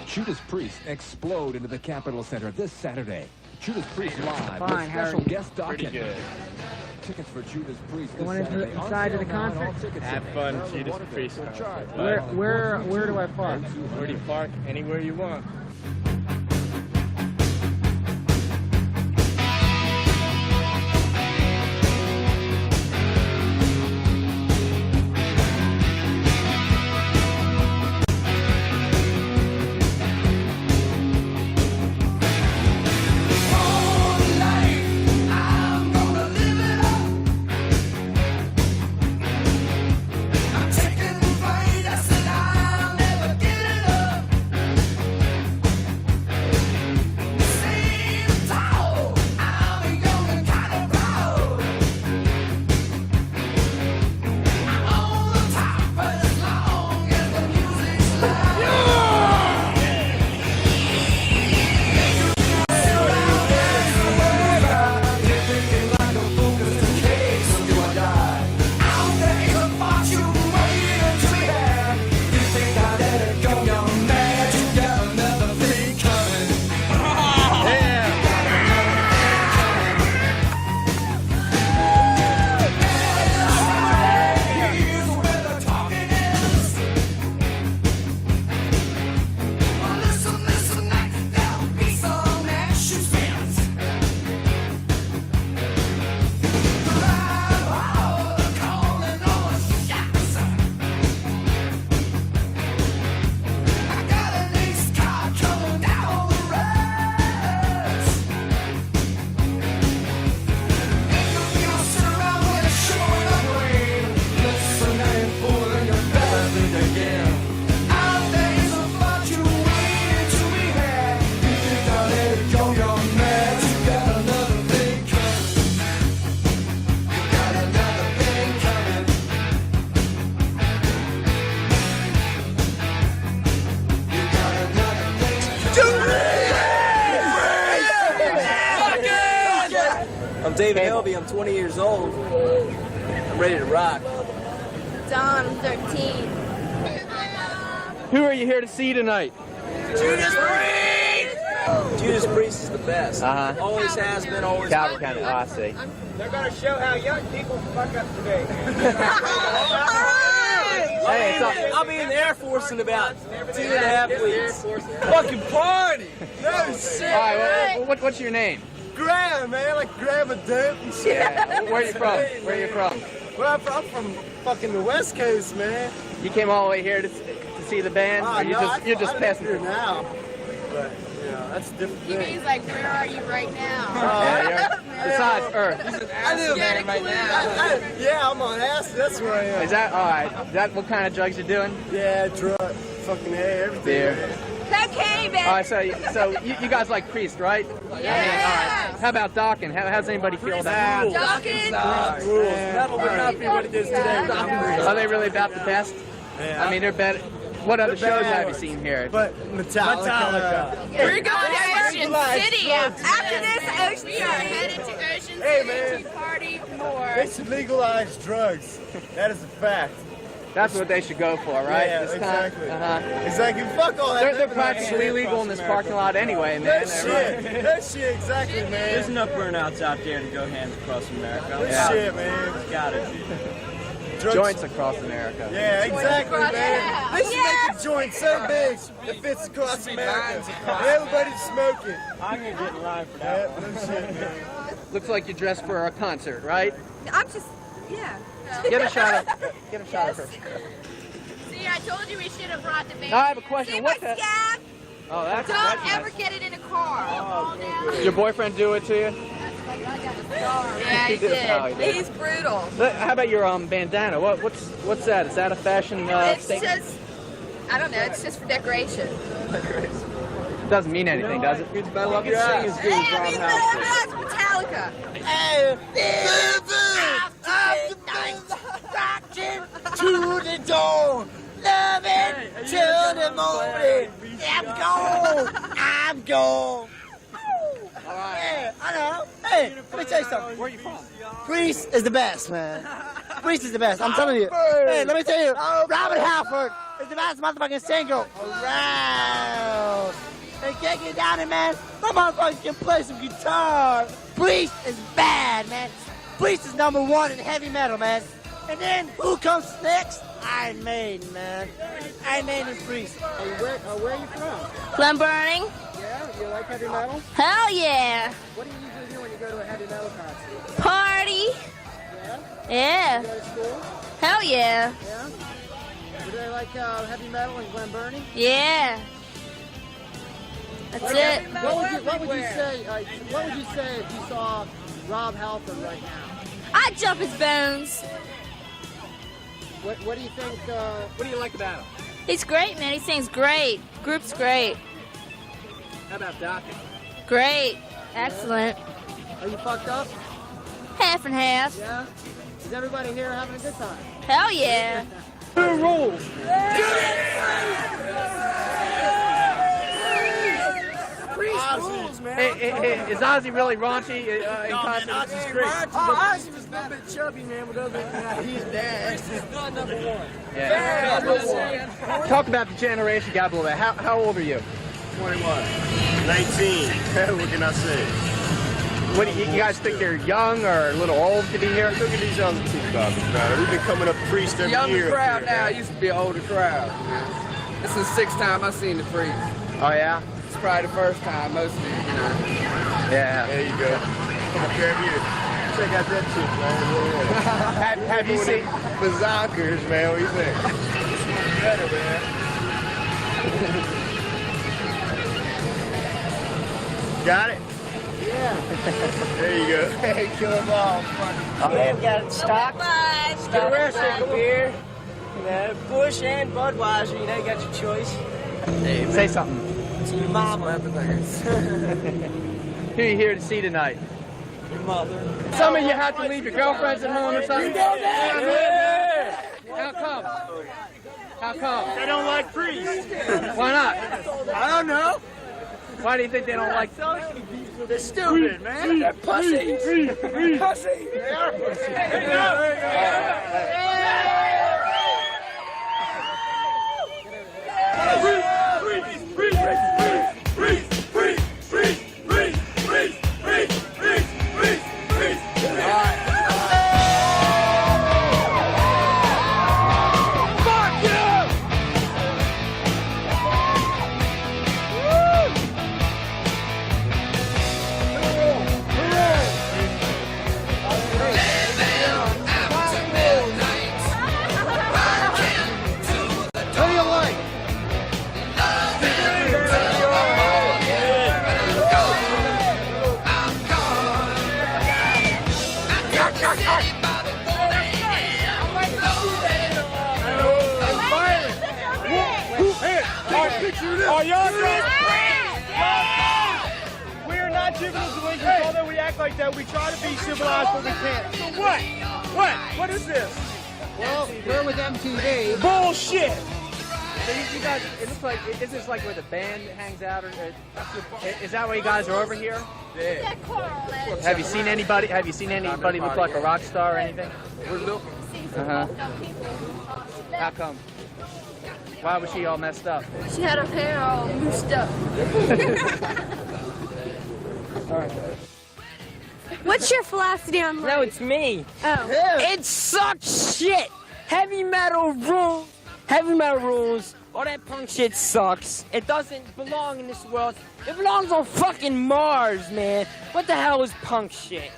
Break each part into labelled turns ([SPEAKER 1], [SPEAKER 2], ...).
[SPEAKER 1] Judas Priest explode into the Capitol Center this Saturday. Judas Priest live with
[SPEAKER 2] Fine,
[SPEAKER 1] special
[SPEAKER 2] Harry.
[SPEAKER 1] guest
[SPEAKER 3] Pretty
[SPEAKER 1] Dawkins.
[SPEAKER 3] good.
[SPEAKER 1] Tickets for Judas Priest this
[SPEAKER 2] Going
[SPEAKER 1] Saturday.
[SPEAKER 2] inside of the concert?
[SPEAKER 3] Have fun, Judas Priest concert.
[SPEAKER 2] Where do I park?
[SPEAKER 3] Where do you park? Anywhere you want.
[SPEAKER 4] I'm David Helby, I'm 20 years old. I'm ready to rock.
[SPEAKER 5] Dawn, I'm 13.
[SPEAKER 3] Who are you here to see tonight?
[SPEAKER 4] Judas Priest! Judas Priest is the best. Always has been, always
[SPEAKER 3] Calvin County, I see.
[SPEAKER 6] They're going to show how young people fuck up today.
[SPEAKER 3] Hey,
[SPEAKER 4] I'll be in the Air Force in about 2.5 weeks.
[SPEAKER 6] Fucking party! No shit!
[SPEAKER 3] all right, well, what's your name?
[SPEAKER 6] Graham, man, like Graham a dope and shit.
[SPEAKER 3] Yeah, where are you from? Where are you from?
[SPEAKER 6] Well, I'm from fucking the West Coast, man.
[SPEAKER 3] You came all the way here to see the band? Or you're just passing
[SPEAKER 6] here
[SPEAKER 3] through?
[SPEAKER 6] now. But, you know, that's a different
[SPEAKER 5] He
[SPEAKER 6] thing.
[SPEAKER 5] means like, where are you right now?
[SPEAKER 3] Besides Earth.
[SPEAKER 6] I live there right now. Yeah, I'm on acid, that's where I am.
[SPEAKER 3] Is that, all right, is that what kind of drugs you're doing?
[SPEAKER 6] Yeah, drug, fucking hey, everything.
[SPEAKER 3] Beer.
[SPEAKER 6] Man.
[SPEAKER 5] Cocaine, baby.
[SPEAKER 3] All right, so you guys like Priest, right?
[SPEAKER 5] Yeah.
[SPEAKER 3] I mean, all right. How about Dawkins? How's anybody feel about it?
[SPEAKER 5] Dawkins.
[SPEAKER 4] Metal would not be what it is today.
[SPEAKER 3] Are they really about the best?
[SPEAKER 6] Yeah.
[SPEAKER 3] I mean, they're better. What other shows have you seen here?
[SPEAKER 6] But Metallica.
[SPEAKER 5] We're going to Ocean City. After this, Ocean City. Headed to Ocean City to party more.
[SPEAKER 6] They should legalize drugs. That is a fact.
[SPEAKER 3] That's what they should go for, right?
[SPEAKER 6] Yeah,
[SPEAKER 3] this time?
[SPEAKER 6] exactly. Exactly. Fuck all that.
[SPEAKER 3] They're practically illegal in this parking lot anyway, man.
[SPEAKER 6] That shit. That shit, exactly, man.
[SPEAKER 4] There's enough burnouts out there to go hands across America.
[SPEAKER 6] That shit, man.
[SPEAKER 4] It's gotta be.
[SPEAKER 6] Drugs.
[SPEAKER 3] Joints across America.
[SPEAKER 6] Yeah, exactly, man.
[SPEAKER 5] Yeah.
[SPEAKER 6] They should make a joint so big it fits across America. And everybody smoke it.
[SPEAKER 4] I'm gonna get in line for that.
[SPEAKER 6] Yeah, no shit, man.
[SPEAKER 3] Looks like you're dressed for a concert, right?
[SPEAKER 5] I'm just, yeah.
[SPEAKER 3] Get a shot of her.
[SPEAKER 5] See, I told you we should have brought the baby.
[SPEAKER 3] I have a question.
[SPEAKER 5] See
[SPEAKER 3] What
[SPEAKER 5] my
[SPEAKER 3] the?
[SPEAKER 5] scab?
[SPEAKER 3] Oh, that's
[SPEAKER 5] Don't
[SPEAKER 3] nice.
[SPEAKER 5] ever get it in a car.
[SPEAKER 3] Did your boyfriend do it to you?
[SPEAKER 5] Yeah, he
[SPEAKER 3] did. Oh, he
[SPEAKER 5] did.
[SPEAKER 3] did.
[SPEAKER 5] He's brutal.
[SPEAKER 3] How about your bandana? What's that? Is that a fashion
[SPEAKER 5] It's
[SPEAKER 3] statement?
[SPEAKER 5] just, I don't know, it's just for decoration.
[SPEAKER 3] Doesn't mean anything, does it?
[SPEAKER 4] It's better luck your ass.
[SPEAKER 5] Hey, I mean, that's Metallica.
[SPEAKER 6] To the dawn, loving till the morning. I'm gone. Yeah, I know. Hey, let me tell you something.
[SPEAKER 3] Where are you from?
[SPEAKER 6] Priest is the best, man. Priest is the best. I'm telling you. Hey, let me tell you. Robert Halford is
[SPEAKER 7] the best motherfucking single around. Hey, can't get down it, man. My motherfucker can play some guitar. Priest is bad, man. Priest is #1 in heavy metal, man. And then who comes next? Iron Maiden, man. Iron Maiden and Priest.
[SPEAKER 2] Where are you from?
[SPEAKER 5] Glen Burning.
[SPEAKER 2] Yeah, you like heavy metal?
[SPEAKER 5] Hell yeah.
[SPEAKER 2] What do you usually do when you go to a heavy metal concert?
[SPEAKER 5] Party.
[SPEAKER 2] Yeah?
[SPEAKER 5] Yeah.
[SPEAKER 2] You go to school?
[SPEAKER 5] Hell yeah.
[SPEAKER 2] Yeah? Do they like heavy metal in Glen Burnie?
[SPEAKER 5] Yeah. That's it.
[SPEAKER 2] What would you say? What would you say if you saw Rob Halford right now?
[SPEAKER 5] I'd jump his bones.
[SPEAKER 2] What do you think?
[SPEAKER 3] What do you like about him?
[SPEAKER 5] He's great, man. He sings great. Group's great.
[SPEAKER 3] How about Doc?
[SPEAKER 5] Great. Excellent.
[SPEAKER 2] Are you fucked up?
[SPEAKER 5] Half and half.
[SPEAKER 2] Yeah. Is everybody here having a good time?
[SPEAKER 5] Hell yeah.
[SPEAKER 3] Two rules. Is Ozzy really raunchy in concert? This is great.
[SPEAKER 4] Ozzy was a little bit chubby, man, but other than that, he's bad. He's not #1.
[SPEAKER 3] Yeah. Talk about the generation gap a little bit. How old are you?
[SPEAKER 6] 21. 19. What can I say?
[SPEAKER 3] What do you guys think they're young or a little old to be here?
[SPEAKER 6] Look at these other two garbage, man. We've been coming up Priest every
[SPEAKER 8] Younger
[SPEAKER 6] year.
[SPEAKER 8] crowd now. It used to be an older crowd. This is the 6th time I've seen the Priest.
[SPEAKER 3] Oh yeah.
[SPEAKER 8] It's probably the first time, most of it, you know.
[SPEAKER 3] Yeah.
[SPEAKER 6] There you go. Come up here, check out that chick, man.
[SPEAKER 3] Have you seen
[SPEAKER 6] Berserkers, man? What do you think? Better, man. Got it? Yeah. There you go. Hey, kill them all.
[SPEAKER 7] Oh, man, got it stocked.
[SPEAKER 4] Get arrested, beer. Bush and Budweiser, you know, you got your choice.
[SPEAKER 3] Say something.
[SPEAKER 4] To your mama.
[SPEAKER 3] Who are you here to see tonight?
[SPEAKER 4] Your mother.
[SPEAKER 3] Some of you have to leave your girlfriends at home or something. Yeah. How come? How come?
[SPEAKER 6] They don't like Priest.
[SPEAKER 3] Why not?
[SPEAKER 6] I don't know.
[SPEAKER 3] Why do you think they don't like?
[SPEAKER 6] They're stupid, man. They're pussies. Pussies. They are pussies. Are y'all We're not juvenile delinquents, although we act like that. We try to be civilized, but we can't. So what? What is this?
[SPEAKER 2] Well, we're with MTV.
[SPEAKER 6] Bullshit!
[SPEAKER 3] So you guys, it looks like, is this like where the band hangs out, or is that why you guys are over here?
[SPEAKER 8] Yeah.
[SPEAKER 3] Have you seen anybody look like a rock star or anything?
[SPEAKER 8] We're looking.
[SPEAKER 3] How come? Why was she all messed up?
[SPEAKER 5] She had her hair all moosed up. What's your philosophy on life?
[SPEAKER 4] No, it's me.
[SPEAKER 5] Oh.
[SPEAKER 4] It sucks shit. Heavy metal rules. Heavy metal rules. All that punk shit sucks. It doesn't belong in this world. It belongs on fucking Mars, man. What the hell is punk shit?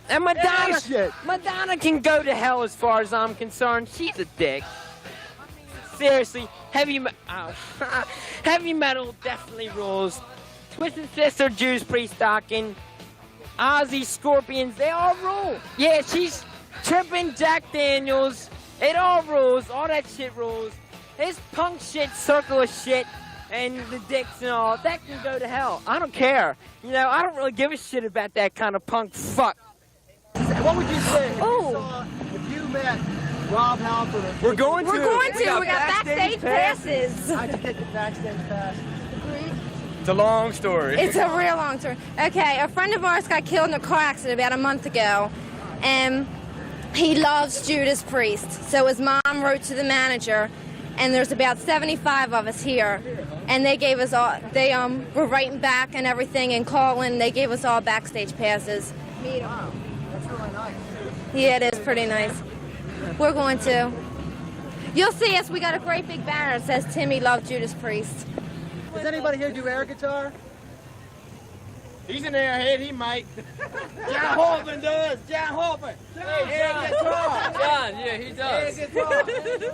[SPEAKER 4] And Madonna can go to hell as far as I'm concerned. She's a dick. Seriously, heavy metal definitely rules. Twisted Sister, Judas Priest, Dawkins, Ozzy, Scorpions, they all rule. Yeah, she's tripping, Jack Daniels. It all rules. All that shit rules. This punk shit, circular shit, and the dicks and all, that can go to hell. I don't care. You know, I don't really give a shit about that kind of punk fuck.
[SPEAKER 2] What would you say if you met Rob Halford?
[SPEAKER 4] We're going to.
[SPEAKER 5] We got backstage passes.
[SPEAKER 2] How'd you get the backstage pass?
[SPEAKER 4] It's a long story.
[SPEAKER 5] It's a real long story. Okay, a friend of ours got killed in a car accident about a month ago, and he loves Judas Priest. So his mom wrote to the manager and there's about 75 of us here, and they gave us all. They were writing back and everything and calling. They gave us all backstage passes.
[SPEAKER 2] Wow, that's really nice.
[SPEAKER 5] Yeah, it is pretty nice. We're going to. You'll see us. We got a great big banner that says Timmy loved Judas Priest.
[SPEAKER 2] Does anybody here do air guitar?
[SPEAKER 3] He's an airhead, he might.
[SPEAKER 7] John Holman does. John Holman. Air guitar.
[SPEAKER 4] John, yeah, he does.
[SPEAKER 7] Air guitar.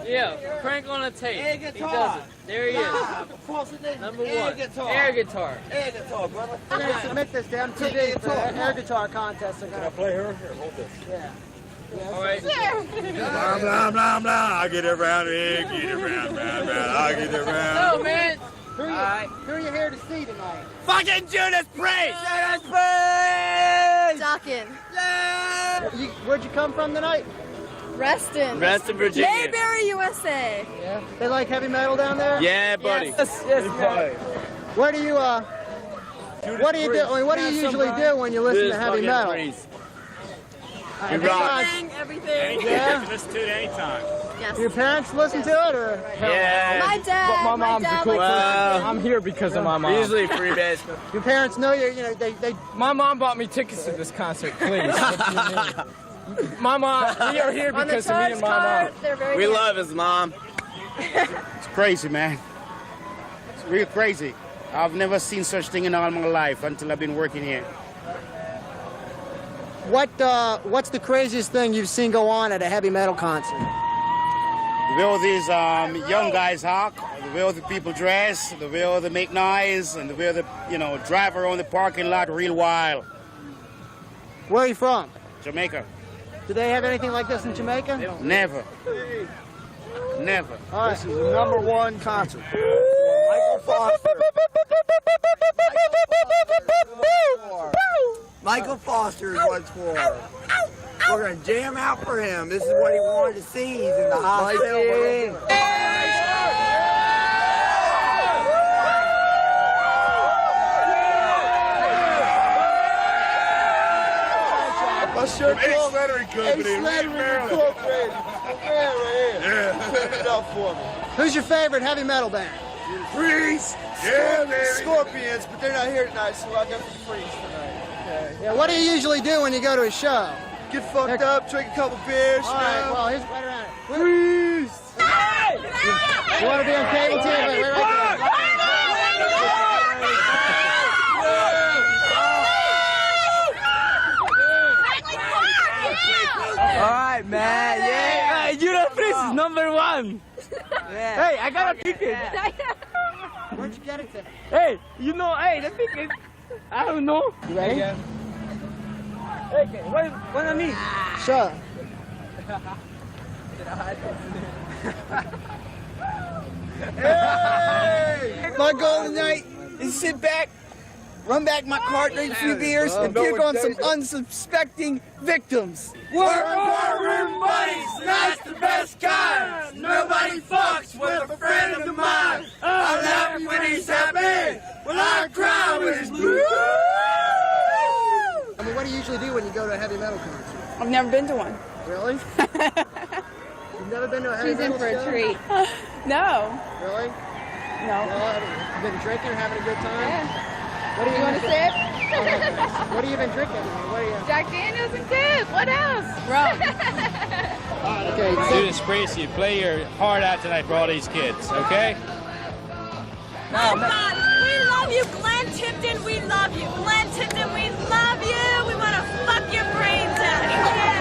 [SPEAKER 4] Yeah, crank on a tape.
[SPEAKER 7] Air
[SPEAKER 4] He
[SPEAKER 7] guitar.
[SPEAKER 4] does it. There he is. Number
[SPEAKER 7] Air
[SPEAKER 4] one.
[SPEAKER 7] guitar.
[SPEAKER 4] Air guitar.
[SPEAKER 7] Air guitar, brother.
[SPEAKER 2] I'm going to submit this to MTV for the air guitar contest. Can I
[SPEAKER 1] play her? Here, hold this.
[SPEAKER 2] Yeah.
[SPEAKER 4] All right.
[SPEAKER 1] Blah, blah, blah, blah. I get around here, get around, I get around.
[SPEAKER 4] No, man.
[SPEAKER 2] Who are you here to see tonight?
[SPEAKER 7] Fucking Judas Priest. Judas Priest.
[SPEAKER 5] Dockin.
[SPEAKER 2] Where'd you come from tonight?
[SPEAKER 5] Reston.
[SPEAKER 4] Reston, Virginia.
[SPEAKER 5] Mayberry, USA.
[SPEAKER 2] Yeah. They like heavy metal down there?
[SPEAKER 4] Yeah, buddy.
[SPEAKER 5] Yes.
[SPEAKER 2] Where do you, what do you do? I mean, what do you usually do when you listen to heavy metal?
[SPEAKER 5] Everything.
[SPEAKER 2] Yeah?
[SPEAKER 1] Listen to it anytime.
[SPEAKER 5] Yes.
[SPEAKER 2] Your parents listen to it, or?
[SPEAKER 4] Yeah.
[SPEAKER 5] My dad.
[SPEAKER 3] My mom's a cool person.
[SPEAKER 4] Well,
[SPEAKER 3] I'm here because of my mom.
[SPEAKER 4] Usually free base.
[SPEAKER 2] Your parents know you know, they
[SPEAKER 3] My mom bought me tickets to this concert, please. What do you mean? My mom, we are here
[SPEAKER 5] On the
[SPEAKER 3] because of me
[SPEAKER 5] charge
[SPEAKER 3] and my
[SPEAKER 5] card,
[SPEAKER 3] mom.
[SPEAKER 5] they're very
[SPEAKER 4] We
[SPEAKER 5] good.
[SPEAKER 4] love his mom.
[SPEAKER 9] It's crazy, man. It's real crazy. I've never seen such thing in all my life until I've been working here.
[SPEAKER 2] what's the craziest thing you've seen go on at a heavy metal concert?
[SPEAKER 9] The way all these young guys hawk, the way all the people dress, the way all they make noise, and the way they, drive around the parking lot real wild.
[SPEAKER 2] Where are you from?
[SPEAKER 9] Jamaica.
[SPEAKER 2] Do they have anything like this in Jamaica?
[SPEAKER 9] Never. Never.
[SPEAKER 2] All right.
[SPEAKER 7] This is the #1 concert. Michael Foster. Michael Foster is what it's for. We're going to jam out for him. This is what he wanted to see. He's in the hospital.
[SPEAKER 1] From Ace Lettering Company.
[SPEAKER 7] Incorporated. Yeah. Put it up for me.
[SPEAKER 2] Who's your favorite heavy metal band?
[SPEAKER 1] Priest. Yeah, baby.
[SPEAKER 7] Scorpions, but they're not here tonight, so I'll go for Priest tonight. Okay.
[SPEAKER 2] Yeah. What do you usually do when you go to a show?
[SPEAKER 7] Get fucked up, drink a couple beers.
[SPEAKER 2] All right. Well, here's right around it.
[SPEAKER 7] Priest.
[SPEAKER 2] You want to be on cable TV? Wait right there.
[SPEAKER 7] All right, man. Yeah.
[SPEAKER 4] Hey, Judas Priest is #1.
[SPEAKER 7] Hey, I got a ticket.
[SPEAKER 2] Where'd you get it to?
[SPEAKER 3] Hey, the ticket. I don't know.
[SPEAKER 2] You ready?
[SPEAKER 3] Hey, what I mean?
[SPEAKER 2] Sure.
[SPEAKER 7] Hey! My goal tonight is sit back, run back my car, drink a few beers, and pick on some unsuspecting victims. We're boardroom buddies, that's the best kind. Nobody fucks with a friend of mine. I'm happy when he's happy, when I cry when he's blue.
[SPEAKER 2] I mean, what do you usually do when you go to a heavy metal concert?
[SPEAKER 10] I've never been to one.
[SPEAKER 2] Really? You've never been to a heavy
[SPEAKER 10] She's
[SPEAKER 2] metal
[SPEAKER 10] in for a
[SPEAKER 2] show?
[SPEAKER 10] treat. No.
[SPEAKER 2] Really?
[SPEAKER 10] No.
[SPEAKER 2] Well, you've been drinking, having a good time?
[SPEAKER 10] Yeah.
[SPEAKER 2] What do
[SPEAKER 10] You want a sip?
[SPEAKER 2] What have you been drinking? What are you?
[SPEAKER 10] Jack Daniels and Coke. What else? Rum.
[SPEAKER 2] Okay.
[SPEAKER 11] Judas Priest, you play your heart out tonight for all these kids, okay?
[SPEAKER 5] Oh God, we love you, Glenn Tipton. We love you, Glenn Tipton. We love you. We want to fuck your brains out. Yeah.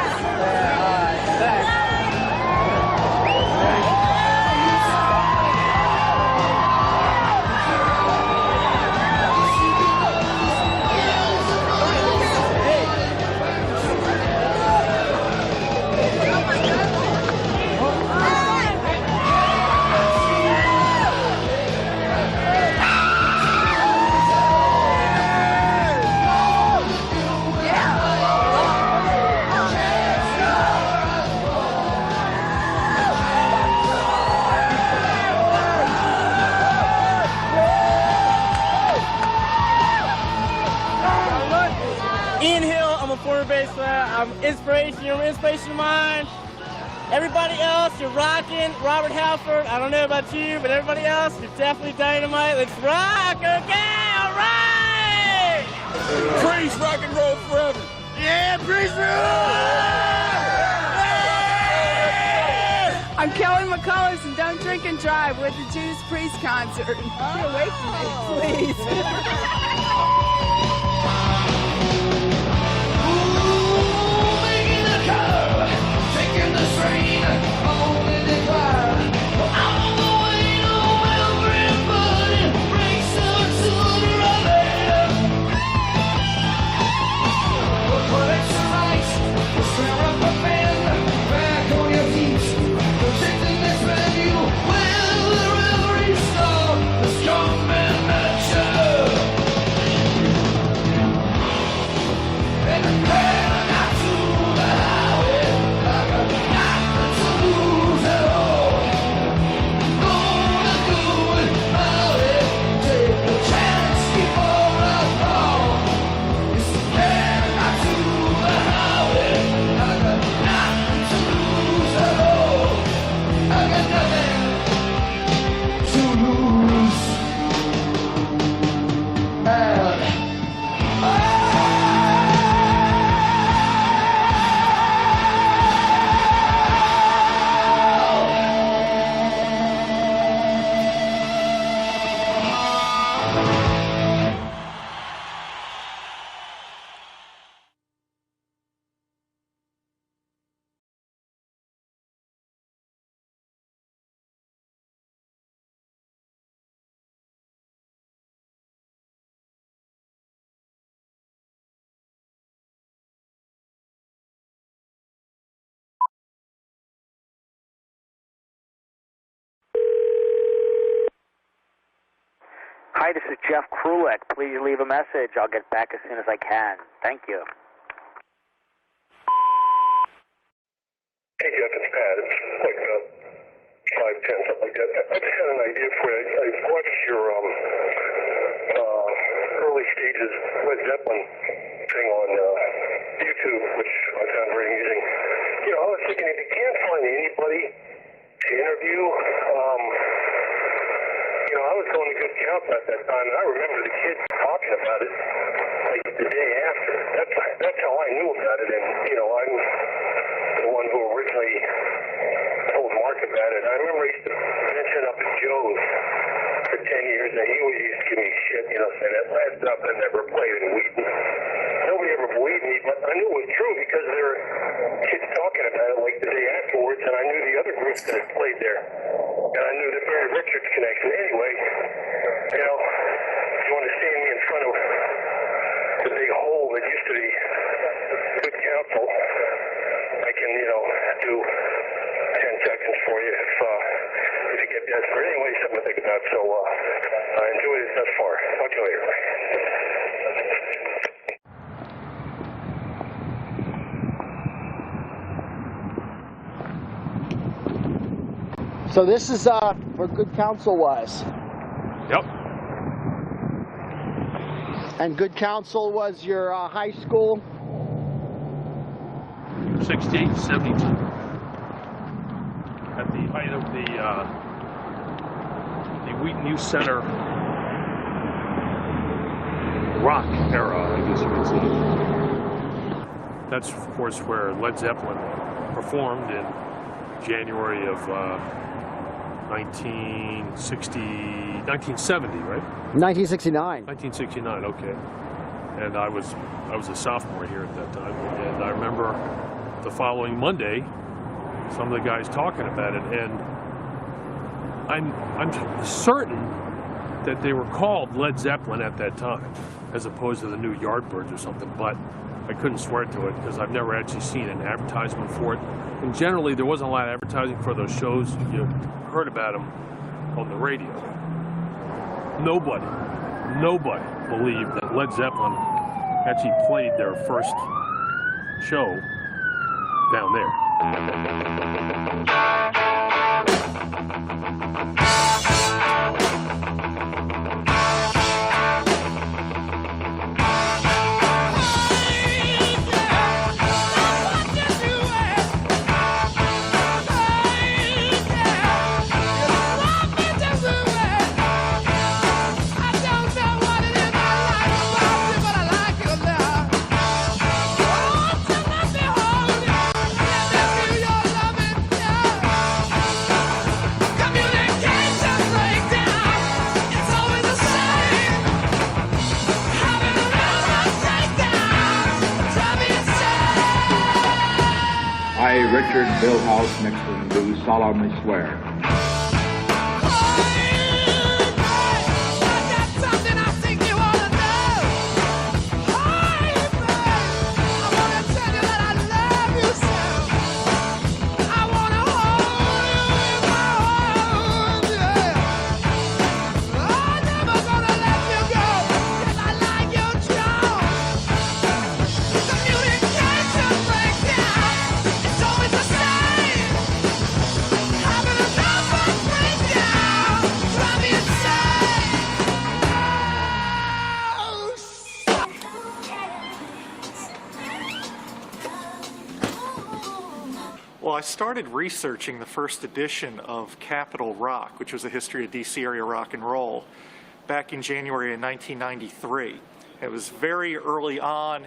[SPEAKER 3] I'm a former bass player. I'm inspiration. You're an inspiration of mine. Everybody else, you're rocking. Robert Halford, I don't know about you, but everybody else, you're definitely dynamite. Let's rock, okay? All right!
[SPEAKER 1] Priest, rock and roll forever.
[SPEAKER 6] Yeah, Priest!
[SPEAKER 10] I'm Kelly McCullers and Don't Drink and Drive with the Judas Priest concert. Get away from me, please.
[SPEAKER 12] Taking the strain, only decline. I'm on the way to everybody. Bring some to the rubber. We'll put extra rice. We'll swear up a band. Back on your feet. Protecting this venue. Well, the reverie star. The strong man measure. And the pair not to the highway.
[SPEAKER 13] Hi, this is Jeff Krulik. Please leave a message. I'll get back as soon as I can. Thank you.
[SPEAKER 14] Hey, Jeff, it's Pat. It's like 5:10, something like that. I just had an idea for you. I watched your early stages Led Zeppelin thing on YouTube, which I found very amusing. You know, I was thinking, if you can't find anybody to interview, you know, I was going to Good Counsel at that time, and I remember the kids talking about it like the day after. That's how I knew about it, and, you know, I'm the one who originally told Mark about it. I remember I used to mention up at Joe's for 10 years, and he always used to give me shit, you know, saying that Led Zeppelin never played in Wheaton. Nobody ever believed me, but I knew it was true because there were kids talking about it like the day afterwards, and I knew the other groups that had played there. And I knew the Barry Richards connection. Anyway, you know, if you want to see me in front of the big hole that used to be Good Counsel, I can, you know, do 10 seconds for you if you get desperate. Anyway, something to think about. So I enjoyed it thus far. Talk to you later.
[SPEAKER 2] So this is where Good Counsel was.
[SPEAKER 15] Yep.
[SPEAKER 2] And Good Counsel was your high school?
[SPEAKER 15] 68, 72. At the height of the Wheaton Youth Center rock era, I guess you could say. That's, of course, where Led Zeppelin performed in January of 1970, right?
[SPEAKER 2] 1969.
[SPEAKER 15] 1969, okay. And I was a sophomore here at that time, and I remember the following Monday, some of the guys talking about it, and I'm certain that they were called Led Zeppelin at that time, as opposed to the new Yardbirds or something, but I couldn't swear to it because I've never actually seen an advertisement for it. And generally, there wasn't a lot of advertising for those shows. You heard about them on the radio. Nobody believed that Led Zeppelin actually played their first show down there.
[SPEAKER 16] I, Richard Billhouse Nixon, do solemnly swear.
[SPEAKER 17] Well, I started researching the first edition of Capital Rock, which was a history of DC area rock and roll, back in January of 1993. It was very early on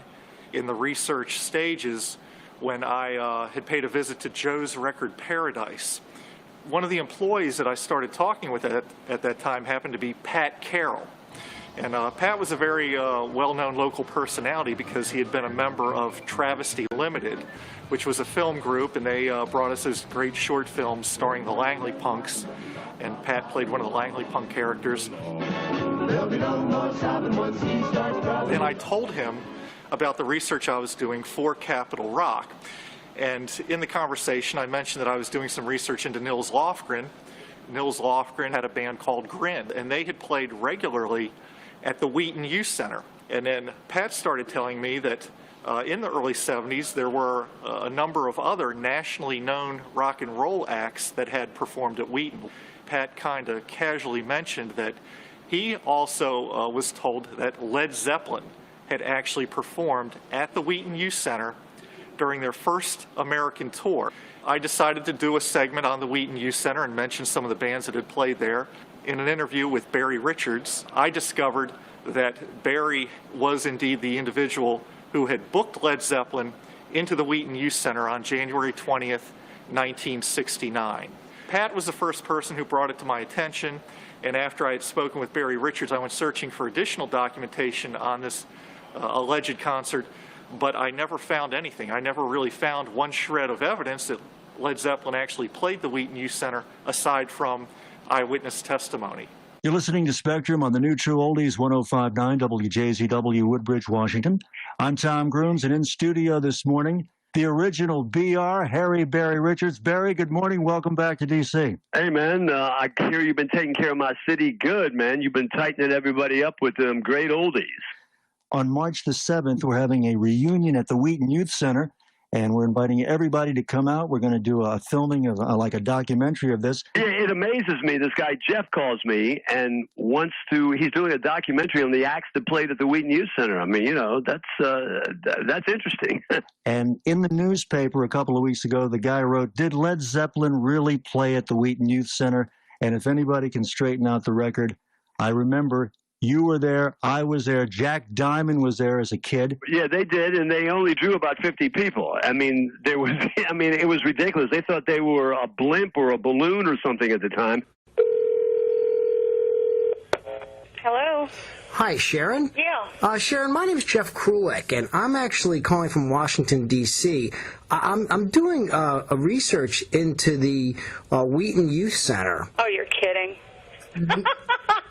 [SPEAKER 17] in the research stages when I had paid a visit to Joe's Record Paradise. One of the employees that I started talking with at that time happened to be Pat Carroll. And Pat was a very well-known local personality because he had been a member of Travesty Limited, which was a film group, and they brought us those great short films starring the Langley Punks, and Pat played one of the Langley Punk characters. Then I told him about the research I was doing for Capital Rock, and in the conversation I mentioned that I was doing some research into Nils Lofgren. Nils Lofgren had a band called Grin, and they had played regularly at the Wheaton Youth Center. And then Pat started telling me that in the early 70s there were a number of other nationally known rock and roll acts that had performed at Wheaton. Pat kind of casually mentioned that he also was told that Led Zeppelin had actually performed at the Wheaton Youth Center during their first American tour. I decided to do a segment on the Wheaton Youth Center and mention some of the bands that had played there. In an interview with Barry Richards, I discovered that Barry was indeed the individual who had booked Led Zeppelin into the Wheaton Youth Center on January 20th, 1969. Pat was the first person who brought it to my attention, and after I had spoken with Barry Richards, I went searching for additional documentation on this alleged concert, but I never found anything. I never really found one shred of evidence that Led Zeppelin actually played the Wheaton Youth Center aside from eyewitness testimony.
[SPEAKER 18] You're listening to Spectrum on the new True Oldies 105.9 WJZW Woodbridge, Washington. I'm Tom Grooms, and in studio this morning, the original BR, Harry Barry Richards. Barry, good morning. Welcome back to D.C.
[SPEAKER 19] Hey, man, I hear you've been taking care of my city good, man. You've been tightening everybody up with them great oldies.
[SPEAKER 18] On March the 7th, we're having a reunion at the Wheaton Youth Center, and we're inviting everybody to come out. We're going to do a filming of like a documentary of this.
[SPEAKER 19] Yeah, it amazes me. This guy Jeff calls me and he's doing a documentary on the acts that played at the Wheaton Youth Center. I mean, you know, that's interesting.
[SPEAKER 18] And in the newspaper a couple of weeks ago, the guy wrote, "Did Led Zeppelin really play at the Wheaton Youth Center?" And if anybody can straighten out the record, I remember you were there, I was there, Jack Diamond was there as a kid.
[SPEAKER 19] Yeah, they did, and they only drew about 50 people. I mean, it was ridiculous. They thought they were a blimp or a balloon or something at the time.
[SPEAKER 20] Hello?
[SPEAKER 21] Hi, Sharon?
[SPEAKER 20] Yeah.
[SPEAKER 21] Sharon, my name is Jeff Krulik, and I'm actually calling from Washington, D.C. I'm doing a research into the Wheaton Youth Center.
[SPEAKER 20] Oh, you're kidding.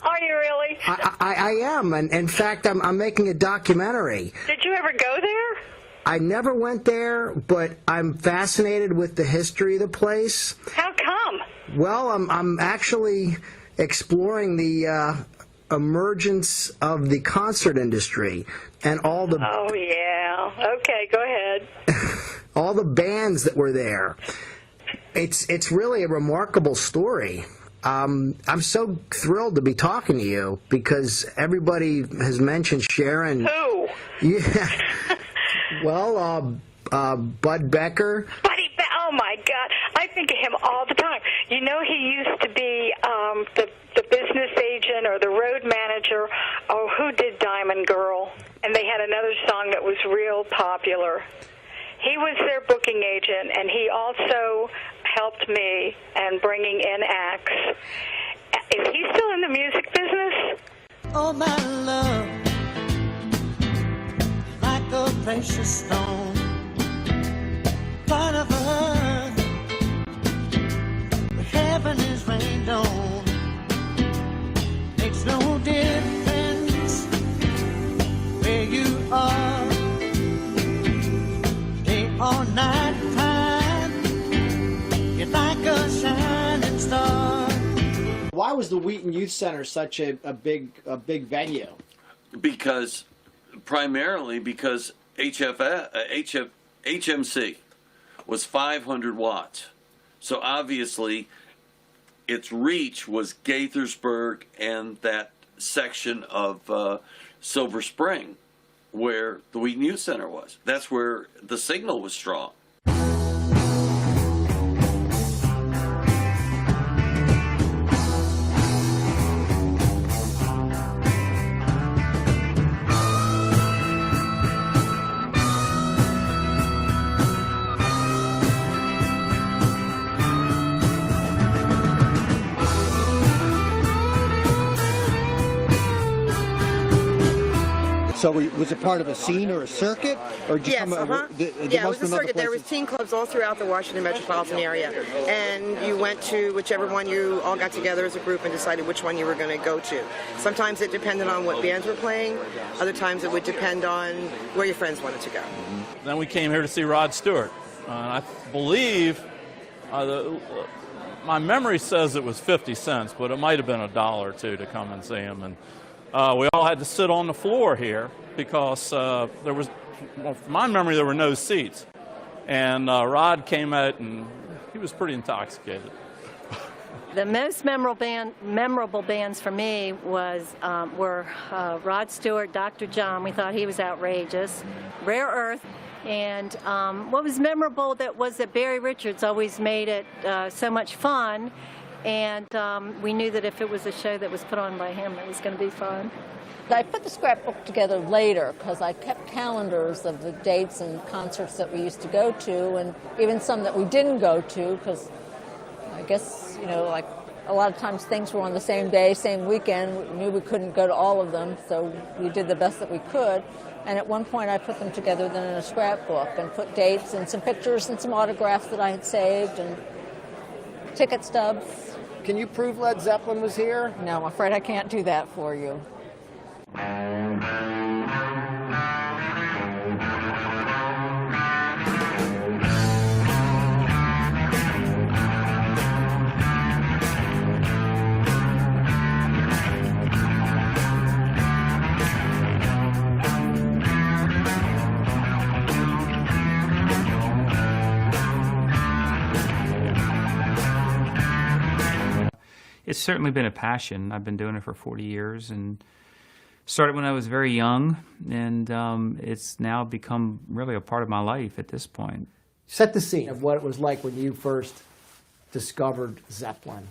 [SPEAKER 20] Are you really?
[SPEAKER 21] I am, and in fact, I'm making a documentary.
[SPEAKER 20] Did you ever go there?
[SPEAKER 21] I never went there, but I'm fascinated with the history of the place.
[SPEAKER 20] How come?
[SPEAKER 21] Well, I'm actually exploring the emergence of the concert industry and all the...
[SPEAKER 20] Oh, yeah. Okay, go ahead.
[SPEAKER 21] all the bands that were there. It's really a remarkable story. I'm so thrilled to be talking to you because everybody has mentioned Sharon.
[SPEAKER 20] Who?
[SPEAKER 21] Yeah. Well, Bud Becker.
[SPEAKER 20] Oh my God! I think of him all the time. You know, he used to be the business agent or the road manager. Oh, who did Diamond Girl? And they had another song that was real popular. He was their booking agent, and he also helped me in bringing in acts. Is he still in the music business?
[SPEAKER 12] Oh, my love, like a precious stone, part of her night time, you're like a shining star.
[SPEAKER 2] Why was the Wheaton Youth Center such a big venue?
[SPEAKER 8] Primarily because HMC was 500 watts. So obviously its reach was Gaithersburg and that section of Silver Spring where the Wheaton Youth Center was. That's where the signal was strong.
[SPEAKER 22] So was it part of a scene or a circuit? Or did you
[SPEAKER 23] Yes, yeah, it was a circuit. There was
[SPEAKER 22] places?
[SPEAKER 23] teen clubs all throughout the Washington metropolitan area. And you went to whichever one, you all got together as a group and decided which one you were going to go to. Sometimes it depended on what bands were playing. Other times it would depend on where your friends wanted to go.
[SPEAKER 24] Then we came here to see Rod Stewart. I believe, my memory says it was 50 cents, but it might have been $1 or $2 to come and see him. And we all had to sit on the floor here because there was, well, from my memory, there were no seats. And Rod came out and he was pretty intoxicated.
[SPEAKER 25] The most memorable bands for me were Rod Stewart, Dr. John. We thought he was outrageous. Rare Earth. And what was memorable was that Barry Richards always made it so much fun. And we knew that if it was a show that was put on by him, it was going to be fun.
[SPEAKER 26] I put the scrapbook together later because I kept calendars of the dates and concerts that we used to go to, and even some that we didn't go to, because I guess, you know, like a lot of times things were on the same day, same weekend. We knew we couldn't go to all of them, so we did the best that we could. And at one point I put them together then in a scrapbook and put dates and some pictures and some autographs that I had saved and ticket stubs.
[SPEAKER 2] Can you prove Led Zeppelin was here?
[SPEAKER 26] No, I'm afraid I can't do that for you.
[SPEAKER 27] It's certainly been a passion. I've been doing it for 40 years and started when I was very young, and it's now become really a part of my life at this point.
[SPEAKER 2] Set the scene of what it was like when you first discovered Zeppelin.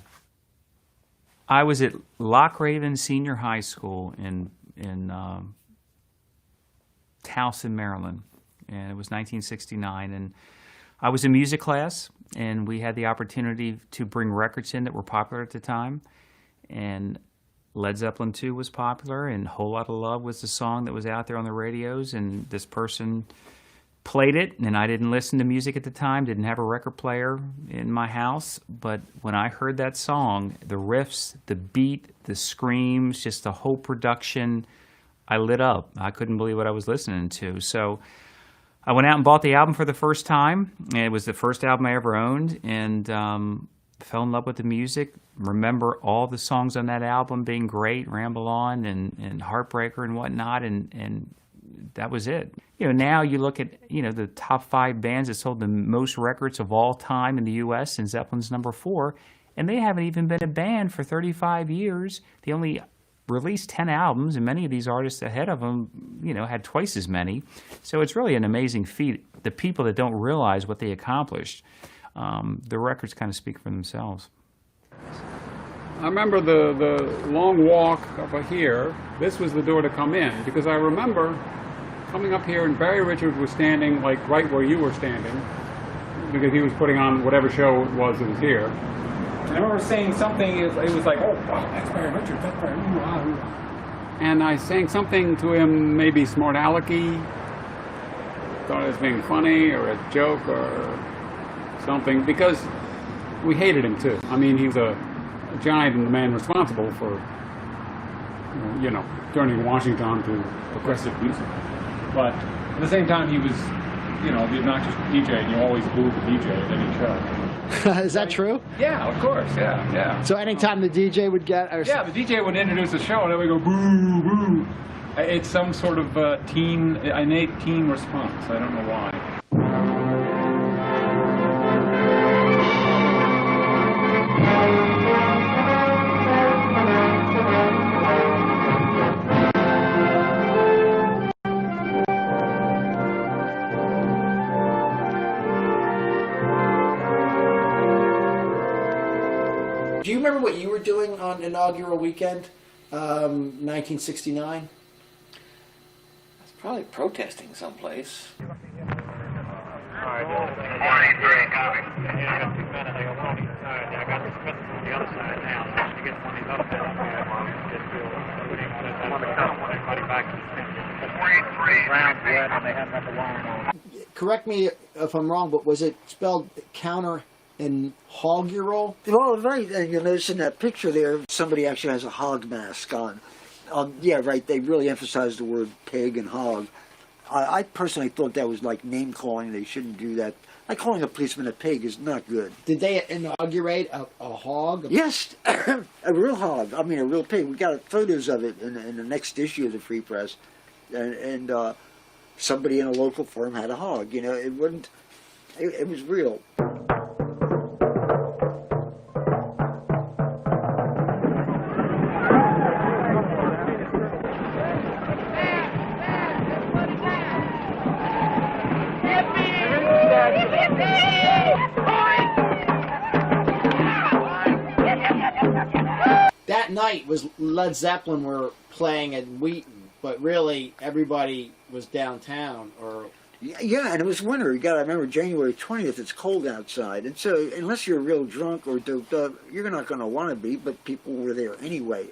[SPEAKER 27] I was at Loch Raven Senior High School in Towson, Maryland, and it was 1969, and I was in music class, and we had the opportunity to bring records in that were popular at the time, and Led Zeppelin 2 was popular, and Whole Lotta Love was the song that was out there on the radios, and this person played it, and I didn't listen to music at the time, didn't have a record player in my house, but when I heard that song, the riffs, the beat, the screams, just the whole production, I lit up. I couldn't believe what I was listening to. So I went out and bought the album for the first time. It was the first album I ever owned, and fell in love with the music. Remember all the songs on that album being great, Ramble On and Heartbreaker and whatnot, and that was it. You know, now you look at, you know, the top 5 bands that sold the most records of all time in the U.S., and Zeppelin's number 4, and they haven't even been a band for 35 years. They only released 10 albums, and many of these artists ahead of them, you know, had twice as many. So it's really an amazing feat. The people that don't realize what they accomplished, the records kind of speak for themselves.
[SPEAKER 28] I remember the long walk over here. This was the door to come in, because I remember coming up here and Barry Richards was standing like right where you were standing, because he was putting on whatever show it was that was here. And I remember saying something, it was like, oh, wow, that's Barry Richards, that's Barry Richards. And I sang something to him, maybe smart alecky, thought it was being funny or a joke or something, because we hated him too. I mean, he was a giant and the man responsible for, you know, turning Washington to progressive music. But at the same time, he was you know, the obnoxious DJ, and you always boo the DJ at any show.
[SPEAKER 2] Is that true?
[SPEAKER 28] Yeah, of course, yeah.
[SPEAKER 2] So anytime the DJ would get...
[SPEAKER 28] Yeah, the DJ would introduce the show, and then we go, boo, boo. It's some sort of innate teen response. I don't know why.
[SPEAKER 2] Do you remember what you were doing on inaugural weekend, 1969?
[SPEAKER 8] Probably protesting someplace.
[SPEAKER 2] Correct me if I'm wrong, but was it spelled counter inaugural?
[SPEAKER 22] Well, right. And you'll notice in that picture there, somebody actually has a hog mask on. Yeah, right. They really emphasized the word pig and hog. I personally thought that was like name calling. They shouldn't do that. Like calling a policeman a pig is not good.
[SPEAKER 2] Did they inaugurate a hog?
[SPEAKER 22] Yes, a real hog. I mean, a real pig. We got photos of it in the next issue of the Free Press, and somebody in a local firm had a hog. You know, it wasn't. It was real.
[SPEAKER 2] That night was Led Zeppelin were playing at Wheaton, but really everybody was downtown. Or
[SPEAKER 22] yeah, and it was winter. You got to remember January 20th. It's cold outside, and so unless you're real drunk or doped up, you're not going to want to be. But people were there anyway.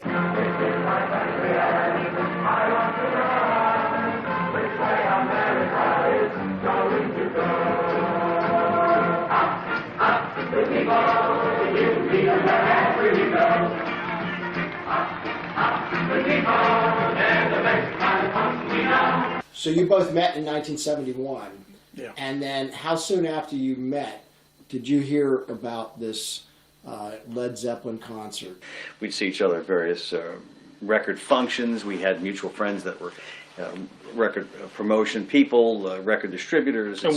[SPEAKER 2] So you both met in 1971.
[SPEAKER 22] Yeah.
[SPEAKER 2] And then how soon after you met did you hear about this Led Zeppelin concert?
[SPEAKER 1] We'd see each other at various record functions. We had mutual friends that were record promotion people, record distributors.
[SPEAKER 15] And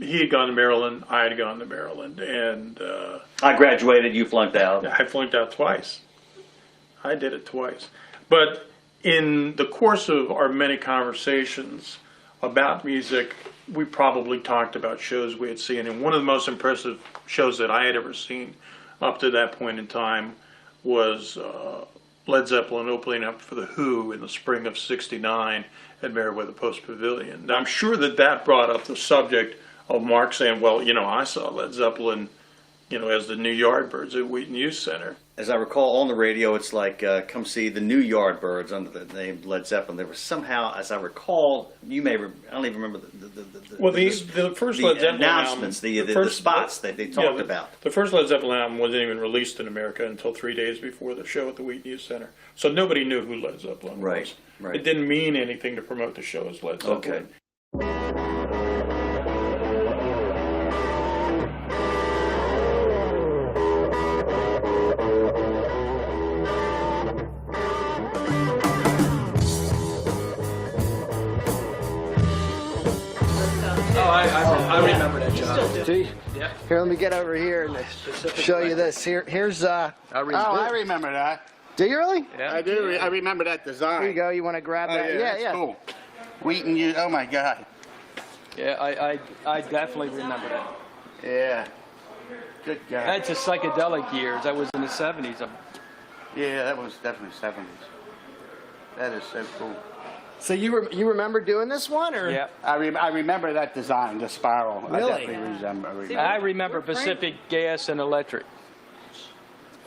[SPEAKER 15] he had gone to Maryland, I had gone to Maryland, and
[SPEAKER 1] I graduated, you flunked out.
[SPEAKER 15] I flunked out twice. I did it twice. But in the course of our many conversations about music, we probably talked about shows we had seen. And one of the most impressive shows that I had ever seen up to that point in time was Led Zeppelin opening up for The Who in the spring of '69 at Meriwether Post Pavilion. Now, I'm sure that brought up the subject of Mark saying, well, you know, I saw Led Zeppelin, you know, as the new Yardbirds at Wheaton Youth Center.
[SPEAKER 1] As I recall, on the radio, it's like, come see the new Yardbirds under the name Led Zeppelin. There was somehow, as I recall, I don't even remember
[SPEAKER 15] the first Led Zeppelin
[SPEAKER 1] announcements,
[SPEAKER 15] album,
[SPEAKER 1] the spots that they talked about.
[SPEAKER 15] The first Led Zeppelin album wasn't even released in America until 3 days before the show at the Wheaton Youth Center. So nobody knew who Led Zeppelin was.
[SPEAKER 1] Right.
[SPEAKER 15] It didn't mean anything to promote the show as Led Zeppelin.
[SPEAKER 1] Okay.
[SPEAKER 2] I remember that job. See? Yeah. Here, let me get over here and show you this. Here's I
[SPEAKER 3] remember that.
[SPEAKER 2] Do you really?
[SPEAKER 3] Yeah. I do. I remember that design.
[SPEAKER 2] Here you go. You want to grab that?
[SPEAKER 3] Yeah. Cool. Wheaton, oh my God.
[SPEAKER 4] Yeah, I definitely remember that.
[SPEAKER 3] Yeah. Good guy.
[SPEAKER 4] That's the psychedelic years. That was in the 70s.
[SPEAKER 3] Yeah, that was definitely 70s. That is so cool.
[SPEAKER 2] So you remember doing this one, or?
[SPEAKER 3] Yeah, I remember that design, the spiral.
[SPEAKER 2] Really?
[SPEAKER 3] I definitely remember.
[SPEAKER 4] I remember Pacific Gas and Electric.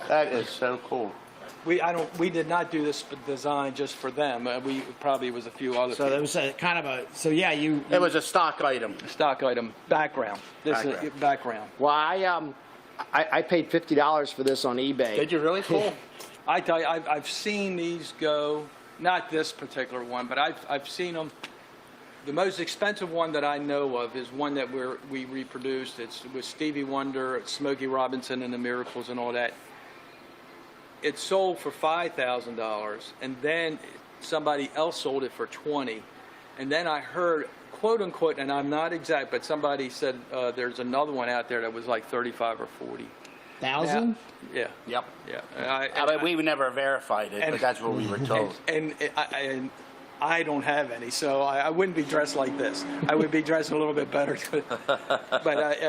[SPEAKER 3] That is so cool.
[SPEAKER 4] We did not do this design just for them. We probably was a few other.
[SPEAKER 2] So there was a kind of a. So yeah,
[SPEAKER 3] It was a stock item.
[SPEAKER 4] Stock item background. This is background.
[SPEAKER 2] Well, I paid $50 for this on eBay.
[SPEAKER 3] Did you really? Cool.
[SPEAKER 4] I tell you, I've seen these go. Not this particular one, but I've seen them The most expensive one that I know of is one that we reproduced. It's with Stevie Wonder, it's Smokey Robinson and the Miracles and all that. It sold for $5,000, and then somebody else sold it for $20,000. And then I heard, quote unquote, and I'm not exact, but somebody said there's another one out there that was like 35 or 40,000. Yeah.
[SPEAKER 5] Yep.
[SPEAKER 4] Yeah.
[SPEAKER 5] We never verified it, but that's what we were told.
[SPEAKER 4] And I don't have any, so I wouldn't be dressed like this. I would be dressed a little bit better, but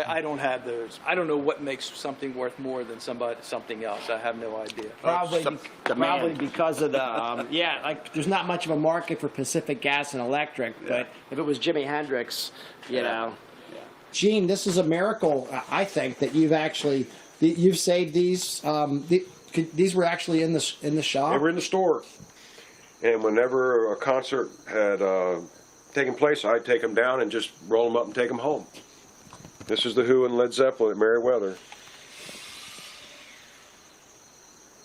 [SPEAKER 4] I don't have those. I don't know what makes something worth more than something else. I have no idea.
[SPEAKER 2] Probably because of the like there's not much of a market for Pacific Gas and Electric, but if it was Jimi Hendrix, you know. Gene, this is a miracle, I think, that you've saved these. These were actually in the shop.
[SPEAKER 6] They were in the store. And whenever a concert had taken place, I'd take them down and just roll them up and take them home. This is the Who and Led Zeppelin at Merriweather.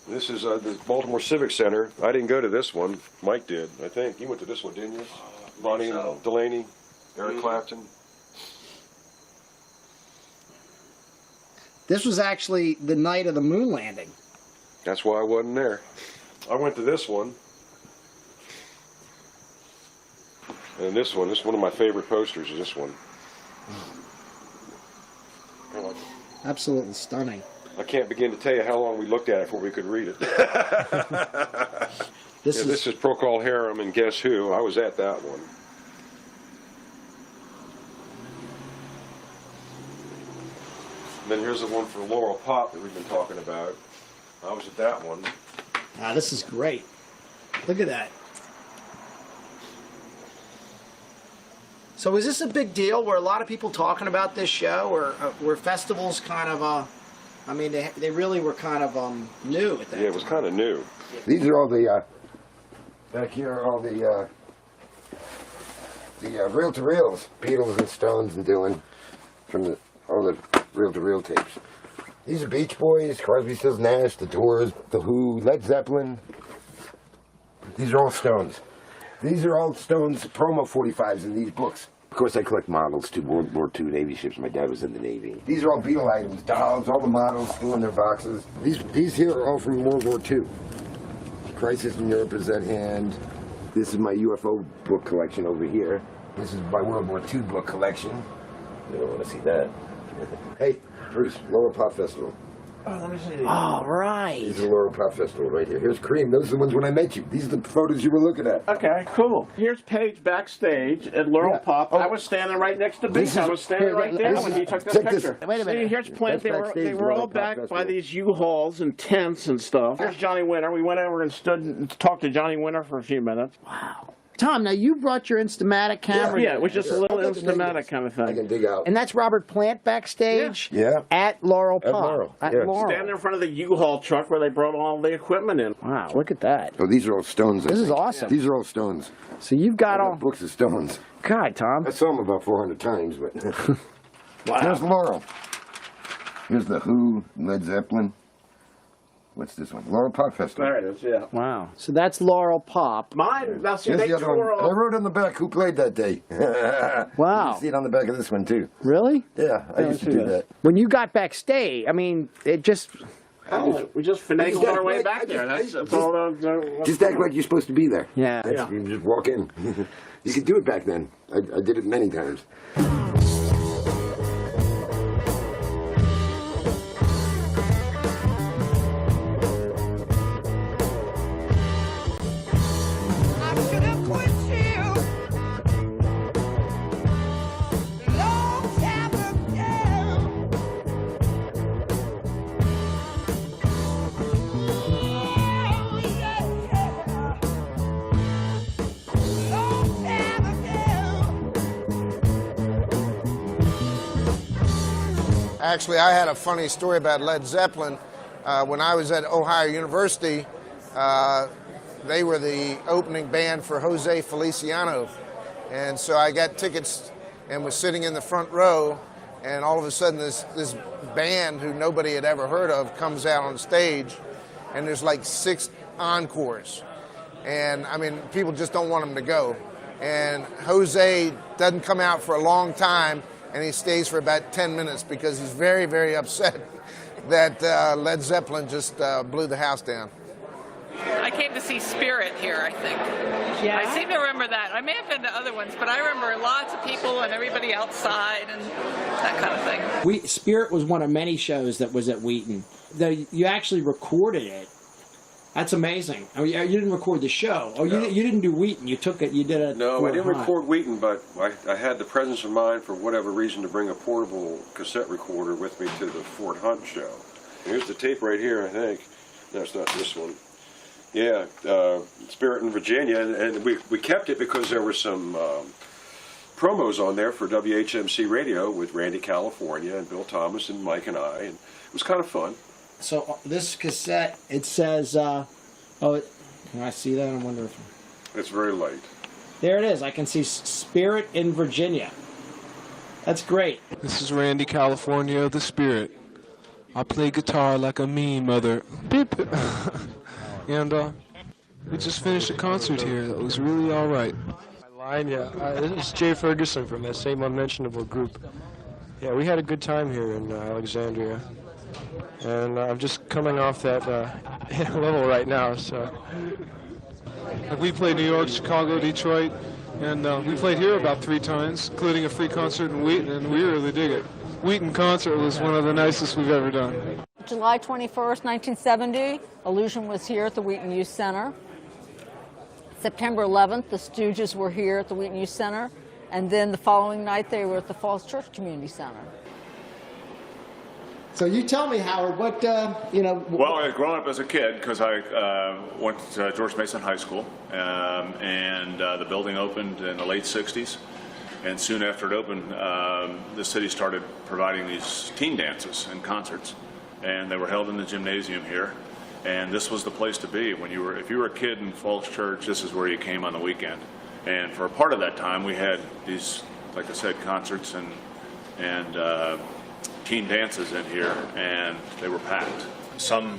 [SPEAKER 6] This is the Baltimore Civic Center. I didn't go to this one. Mike did, I think. You went to this one, didn't you? Bonnie Delaney, Eric Clapton.
[SPEAKER 2] This was actually the night of the moon landing.
[SPEAKER 6] That's why I wasn't there. I went to this one. And this one is one of my favorite posters, is this one.
[SPEAKER 2] Absolutely stunning.
[SPEAKER 6] I can't begin to tell you how long we looked at it before we could read it. This is Procol Harum and Guess Who. I was at that one. And then here's the one for Laurel Pop that we've been talking about. I was at that one.
[SPEAKER 2] This is great. Look at that. So is this a big deal? Were a lot of people talking about this show, or were festivals kind of, I mean, they really were kind of new at that time?
[SPEAKER 6] Yeah, it was kind of new.
[SPEAKER 7] These are all the, back here are all the reel-to-reels, Beatles and Stones and Dylan, from all the reel-to-reel tapes. These are Beach Boys, Crosby, Stills, Nash, The Doors, The Who, Led Zeppelin. These are all Stones. These are all Stones promo 45s in these books. Of course, I collect models to World War II Navy ships. My dad was in the Navy. These are all Beatle items, dolls, all the models still in their boxes. These here are all from World War II. Crisis in Europe is at hand. This is my UFO book collection over here. This is my World War II book collection. You don't want to see that. Hey, Bruce, Lower Pop Festival.
[SPEAKER 5] Oh, let me see.
[SPEAKER 2] All right.
[SPEAKER 7] These are Laurel Pop Festival right here. Here's Cream. Those are the ones when I met you. These are the photos you were looking at.
[SPEAKER 5] Okay, cool. Here's Paige backstage at Laurel Pop. I was standing right next to Beach. I was standing right there when he took this picture.
[SPEAKER 2] Wait a minute.
[SPEAKER 5] See, here's Plant. They were all backed by these U-Hauls and tents and stuff. Here's Johnny Winter. We went over and stood and talked to Johnny Winter for a few minutes.
[SPEAKER 2] Wow. Tom, now you brought your Instamatic camera.
[SPEAKER 5] Yeah, it was just a little Instamatic kind of thing.
[SPEAKER 7] I can dig out.
[SPEAKER 2] And that's Robert Plant backstage?
[SPEAKER 7] Yeah.
[SPEAKER 2] At Laurel Pop.
[SPEAKER 7] At Laurel.
[SPEAKER 2] Laurel.
[SPEAKER 5] Standing in front of the U-Haul truck where they brought all the equipment in.
[SPEAKER 2] Wow, look at that.
[SPEAKER 7] Oh, these are all Stones.
[SPEAKER 2] This is awesome.
[SPEAKER 7] These are all Stones.
[SPEAKER 2] So you've got all
[SPEAKER 7] books of Stones.
[SPEAKER 2] God, Tom.
[SPEAKER 7] I saw them about 400 times, but
[SPEAKER 2] wow.
[SPEAKER 7] Here's Laurel. Here's the Who, Led Zeppelin. What's this one? Laurel Pop Festival.
[SPEAKER 5] There it is, yeah.
[SPEAKER 2] Wow. So that's Laurel Pop.
[SPEAKER 5] Mine, now see,
[SPEAKER 7] Here's
[SPEAKER 5] they
[SPEAKER 7] the other
[SPEAKER 5] tore
[SPEAKER 7] one.
[SPEAKER 5] off.
[SPEAKER 7] I wrote on the back who played that day.
[SPEAKER 2] Wow.
[SPEAKER 7] You can see it on the back of this one, too.
[SPEAKER 2] Really?
[SPEAKER 7] Yeah, I used to do that.
[SPEAKER 2] When you got backstage, I mean, it just...
[SPEAKER 5] Oh, we just finagled our way back there. That's all.
[SPEAKER 7] Just act like you're supposed to be there.
[SPEAKER 2] Yeah.
[SPEAKER 7] You just walk in. You could do it back then. I did it many times.
[SPEAKER 9] Actually, I had a funny story about Led Zeppelin. When I was at Ohio University, they were the opening band for Jose Feliciano. And so I got tickets and was sitting in the front row, and all of a sudden this band who nobody had ever heard of comes out on stage, and there's like 6 encores. And I mean, people just don't want them to go. and Jose doesn't come out for a long time, and he stays for about 10 minutes because he's very, very upset that Led Zeppelin just blew the house down.
[SPEAKER 10] I came to see Spirit here, I think.
[SPEAKER 2] Yeah.
[SPEAKER 10] I seem to remember that. I may have been to other ones, but I remember lots of people and everybody outside and that kind of thing.
[SPEAKER 2] Spirit was one of many shows that was at Wheaton. Though you actually recorded it. That's amazing. I mean, you didn't record the show. Oh,
[SPEAKER 6] No.
[SPEAKER 2] you didn't do Wheaton. You took it. You did it.
[SPEAKER 6] No, I didn't
[SPEAKER 2] Hunt.
[SPEAKER 6] record Wheaton, but I had the presence of mind for whatever reason to bring a portable cassette recorder with me to the Fort Hunt show. Here's the tape right here, I think. No, it's not this one. Yeah, Spirit in Virginia, and we kept it because there were some promos on there for WHMC Radio with Randy California and Bill Thomas and Mike and I, and it was kind of fun.
[SPEAKER 2] So this cassette, it says, can I see that? I wonder if...
[SPEAKER 6] It's very light.
[SPEAKER 2] There it is. I can see Spirit in Virginia. That's great.
[SPEAKER 11] This is Randy California of the Spirit. I play guitar like a mean mother. Beep. And we just finished a concert here that was really all right.
[SPEAKER 13] This is Jay Ferguson from that same unmentionable group. Yeah, we had a good time here in Alexandria. And I'm just coming off that level right now, so.
[SPEAKER 11] Like we played New York, Chicago, Detroit, and we played here about 3 times, including a free concert in Wheaton, and we really dig it. Wheaton concert was one of the nicest we've ever done.
[SPEAKER 26] July 21st, 1970, Illusion was here at the Wheaton Youth Center. September 11th, the Stooges were here at the Wheaton Youth Center, and then the following night they were at the Falls Church Community Center.
[SPEAKER 2] So you tell me, Howard, what,
[SPEAKER 14] Well, I had grown up as a kid because I went to George Mason High School, and the building opened in the late 60s. And soon after it opened, the city started providing these teen dances and concerts. And they were held in the gymnasium here. And this was the place to be. If you were a kid in Falls Church, this is where you came on the weekend. And for a part of that time, we had these, like I said, concerts and teen dances in here, and they were packed. Some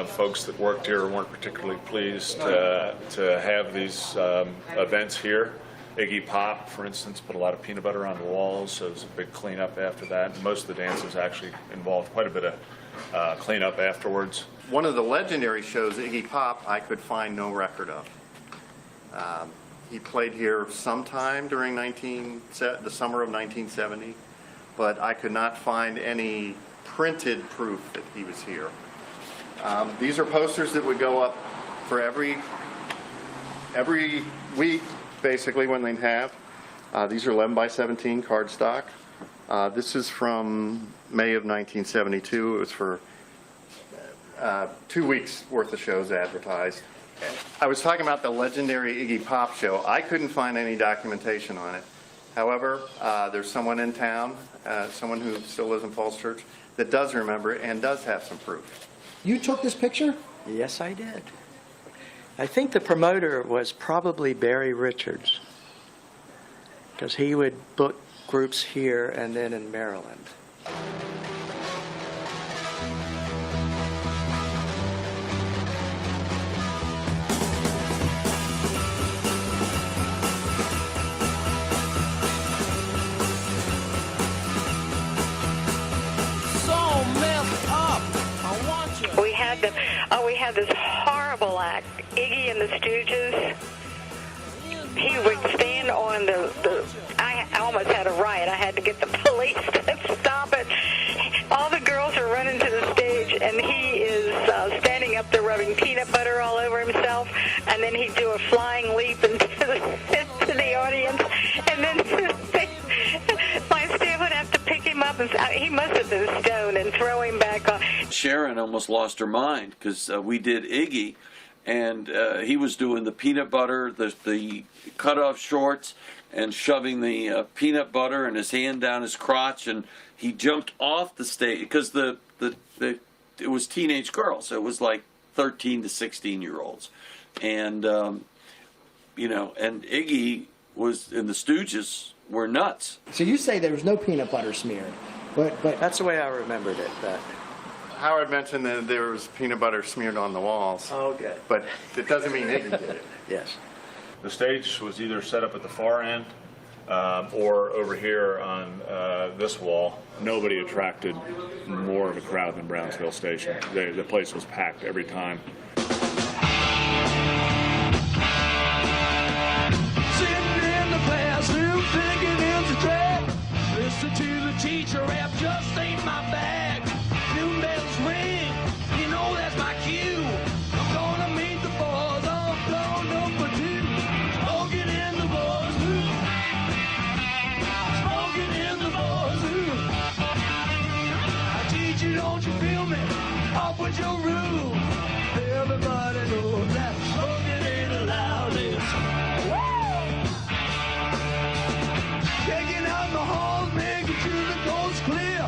[SPEAKER 14] folks that worked here weren't particularly pleased to have these events here. Iggy Pop, for instance, put a lot of peanut butter on the walls, so it was a big cleanup after that. And most of the dances actually involved quite a bit of cleanup afterwards.
[SPEAKER 16] One of the legendary shows, Iggy Pop, I could find no record of. He played here sometime during the summer of 1970, but I could not find any printed proof that he was here. These are posters that would go up for every week, basically, when they'd have. These are 11 by 17 cardstock. This is from May of 1972. It was for 2 weeks worth of shows advertised. I was talking about the legendary Iggy Pop show. I couldn't find any documentation on it. However, there's someone in town, someone who still lives in Falls Church, that does remember it and does have some proof.
[SPEAKER 2] You took this picture?
[SPEAKER 17] Yes, I did. I think the promoter was probably Barry Richards, because he would book groups here and then in Maryland.
[SPEAKER 20] We had this horrible act, Iggy and the Stooges. He would stand on I almost had a riot. I had to get the police to stop it. All the girls are running to the stage, and he is standing up there rubbing peanut butter all over himself, and then he'd do a flying leap into the audience, and then my staff would have to pick him up, and he must have been stoned, and throw him back on.
[SPEAKER 8] Sharon almost lost her mind because we did Iggy, and he was doing the peanut butter, the cut-off shorts, and shoving the peanut butter and his hand down his crotch, and he jumped off the stage because it was teenage girls. It was like 13 to 16-year-olds, and and Iggy was, and the Stooges were nuts.
[SPEAKER 2] So you say there was no peanut butter smeared, but
[SPEAKER 17] that's the way I remembered it. But
[SPEAKER 16] Howard mentioned that there was peanut butter smeared on the walls.
[SPEAKER 17] Oh, good.
[SPEAKER 16] But it doesn't mean Iggy did it.
[SPEAKER 17] Yes.
[SPEAKER 14] The stage was either set up at the far end or over here on this wall. Nobody attracted more of a crowd than Brownsville Station. The place was packed every time.
[SPEAKER 12] Listen to the teacher, rap just ain't my bag. Noon bells ring, you know that's my cue. I'm gonna meet the boys on floor number 2. Smoking in the boys' room. Smoking in the boys' room. I teach you, don't you feel me? Up with your room. Everybody knows that smoking ain't allowed. Taking out the halls, making sure the coast's clear.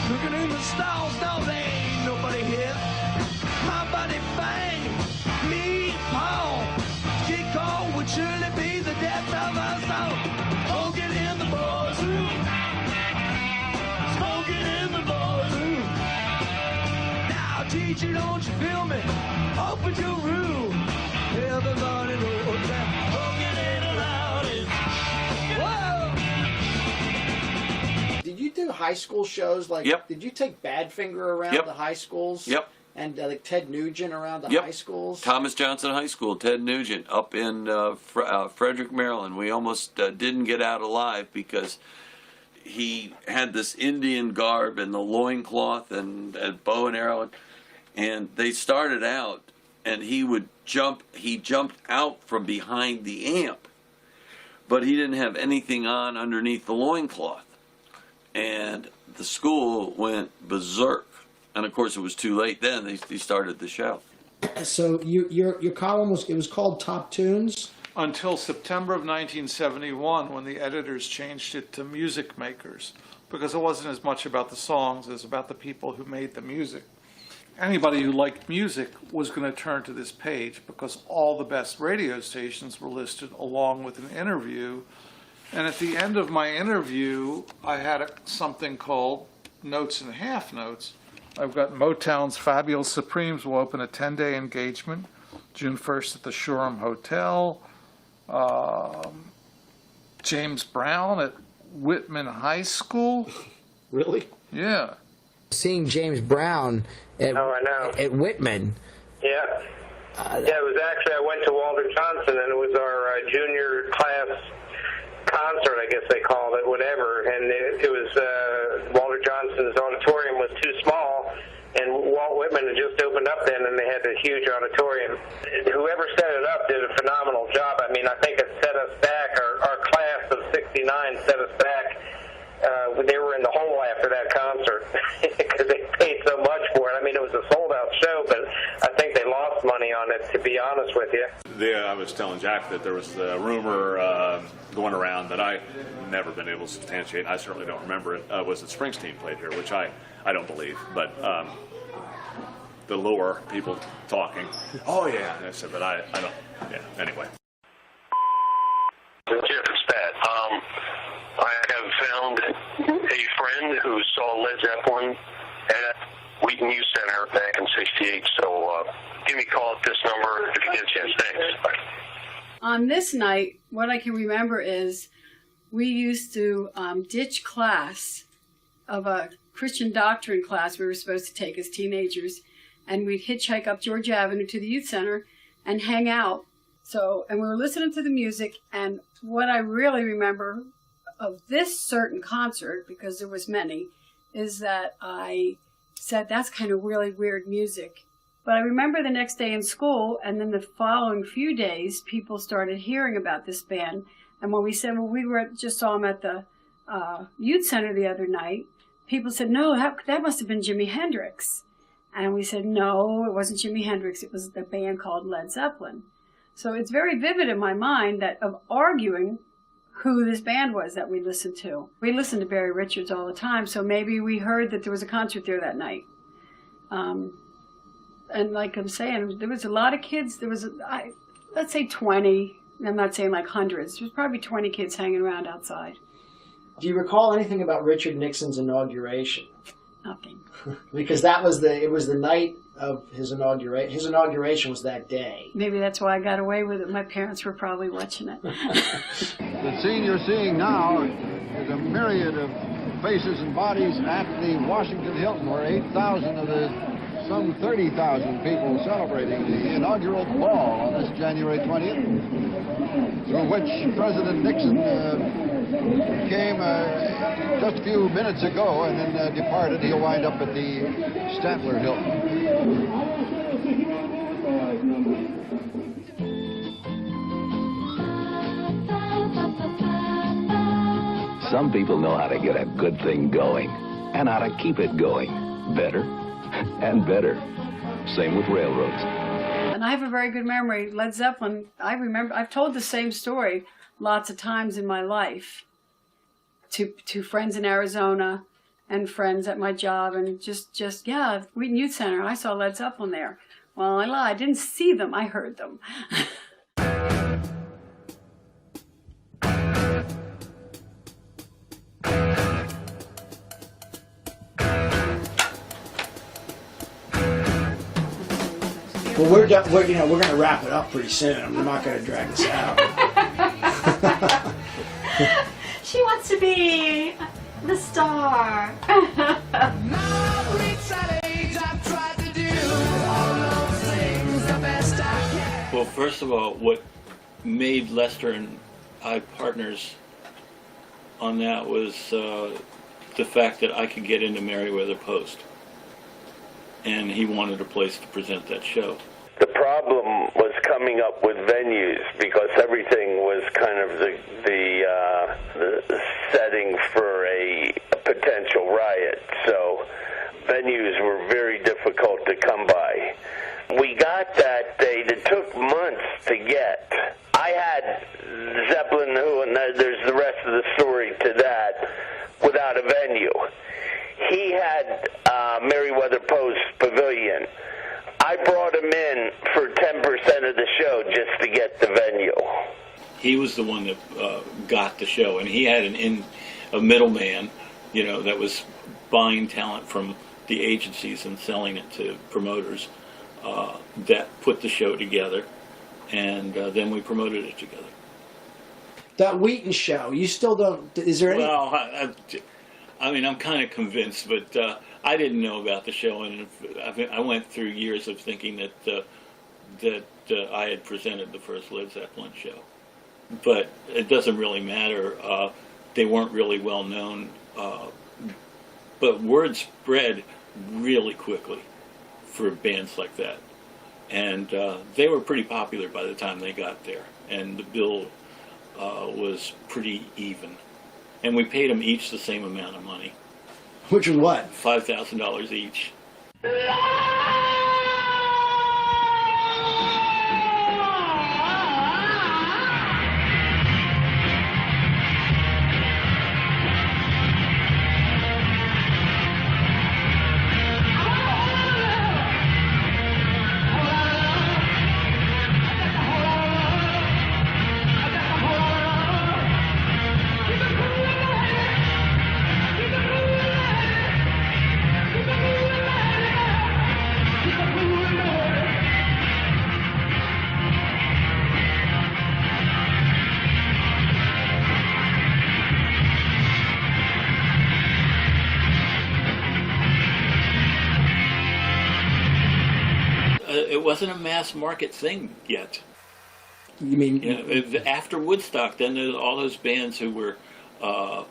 [SPEAKER 12] Looking in the stalls, now there ain't nobody here. My body bang, me, Paul. Get caught would surely be the death of us all. Smoking in the boys' room. Smoking in the boys' room. Now, teacher, don't you feel me? Open your room. Everybody knows that smoking ain't allowed. Whoa!
[SPEAKER 2] Did you do high school shows? Like,
[SPEAKER 8] Yep.
[SPEAKER 2] Did you take Badfinger around
[SPEAKER 8] Yep.
[SPEAKER 2] the high schools?
[SPEAKER 8] Yep.
[SPEAKER 2] And like Ted Nugent around the
[SPEAKER 8] Yep.
[SPEAKER 2] high schools?
[SPEAKER 8] Thomas Johnson High School, Ted Nugent, up in Frederick, Maryland. We almost didn't get out alive because he had this Indian garb and the loincloth and bow and arrow. And they started out, and he jumped out from behind the amp, but he didn't have anything on underneath the loincloth. And the school went berserk. And of course, it was too late then. They started the show.
[SPEAKER 2] So your column was called Top Tunes?
[SPEAKER 18] Until September of 1971, when the editors changed it to Music Makers, because it wasn't as much about the songs as about the people who made the music. Anybody who liked music was going to turn to this page because all the best radio stations were listed along with an interview. And at the end of my interview, I had something called Notes and Half Notes. I've got Motown's Fabulous Supremes will open a 10-day engagement, June 1st at the Shoreham Hotel. James Brown at Whitman High School.
[SPEAKER 2] Really?
[SPEAKER 18] Yeah.
[SPEAKER 2] Seeing James Brown at Whitman.
[SPEAKER 19] Yeah. It was actually, I went to Walter Johnson, and it was our junior class concert, I guess they called it, whatever, and it was Walter Johnson's auditorium was too small, and Walt Whitman had just opened up then, and they had a huge auditorium. Whoever set it up did a phenomenal job. I mean, I think it set us back, our class of 69 set us back. They were in the hole after that concert because they paid so much for it. I mean, it was a sold-out show, but I think they lost money on it, to be honest with you.
[SPEAKER 14] I was telling Jack that there was a rumor going around that I've never been able to substantiate, and I certainly don't remember it, was that Springsteen played here, which I don't believe, but the lore, people talking, oh yeah, I said, but I don't, yeah, anyway.
[SPEAKER 21] Jeff, it's Pat. I have found a friend who saw Led Zeppelin at Wheaton Youth Center back in '68. So give me a call at this number if you get a chance. Thanks.
[SPEAKER 23] On this night, what I can remember is we used to ditch class of a Christian doctrine class we were supposed to take as teenagers, and we'd hitchhike up George Avenue to the youth center and hang out. And we were listening to the music, and what I really remember of this certain concert, because there was many, is that I said, that's kind of really weird music. But I remember the next day in school, and then the following few days, people started hearing about this band. And when we said, well, we just saw them at the youth center the other night, people said, no, that must have been Jimi Hendrix. And we said, no, it wasn't Jimi Hendrix. It was the band called Led Zeppelin. So it's very vivid in my mind that of arguing who this band was that we listened to. We listened to Barry Richards all the time, so maybe we heard that there was a concert there that night. And like I'm saying, there was a lot of kids. There was, let's say 20. I'm not saying like hundreds. There was probably 20 kids hanging around outside.
[SPEAKER 2] Do you recall anything about Richard Nixon's inauguration?
[SPEAKER 23] Nothing.
[SPEAKER 2] Because it was the night of his inauguration. His inauguration was that day.
[SPEAKER 23] Maybe that's why I got away with it. My parents were probably watching it.
[SPEAKER 1] The scene you're seeing now is a myriad of faces and bodies at the Washington Hilton, where 8,000 of the some 30,000 people celebrating the inaugural ball on this January 20th, through which President Nixon came just a few minutes ago and then departed. He'll wind up at the Statler Hilton.
[SPEAKER 3] Some people know how to get a good thing going and how to keep it going better and better. Same with railroads.
[SPEAKER 23] And I have a very good memory. Led Zeppelin, I've told the same story lots of times in my life to friends in Arizona and friends at my job, and yeah, Wheaton Youth Center, I saw Led Zeppelin there. Well, I lied. I didn't see them. I heard them.
[SPEAKER 2] Well, we're going to wrap it up pretty soon. I'm not going to drag this out.
[SPEAKER 15] She wants to be the star.
[SPEAKER 22] Well, first of all, what made Lester and I partners on that was the fact that I could get into Merriweather Post. And he wanted a place to present that show.
[SPEAKER 21] The problem was coming up with venues because everything was kind of the setting for a potential riot. So venues were very difficult to come by. We got that date. It took months to get. I had Zeppelin, and there's the rest of the story to that, without a venue. He had Merriweather Post Pavilion. I brought him in for 10% of the show just to get the venue.
[SPEAKER 22] He was the one that got the show, and he had a middleman, that was buying talent from the agencies and selling it to promoters that put the show together, and then we promoted it together.
[SPEAKER 2] That Wheaton show, you still don't, is there any...
[SPEAKER 22] Well, I'm kind of convinced, but I didn't know about the show, and I went through years of thinking that I had presented the first Led Zeppelin show. But it doesn't really matter. They weren't really well known, but word spread really quickly for bands like that, and they were pretty popular by the time they got there, and the bill was pretty even. And we paid them each the same amount of money.
[SPEAKER 2] Which was what?
[SPEAKER 22] $5,000 each. It wasn't a mass market thing yet.
[SPEAKER 2] You mean
[SPEAKER 22] after Woodstock? Then there's all those bands who were $5,000,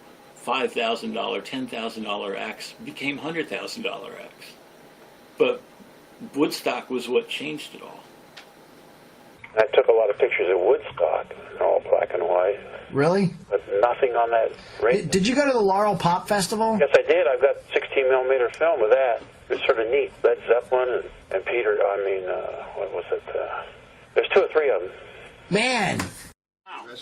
[SPEAKER 22] $10,000 acts became $100,000 acts. But Woodstock was what changed it all.
[SPEAKER 21] I took a lot of pictures of Woodstock, all black and white.
[SPEAKER 2] Really?
[SPEAKER 21] But nothing on that radio.
[SPEAKER 2] Did you go to the Laurel Pop Festival?
[SPEAKER 21] Yes, I did. I've got 16mm film of that. It's sort of neat. Led Zeppelin and Peter, what was it? There's 2 or 3 of them.
[SPEAKER 2] Man!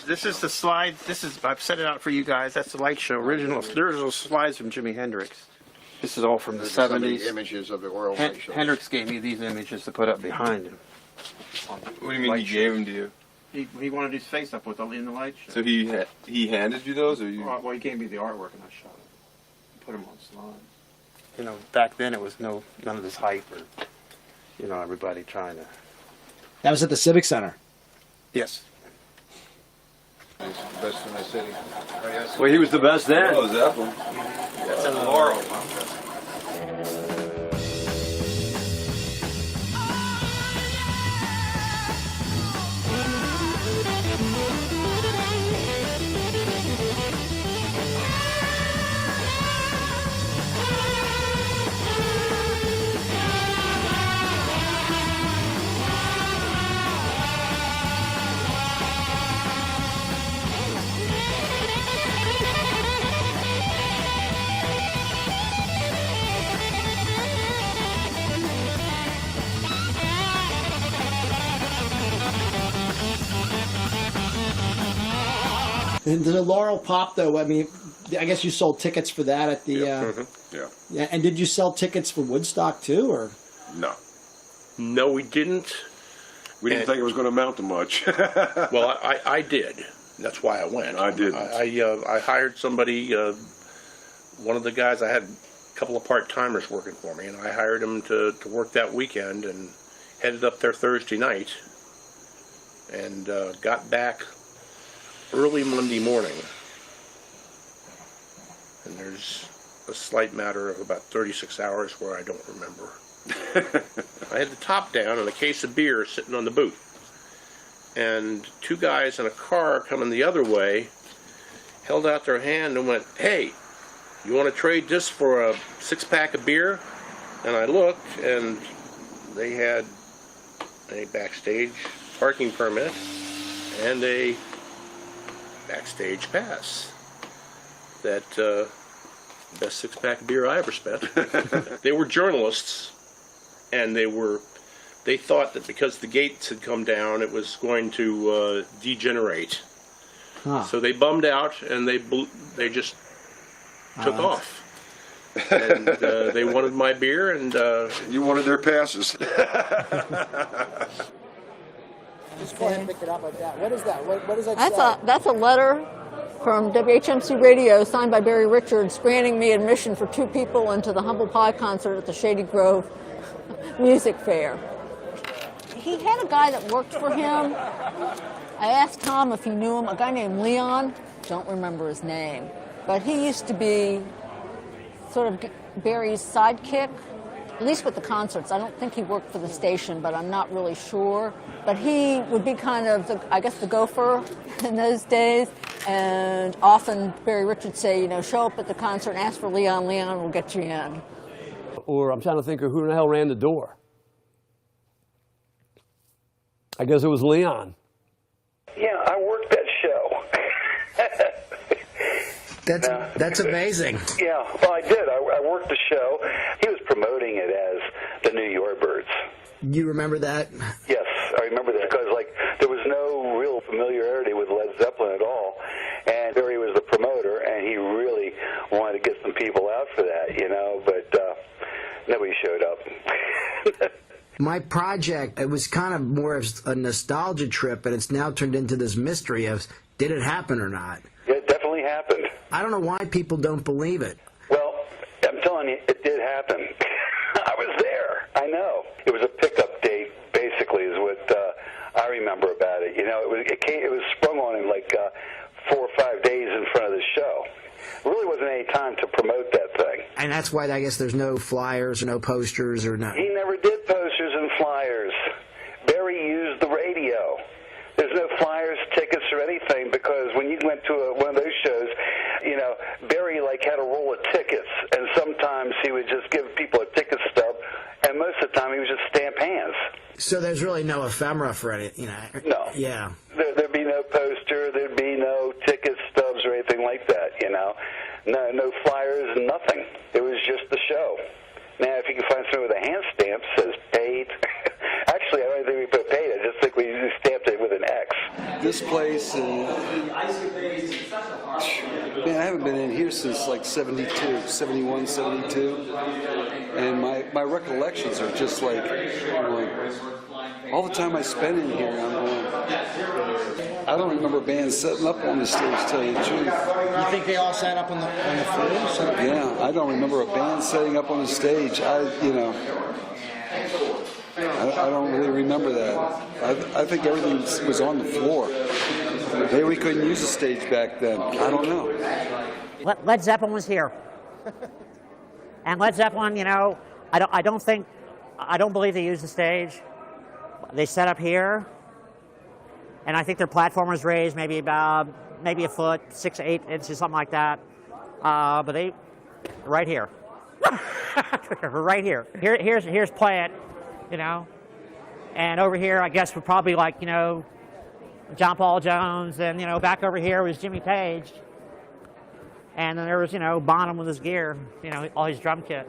[SPEAKER 5] This is the slide. I've set it out for you guys. That's the light show. Original slides from Jimi Hendrix. This is all from the 70s.
[SPEAKER 1] Images of the world light shows.
[SPEAKER 5] Hendrix gave me these images to put up behind him.
[SPEAKER 24] What do you mean he gave them to you?
[SPEAKER 5] He wanted his face up in the light show.
[SPEAKER 24] So he handed you those, or you?
[SPEAKER 5] Well, he gave me the artwork and I shot it. Put them on slides. back then it was none of this hype or, everybody trying to.
[SPEAKER 2] That was at the Civic Center.
[SPEAKER 5] Yes.
[SPEAKER 1] He's the best in the city. Oh, yes.
[SPEAKER 4] Well, he was the best then.
[SPEAKER 1] Oh, Zeppelin.
[SPEAKER 5] That's in Laurel.
[SPEAKER 2] And the Laurel Pop, though, I mean, I guess you sold tickets for that at the...
[SPEAKER 6] Yeah.
[SPEAKER 2] Yeah, and did you sell tickets for Woodstock, too, or...?
[SPEAKER 6] No.
[SPEAKER 4] No, we didn't.
[SPEAKER 6] We didn't think it was going to amount to much.
[SPEAKER 4] Well, I did. That's why I went.
[SPEAKER 6] I didn't.
[SPEAKER 4] I hired somebody, one of the guys, I had a couple of part-timers working for me, and I hired him to work that weekend and headed up there Thursday night and got back early Monday morning. And there's a slight matter of about 36 hours where I don't remember. I had the top down and a case of beer sitting on the booth. And two guys in a car coming the other way held out their hand and went, "Hey, you want to trade this for a 6-pack of beer?" And I looked, and they had a backstage parking permit and a backstage pass. That best 6-pack of beer I ever spent. They were journalists, and they thought that because the gates had come down, it was going to degenerate.
[SPEAKER 2] Huh.
[SPEAKER 4] So they bummed out, and they just took off. And they wanted my beer, and
[SPEAKER 6] you wanted their passes.
[SPEAKER 2] Just go ahead and pick it up like that. What is that? What does that say?
[SPEAKER 26] That's a letter from WHMC Radio signed by Barry Richards granting me admission for 2 people into the Humble Pie concert at the Shady Grove Music Fair. He had a guy that worked for him. I asked Tom if he knew him, a guy named Leon. Don't remember his name. But he used to be sort of Barry's sidekick, at least with the concerts. I don't think he worked for the station, but I'm not really sure. But he would be kind of, the gopher in those days. And often Barry Richards would say, show up at the concert and ask for Leon. Leon will get you in.
[SPEAKER 4] Or I'm trying to think of who the hell ran the door. I guess it was Leon.
[SPEAKER 21] Yeah, I worked that show.
[SPEAKER 2] That's amazing.
[SPEAKER 21] Yeah, well, I did. I worked the show. He was promoting it as the New Yardbirds.
[SPEAKER 2] You remember that?
[SPEAKER 21] Yes, I remember that because, there was no real familiarity with Led Zeppelin at all. And Barry was the promoter, and he really wanted to get some people out for that, but nobody showed up.
[SPEAKER 2] My project, it was kind of more of a nostalgia trip, and it's now turned into this mystery of, did it happen or not?
[SPEAKER 21] It definitely happened.
[SPEAKER 2] I don't know why people don't believe it.
[SPEAKER 21] Well, I'm telling you, it did happen. I was there. I know. It was a pickup date, basically, is what I remember about it. It was sprung on in 4 or 5 days in front of the show. There really wasn't any time to promote that thing.
[SPEAKER 2] And that's why I guess there's no flyers or no posters or nothing.
[SPEAKER 21] He never did posters and flyers. Barry used the radio. There's no flyers, tickets, or anything because when you went to one of those shows, Barry had a roll of tickets, and sometimes he would just give people a ticket stub, and most of the time he would just stamp hands.
[SPEAKER 2] So there's really no ephemera for it,
[SPEAKER 21] No.
[SPEAKER 2] Yeah.
[SPEAKER 21] There'd be no poster, there'd be no ticket stubs or anything like that, No flyers, nothing. It was just the show. Now, if you can find something with a hand stamp that says paid, actually, I don't think we put paid. I just think we stamped it with an X.
[SPEAKER 7] This place, man, I haven't been in here since 71, 72. And my recollections are just All the time I spend in here, I'm going, I don't remember bands setting up on the stage, to tell you the truth.
[SPEAKER 2] You think they all sat up on the floor? Set up
[SPEAKER 7] Yeah, I don't remember a band setting up on the stage. I don't really remember that. I think everything was on the floor. Maybe we couldn't use the stage back then. I don't know.
[SPEAKER 9] Led Zeppelin was here. And Led Zeppelin, I don't believe they used the stage. They set up here, and I think their platform was raised maybe a foot, 6 to 8 inches, something like that. But they, right here, right here. Here's Plant, and over here I guess we're probably like John Paul Jones, and back over here was Jimmy Page, and then there was Bonham with his gear, all his drum kit.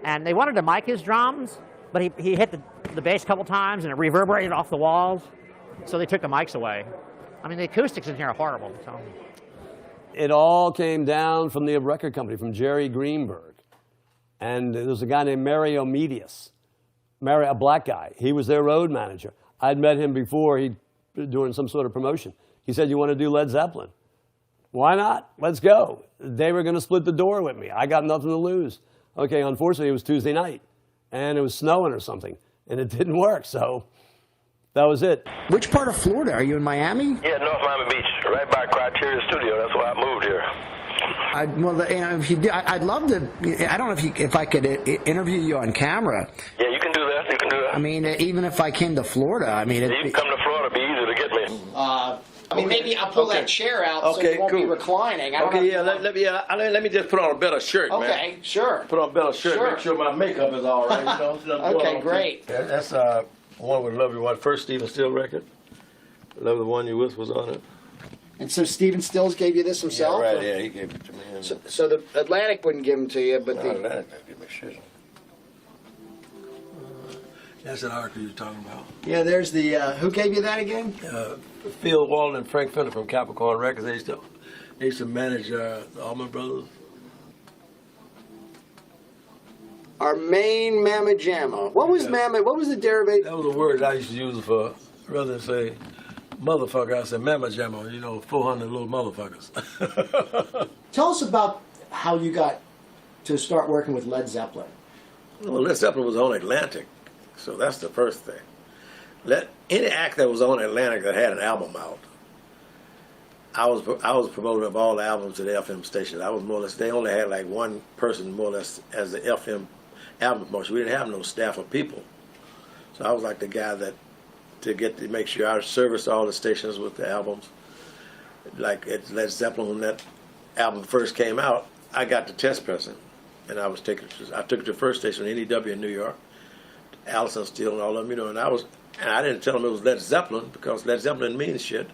[SPEAKER 9] And they wanted to mic his drums, but he hit the bass a couple times and it reverberated off the walls, so they took the mics away. I mean, the acoustics in here are horrible. So.
[SPEAKER 10] It all came down from the record company, from Jerry Greenberg. And there was a guy named Mario Medius, a black guy. He was their road manager. I'd met him before doing some sort of promotion. He said, "You want to do Led Zeppelin?" Why not? Let's go. They were going to split the door with me. I got nothing to lose. Okay, unfortunately, it was Tuesday night, and it was snowing or something, and it didn't work, so that was it.
[SPEAKER 2] Which part of Florida? Are you in Miami?
[SPEAKER 21] Yeah, North Miami Beach, right by Criteria Studio. That's why I moved here.
[SPEAKER 2] If you did, I'd love to. I don't know if I could interview you on camera.
[SPEAKER 21] Yeah, you can do that. You can do that.
[SPEAKER 2] I mean, even if I came to Florida, I mean,
[SPEAKER 21] you can come to Florida. It'd be easy to get me.
[SPEAKER 2] Maybe I'll pull that chair out so you won't be reclining.
[SPEAKER 4] Let me just put on a better shirt, man.
[SPEAKER 2] Okay, sure.
[SPEAKER 4] Put on a better shirt.
[SPEAKER 2] Sure.
[SPEAKER 4] Make sure my makeup is all right.
[SPEAKER 2] Okay, great.
[SPEAKER 4] Yeah, that's one with Love You One, first Stephen Still record. Love the One You With was on it.
[SPEAKER 2] And so Stephen Stills gave you this himself?
[SPEAKER 4] Yeah, right. Yeah, he gave it to me.
[SPEAKER 2] So the Atlantic wouldn't give them to you, but the
[SPEAKER 4] Atlantic didn't give me shit. That's an article you're talking about.
[SPEAKER 2] Yeah, there's the who gave you that again?
[SPEAKER 4] Phil Walden and Frank Fender from Capricorn Records. They used to manage Allman Brothers.
[SPEAKER 2] Our main Mamma Jamma. What was Mamma? What was the derivation?
[SPEAKER 4] That was a word I used to use for, rather than say motherfucker, I said Mamma Jamma. 400 little motherfuckers.
[SPEAKER 2] Tell us about how you got to start working with Led Zeppelin.
[SPEAKER 4] Well, Led Zeppelin was on Atlantic, so that's the first thing. Any act that was on Atlantic that had an album out, I was promoter of all the albums at the FM station. I was more or less, they only had like one person more or less as the FM album promotion. We didn't have no staff of people. So I was like the guy to make sure I serviced all the stations with the albums. Like at Led Zeppelin, when that album first came out, I got the test pressing. And I took it to the first station, NEW in New York, Allison Steele and all of them, and I didn't tell them it was Led Zeppelin because Led Zeppelin means shit.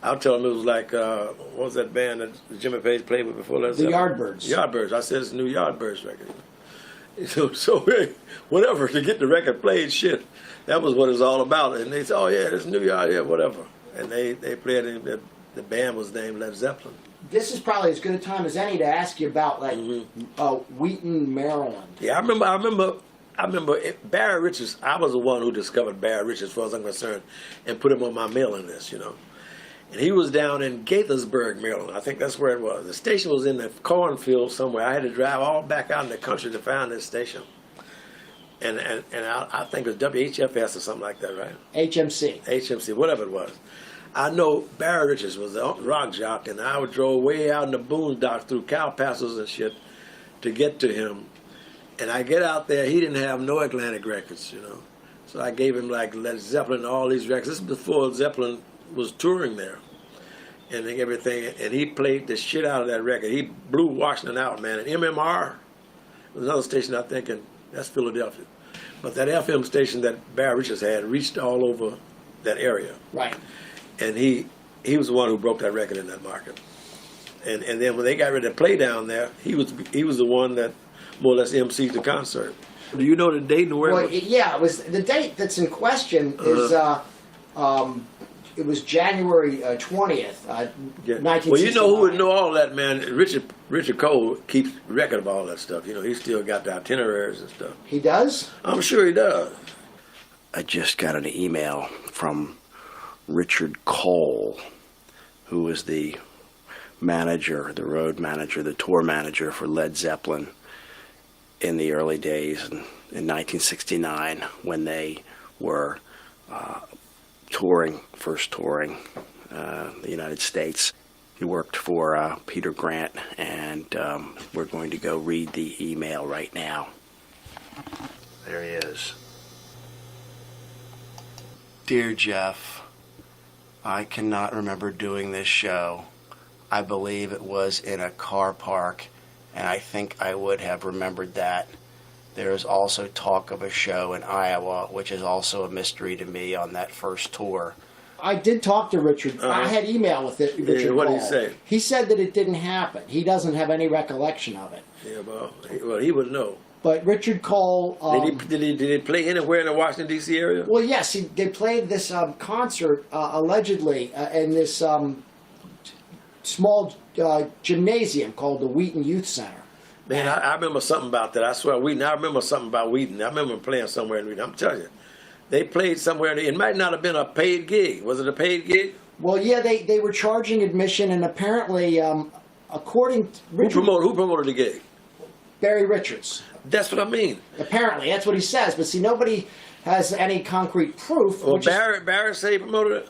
[SPEAKER 4] I would tell them it was like, what was that band that Jimmy Page played with before Led Zeppelin?
[SPEAKER 2] The Yardbirds.
[SPEAKER 4] Yardbirds. I said it's a new Yardbirds record. So whatever, to get the record played, shit, that was what it was all about. And they said, oh yeah, this is New Yard, yeah, whatever. And they played it, the band was named Led Zeppelin.
[SPEAKER 2] This is probably as good a time as any to ask you about Wheaton, Maryland.
[SPEAKER 4] Yeah, I remember Barry Richards. I was the one who discovered Barry Richards, as far as I'm concerned, and put him on my mailing list, And he was down in Gaithersburg, Maryland. I think that's where it was. The station was in the cornfield somewhere. I had to drive all back out in the country to find this station. And I think it was WHFS or something like that, right? HMC, whatever it was. I know Barry Richards was a rock jock, and I drove way out in the boondocks through cow pastures and shit to get to him. And I get out there, he didn't have no Atlantic records, So I gave him like Led Zeppelin and all these records. This is before Zeppelin was touring there and everything. And he played the shit out of that record. He blew Washington out, man. And MMR was another station, I think, and that's Philadelphia. But that FM station that Barry Richards had reached all over that area.
[SPEAKER 2] Right.
[SPEAKER 4] And he was the one who broke that record in that market. And then when they got ready to play down there, he was the one that more or less emceed the concert. Do you know the date and where?
[SPEAKER 2] Well, yeah, it was the date that's in question is it was January 20th, 1961.
[SPEAKER 4] Well, you know who would know all that, man? Richard Cole keeps record of all that stuff. He still got the itineraries and stuff.
[SPEAKER 2] He does?
[SPEAKER 4] I'm sure he does.
[SPEAKER 2] I just got an email from Richard Cole, who was the manager, the road manager, the tour manager for Led Zeppelin in the early days in 1969 when they were first touring the United States. He worked for Peter Grant, and we're going to go read the email right now. There he is. Dear Jeff, I cannot remember doing this show. I believe it was in a car park, and I think I would have remembered that. There is also talk of a show in Iowa, which is also a mystery to me on that first tour. I did talk to Richard. I had email with it. Richard
[SPEAKER 11] what did he
[SPEAKER 2] Cole.
[SPEAKER 11] say?
[SPEAKER 2] He said that it didn't happen. He doesn't have any recollection of it.
[SPEAKER 11] Yeah, well, he would know.
[SPEAKER 2] But Richard Cole...
[SPEAKER 11] Did he play anywhere in the Washington, D.C. area?
[SPEAKER 2] Well, yes. They played this concert, allegedly, in this small gymnasium called the Wheaton Youth Center.
[SPEAKER 11] Man, I remember something about that. I swear, Wheaton. I remember something about Wheaton. I remember playing somewhere in Wheaton. I'm telling you. They played somewhere. It might not have been a paid gig. Was it a paid gig?
[SPEAKER 2] Well, yeah, they were charging admission, and apparently, according to Richard...
[SPEAKER 11] Who promoted the gig?
[SPEAKER 2] Barry Richards.
[SPEAKER 11] That's what I mean.
[SPEAKER 2] Apparently, that's what he says. But see, nobody has any concrete proof.
[SPEAKER 11] Well, Barry said he promoted it?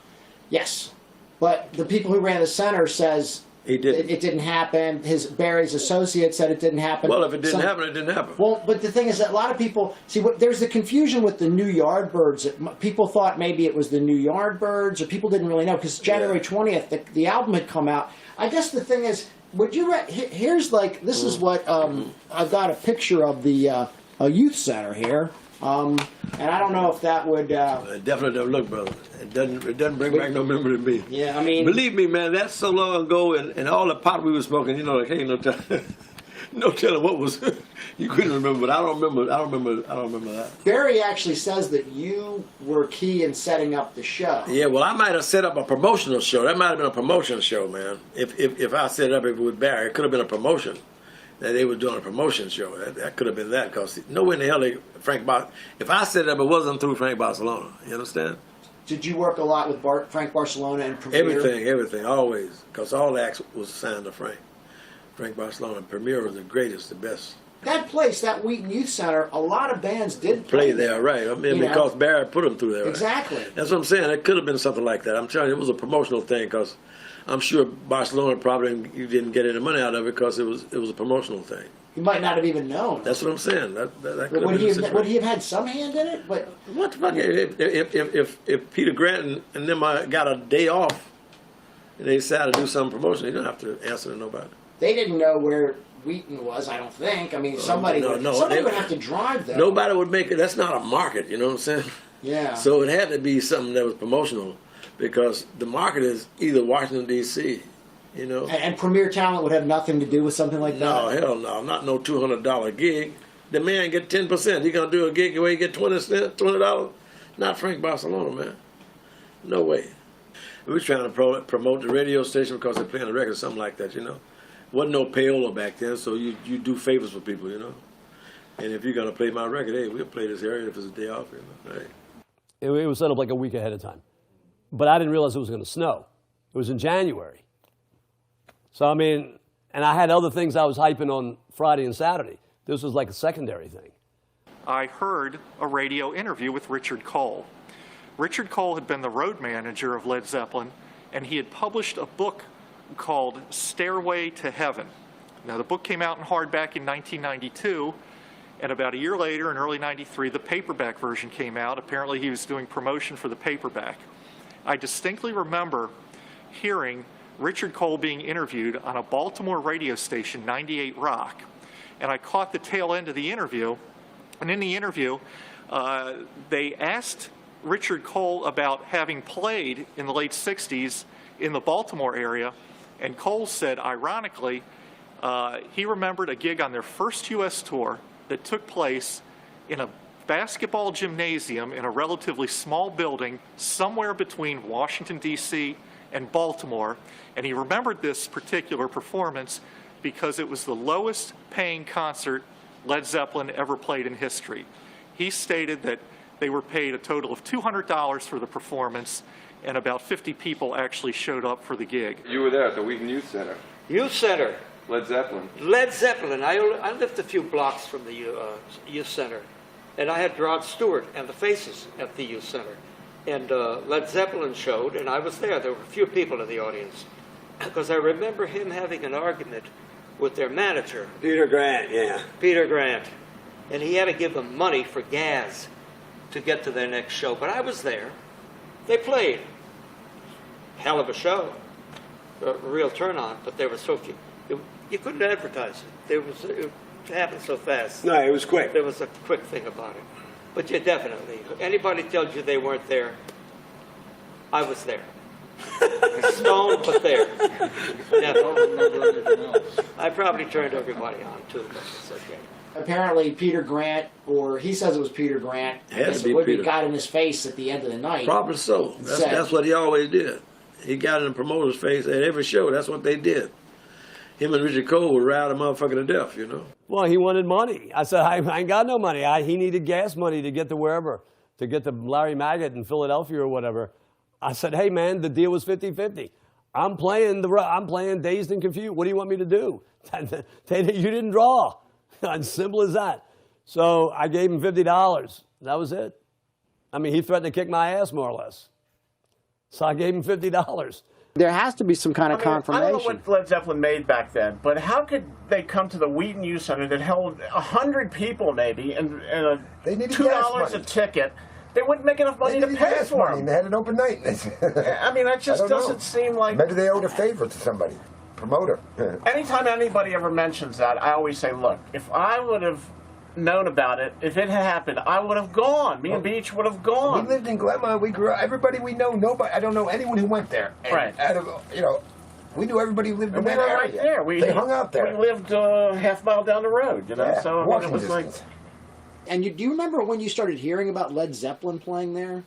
[SPEAKER 2] Yes. But the people who ran the center says...
[SPEAKER 11] He didn't.
[SPEAKER 2] It didn't happen. Barry's associate said it didn't happen.
[SPEAKER 11] Well, if it didn't happen, it didn't happen.
[SPEAKER 2] Well, but the thing is that a lot of people there's the confusion with the New Yardbirds. People thought maybe it was the New Yardbirds, or people didn't really know because January 20th, the album had come out. I guess the thing is, here's like this is what I've got a picture of the youth center here. And I don't know if that would...
[SPEAKER 11] It definitely don't look, brother. It doesn't bring back no memory to me.
[SPEAKER 2] Yeah, I mean...
[SPEAKER 11] Believe me, man, that's so long ago, and all the pot we were smoking, you know, like, ain't no telling what was... You couldn't remember, but I don't remember that.
[SPEAKER 2] Barry actually says that you were key in setting up the show.
[SPEAKER 11] Yeah, well, I might have set up a promotional show. That might have been a promotion show, man. If I set it up with Barry, it could have been a promotion. That they were doing a promotion show. That could have been that, because nowhere in the hell if I set it up, it wasn't through Frank Barcelona. You understand?
[SPEAKER 2] Did you work a lot with Frank Barcelona and Premier?
[SPEAKER 11] Everything, always. Because all acts was assigned to Frank Barcelona. Premier was the greatest, the best.
[SPEAKER 2] That place, that Wheaton Youth Center, a lot of bands did
[SPEAKER 11] play there, right? I mean, because Barry put them through there. Right?
[SPEAKER 2] Exactly.
[SPEAKER 11] That's what I'm saying. It could have been something like that. I'm telling you, it was a promotional thing, because I'm sure Barcelona probably didn't get any money out of it because it was a promotional thing.
[SPEAKER 2] He might not have even known.
[SPEAKER 11] That's what I'm saying.
[SPEAKER 2] Would he have had some hand in it? But
[SPEAKER 11] what the fuck? If Peter Grant and them got a day off and they decided to do some promotion, you don't have to answer to nobody.
[SPEAKER 2] They didn't know where Wheaton was, I don't think. I mean, somebody would have to drive there.
[SPEAKER 11] Nobody would make it. That's not a market, you know what I'm saying?
[SPEAKER 2] Yeah.
[SPEAKER 11] So it had to be something that was promotional, because the market is either Washington, D.C., you know.
[SPEAKER 2] And Premier Talent would have nothing to do with something like that?
[SPEAKER 11] No, hell no. Not no $200 gig. The man get 10%. He going to do a gig where he get $20? Not Frank Barcelona, man. No way. We were trying to promote the radio station because they're playing a record or something like that, you know. Wasn't no payola back then, so you do favors for people, you know. And if you're going to play my record, hey, we'll play this area if it's a day off, you know. Hey.
[SPEAKER 10] It was set up like a week ahead of time. But I didn't realize it was going to snow. It was in January. So, I mean, and I had other things I was hyping on Friday and Saturday. This was like a secondary thing.
[SPEAKER 13] I heard a radio interview with Richard Cole. Richard Cole had been the road manager of Led Zeppelin, and he had published a book called Stairway to Heaven. Now, the book came out in hardback in 1992, and about a year later, in early '93, the paperback version came out. Apparently, he was doing promotion for the paperback. I distinctly remember hearing Richard Cole being interviewed on a Baltimore radio station, 98 Rock, and I caught the tail end of the interview. And in the interview, they asked Richard Cole about having played in the late 60s in the Baltimore area, and Cole said, ironically, he remembered a gig on their first U.S. tour that took place in a basketball gymnasium in a relatively small building somewhere between Washington, D.C. and Baltimore, and he remembered this particular performance because it was the lowest paying concert Led Zeppelin ever played in history. He stated that They were paid a total of $200 for the performance, and about 50 people actually showed up for the gig.
[SPEAKER 6] You were there at the Wheaton Youth Center.
[SPEAKER 8] Youth Center.
[SPEAKER 6] Led Zeppelin.
[SPEAKER 8] Led Zeppelin. I lived a few blocks from the Youth Center, and I had Rod Stewart and the Faces at the Youth Center. And Led Zeppelin showed, and I was there. There were a few people in the audience, because I remember him having an argument with their manager.
[SPEAKER 10] Peter Grant, yeah.
[SPEAKER 8] Peter Grant. And he had to give them money for gas to get to their next show. But I was there. They played. Hell of a show. A real turn on, but there was so few. You couldn't advertise it. It happened so fast.
[SPEAKER 10] No, it was quick.
[SPEAKER 8] There was a quick thing about it. But yeah, definitely. Anybody tells you they weren't there, I was there. Stoned, but there. I probably turned everybody on, too, but it's okay.
[SPEAKER 2] Apparently, Peter Grant, or he says it was Peter Grant, because Woodby got in his face at the end of the night.
[SPEAKER 11] Probably so. That's what he always did. He got in the promoter's face at every show. That's what they did. Him and Richard Cole would ride a motherfucker to death, you know.
[SPEAKER 10] Well, he wanted money. I said, I ain't got no money. He needed gas money to get to wherever, to get to Larry Maggot in Philadelphia or whatever. I said, hey, man, the deal was 50-50. I'm playing Dazed and Confused. What do you want me to do? You didn't draw. As simple as that. So I gave him $50. That was it. I mean, he threatened to kick my ass, more or less. So I gave him $50.
[SPEAKER 2] There has to be some kind of confirmation.
[SPEAKER 5] I don't know what Led Zeppelin made back then, but how could they come to the Wheaton Youth Center that held 100 people maybe and
[SPEAKER 12] they needed
[SPEAKER 5] $2 a ticket? They wouldn't make enough money to pay for them.
[SPEAKER 12] They had an open night.
[SPEAKER 5] I mean, that just doesn't seem like...
[SPEAKER 12] Maybe they owed a favor to somebody, promoter.
[SPEAKER 5] Anytime anybody ever mentions that, I always say, look, if I would have known about it, if it had happened, I would have gone. Me and Beach would have gone.
[SPEAKER 12] We lived in Glenma. We grew up. Everybody we know, nobody. I don't know anyone who went there. And
[SPEAKER 5] right.
[SPEAKER 12] Out of, we knew everybody who lived in that
[SPEAKER 5] area.
[SPEAKER 12] Right
[SPEAKER 5] there.
[SPEAKER 12] They hung out there.
[SPEAKER 5] We lived half mile down the road, you know.
[SPEAKER 12] Yeah,
[SPEAKER 5] so I mean, it was like.
[SPEAKER 2] And do you remember when you started hearing about Led Zeppelin playing there?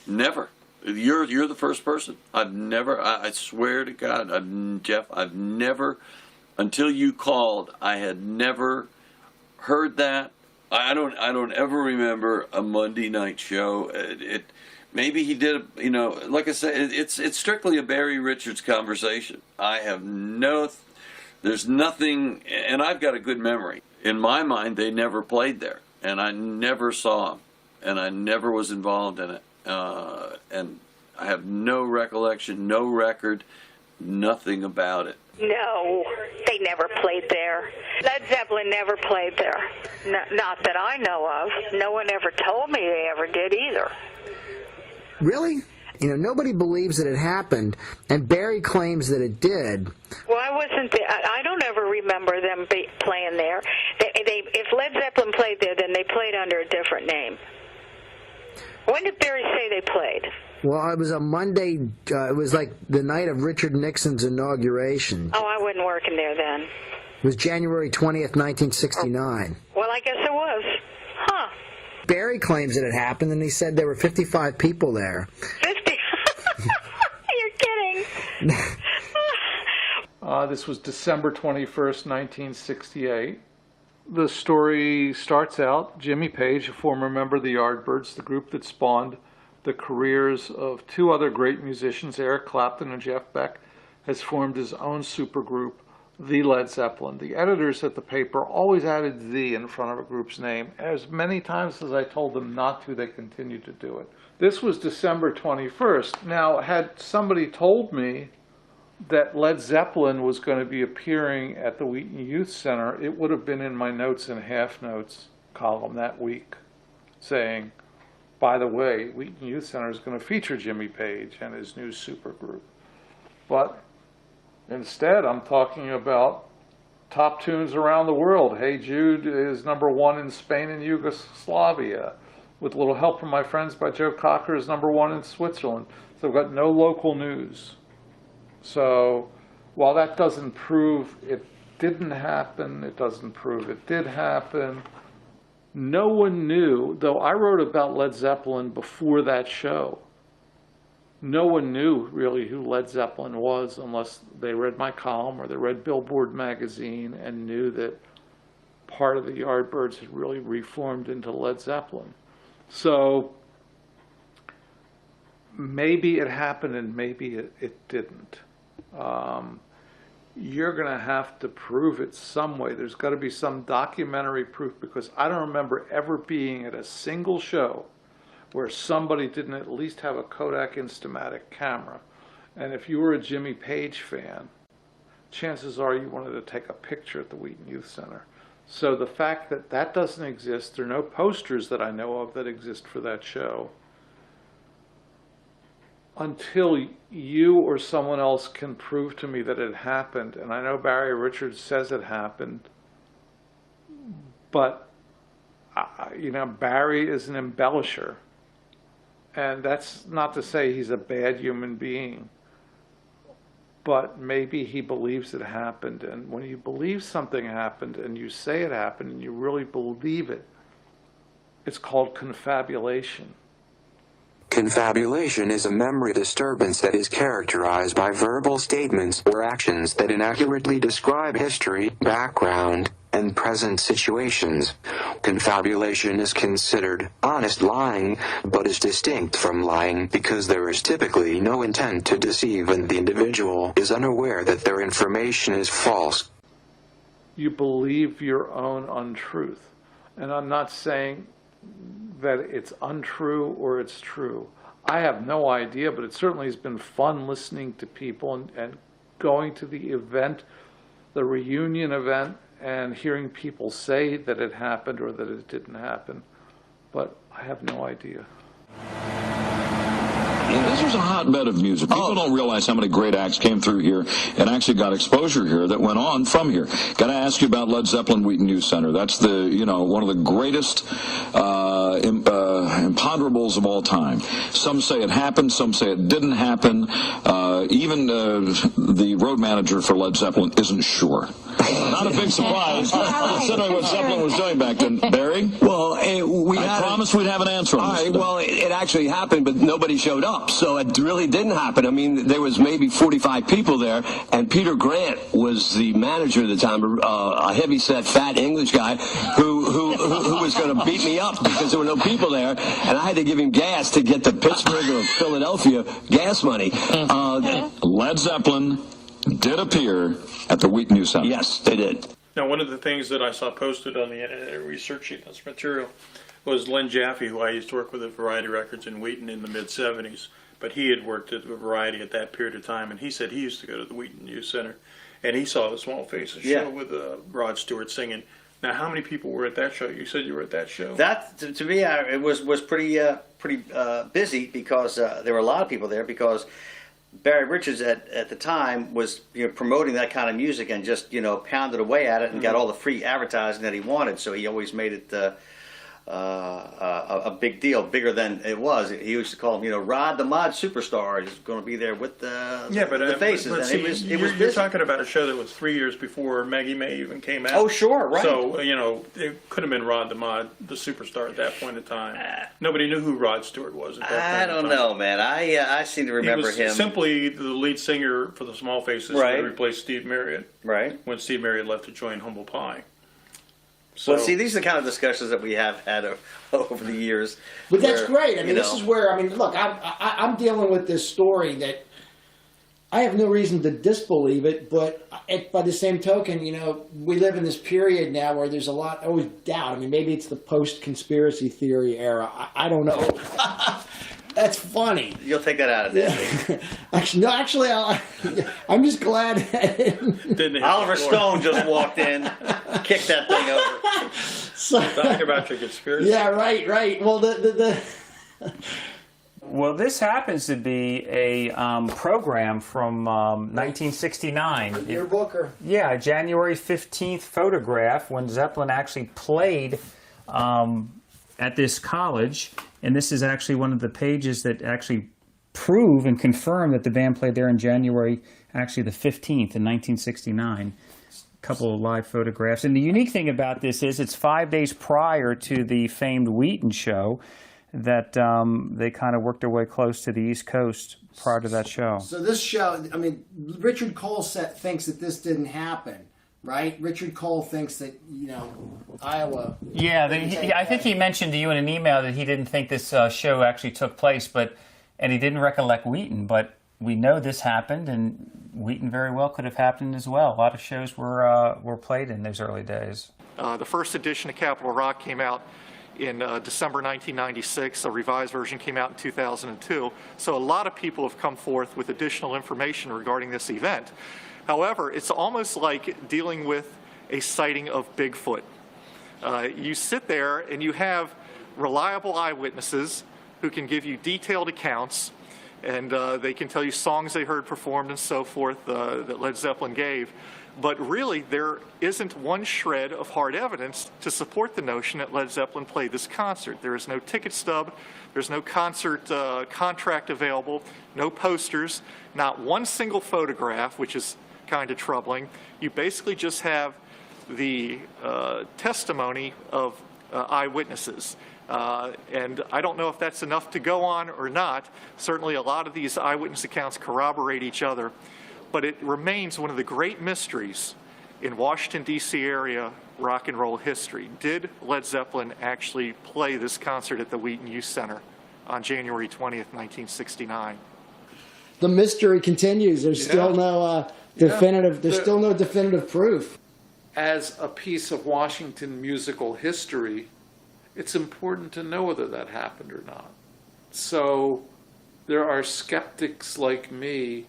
[SPEAKER 16] Never. You're the first person. I've never. I swear to God, Jeff. I've never, until you called, I had never heard that. I don't ever remember a Monday night show. Maybe he did, like I said, it's strictly a Barry Richards conversation. I have there's nothing, and I've got a good memory. In my mind, they never played there, and I never saw them, and I never was involved in it. And I have no recollection, no record, nothing about it.
[SPEAKER 26] No, they never played there. Led Zeppelin never played there. Not that I know of. No one ever told me they ever did either.
[SPEAKER 17] Really? Nobody believes that it happened, and Barry claims that it did.
[SPEAKER 26] Well, I wasn't there. I don't ever remember them playing there. If Led Zeppelin played there, then they played under a different name. When did Barry say they played?
[SPEAKER 17] Well, it was a Monday. It was like the night of Richard Nixon's inauguration.
[SPEAKER 26] Oh, I wasn't working there then.
[SPEAKER 17] It was January 20th, 1969.
[SPEAKER 26] Well, I guess it was. Huh.
[SPEAKER 17] Barry claims that it happened, and he said there were 55 people there.
[SPEAKER 26] 50? You're kidding.
[SPEAKER 18] This was December 21st, 1968. The story starts out, Jimmy Page, a former member of the Yardbirds, the group that spawned the careers of two other great musicians, Eric Clapton and Jeff Beck, has formed his own supergroup, the Led Zeppelin. The editors at the paper always added "the" in front of a group's name. As many times as I told them not to, they continued to do it. This was December 21st. Now, had somebody told me that Led Zeppelin was going to be appearing at the Wheaton Youth Center, it would have been in my notes and half notes column that week, saying, by the way, Wheaton Youth Center is going to feature Jimmy Page and his new supergroup. But instead, I'm talking about top tunes around the world. Hey Jude is #1 in Spain and Yugoslavia. With a little help from my friends by Joe Cocker is #1 in Switzerland. So I've got no local news. So while that doesn't prove it didn't happen, it doesn't prove it did happen, no one knew, though I wrote about Led Zeppelin before that show, no one knew really who Led Zeppelin was unless they read my column or they read Billboard magazine and knew that part of the Yardbirds had really reformed into Led Zeppelin. So maybe it happened and maybe it didn't. You're going to have to prove it some way. There's got to be some documentary proof, because I don't remember ever being at a single show where somebody didn't at least have a Kodak Instamatic camera. And if you were a Jimmy Page fan, chances are you wanted to take a picture at the Wheaton Youth Center. So the fact that that doesn't exist, there are no posters that I know of that exist for that show, until you or someone else can prove to me that it happened. And I know Barry Richards says it happened, but you know, Barry is an embellisher, and that's not to say he's a bad human being, but maybe he believes it happened. And when you believe something happened and you say it happened and you really believe it, it's called confabulation.
[SPEAKER 3] Confabulation is a memory disturbance that is characterized by verbal statements or actions that inaccurately describe history, background, and present situations. Confabulation is considered honest lying, but is distinct from lying because there is typically no intent to deceive and the individual is unaware that their information is false.
[SPEAKER 18] You believe your own untruth. And I'm not saying that it's untrue or it's true. I have no idea, but it certainly has been fun listening to people and going to the event, the reunion event, and hearing people say that it happened or that it didn't happen. But I have no idea.
[SPEAKER 14] This was a hotbed of music. People don't realize how many great acts came through here and actually got exposure here that went on from here. Got to ask you about Led Zeppelin Wheaton Youth Center. That's the, you know, one of the greatest imponderables of all time. Some say it happened, some say it didn't happen. Even the road manager for Led Zeppelin isn't sure. Not a big surprise, considering what Zeppelin was doing back then. Barry?
[SPEAKER 19] Well,
[SPEAKER 14] I promised we'd have an answer on this.
[SPEAKER 19] All right, well, it actually happened, but nobody showed up. So it really didn't happen. I mean, there was maybe 45 people there, and Peter Grant was the manager at the time, a heavy-set, fat English guy who was going to beat me up because there were no people there, and I had to give him gas to get to Pittsburgh or Philadelphia gas money.
[SPEAKER 14] Led Zeppelin did appear at the Wheaton Youth Center.
[SPEAKER 19] Yes, they did.
[SPEAKER 13] Now, one of the things that I saw posted on the internet researching this material was Len Jaffe, who I used to work with at Variety Records in Wheaton in the mid-'70s, but he had worked at Variety at that period of time, and he said he used to go to the Wheaton Youth Center, and he saw the Small Faces show with Rod Stewart singing. Now, how many people were at that show? You said you were at that show.
[SPEAKER 20] That, to me, it was pretty busy because there were a lot of people there, because Barry Richards at the time was promoting that kind of music and just pounded away at it and got all the free advertising that he wanted. So he always made it a big deal, bigger than it was. He used to call him, Rod the Mod Superstar is going to be there with the Faces.
[SPEAKER 13] But see, you're talking about a show that was 3 years before Maggie May even came out.
[SPEAKER 20] Oh, sure, right.
[SPEAKER 13] So, it could have been Rod the Mod, the Superstar at that point in time. Nobody knew who Rod Stewart was at that point
[SPEAKER 20] I don't know, man. I seem to remember
[SPEAKER 13] he was
[SPEAKER 20] him.
[SPEAKER 13] Simply the lead singer for the Small Faces,
[SPEAKER 20] right,
[SPEAKER 13] who replaced Steve Marriott.
[SPEAKER 20] Right.
[SPEAKER 13] When Steve Marriott left to join Humble Pie.
[SPEAKER 20] So, well, see, these are the kind of discussions that we have had over the years.
[SPEAKER 2] But that's great. I mean, this is where, look, I'm dealing with this story that I have no reason to disbelieve it, but by the same token, we live in this period now where there's always doubt. I mean, maybe it's the post-conspiracy theory era. I don't know. That's funny.
[SPEAKER 20] You'll take that out of this.
[SPEAKER 2] Actually, I'm just glad.
[SPEAKER 20] Oliver Stone just walked in, kicked that thing over.
[SPEAKER 13] Talk about your conspiracy.
[SPEAKER 2] Yeah, right. Well,
[SPEAKER 23] Well, this happens to be a program from 1969.
[SPEAKER 2] Your Booker.
[SPEAKER 23] Yeah, January 15th photograph when Zeppelin actually played at this college. And this is actually one of the pages that actually prove and confirm that the band played there in January, actually the 15th in 1969. A couple of live photographs. And the unique thing about this is it's 5 days prior to the famed Wheaton show that they kind of worked their way close to the East Coast prior to that show.
[SPEAKER 2] So this show, Richard Cole thinks that this didn't happen. right? Richard Cole thinks that, Iowa.
[SPEAKER 23] Yeah, I think he mentioned to you in an email that he didn't think this show actually took place, and he didn't recollect Wheaton, but we know this happened, and Wheaton very well could have happened as well. A lot of shows were played in those early days.
[SPEAKER 13] The first edition of Capital Rock came out in December 1996. A revised version came out in 2002. So a lot of people have come forth with additional information regarding this event. However, it's almost like dealing with a sighting of Bigfoot. You sit there and you have reliable eyewitnesses who can give you detailed accounts, and they can tell you songs they heard performed and so forth that Led Zeppelin gave. But really, there isn't one shred of hard evidence to support the notion that Led Zeppelin played this concert. There is no ticket stub, there's no concert contract available, no posters, not one single photograph, which is kind of troubling. You basically just have the testimony of eyewitnesses. And I don't know if that's enough to go on or not. Certainly a lot of these eyewitness accounts corroborate each other. But it remains one of the great mysteries in Washington, D.C. area rock and roll history. Did Led Zeppelin actually play this concert at the Wheaton Youth Center on January 20th, 1969?
[SPEAKER 2] The mystery continues. There's still no definitive. There's still no definitive proof.
[SPEAKER 18] As a piece of Washington musical history, it's important to know whether that happened or not. So there are skeptics like me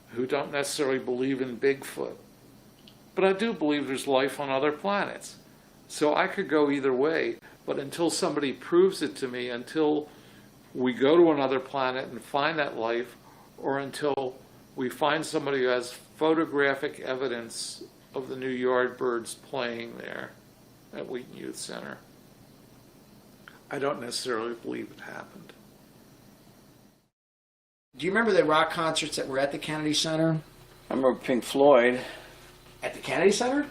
[SPEAKER 18] who don't necessarily believe in Bigfoot. But I do believe there's life on other planets. So I could go either way. But until somebody proves it to me, until we go to another planet and find that life, or until we find somebody who has photographic evidence of the New Yardbirds playing there at Wheaton Youth Center, I don't necessarily believe it happened.
[SPEAKER 2] Do you remember the rock concerts that were at the Kennedy Center?
[SPEAKER 1] I remember Pink Floyd.
[SPEAKER 2] At the Kennedy Center?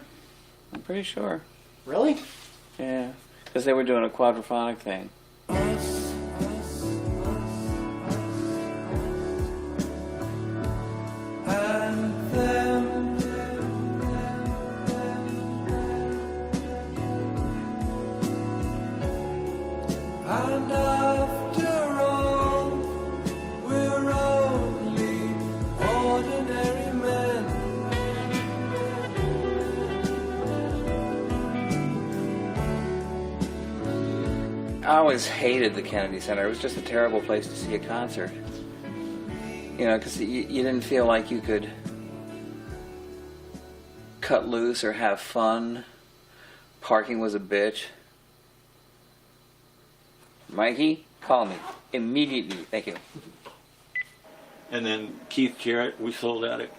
[SPEAKER 1] I'm pretty sure.
[SPEAKER 2] Really?
[SPEAKER 1] Yeah, because they were doing a quadraphonic thing.
[SPEAKER 7] And after all, we're only ordinary men.
[SPEAKER 1] I always hated the Kennedy Center. It was just a terrible place to see a concert. You know, because you didn't feel like you could cut loose or have fun. Parking was a bitch. Mikey, call me immediately. Thank you.
[SPEAKER 15] And then Keith Jarrett, we sold out at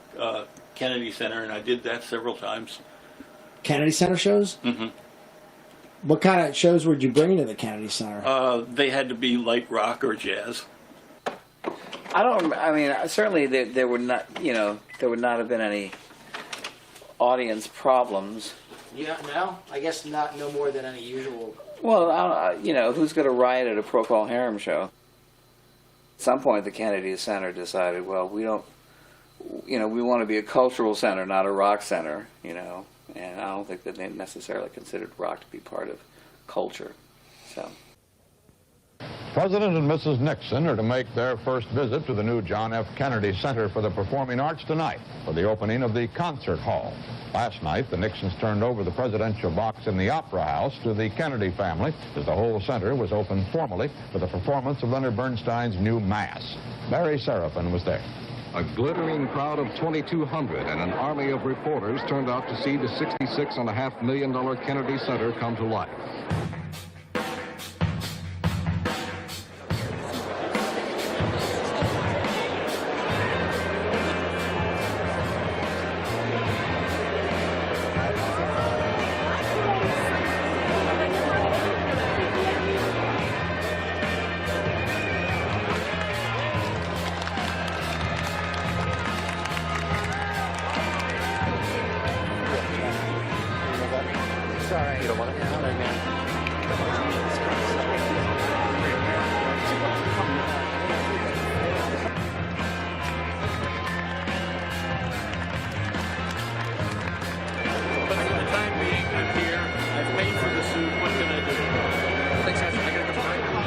[SPEAKER 15] Kennedy Center, and I did that several times.
[SPEAKER 2] Kennedy Center shows?
[SPEAKER 15] Mm-hmm.
[SPEAKER 2] What kind of shows would you bring to the Kennedy Center?
[SPEAKER 15] They had to be light rock or jazz.
[SPEAKER 1] I mean, certainly there would not, there would not have been any audience problems.
[SPEAKER 2] Yeah, no? I guess no more than any usual.
[SPEAKER 1] Well, who's going to riot at a Procol Harum show? At some point, the Kennedy Center decided, well, we don't, we want to be a cultural center, not a rock center, and I don't think that they necessarily considered rock to be part of culture, so.
[SPEAKER 22] President and Mrs. Nixon are to make their first visit to the new John F. Kennedy Center for the Performing Arts tonight for the opening of the concert hall. Last night, the Nixons turned over the presidential box in the Opera House to the Kennedy family as the whole center was opened formally for the performance of Leonard Bernstein's new Mass. Barry Seraphin was there.
[SPEAKER 24] A glittering crowd of 2,200 and an army of reporters turned out to see the $66.5 million Kennedy Center come to life.
[SPEAKER 2] Sorry. You don't want to?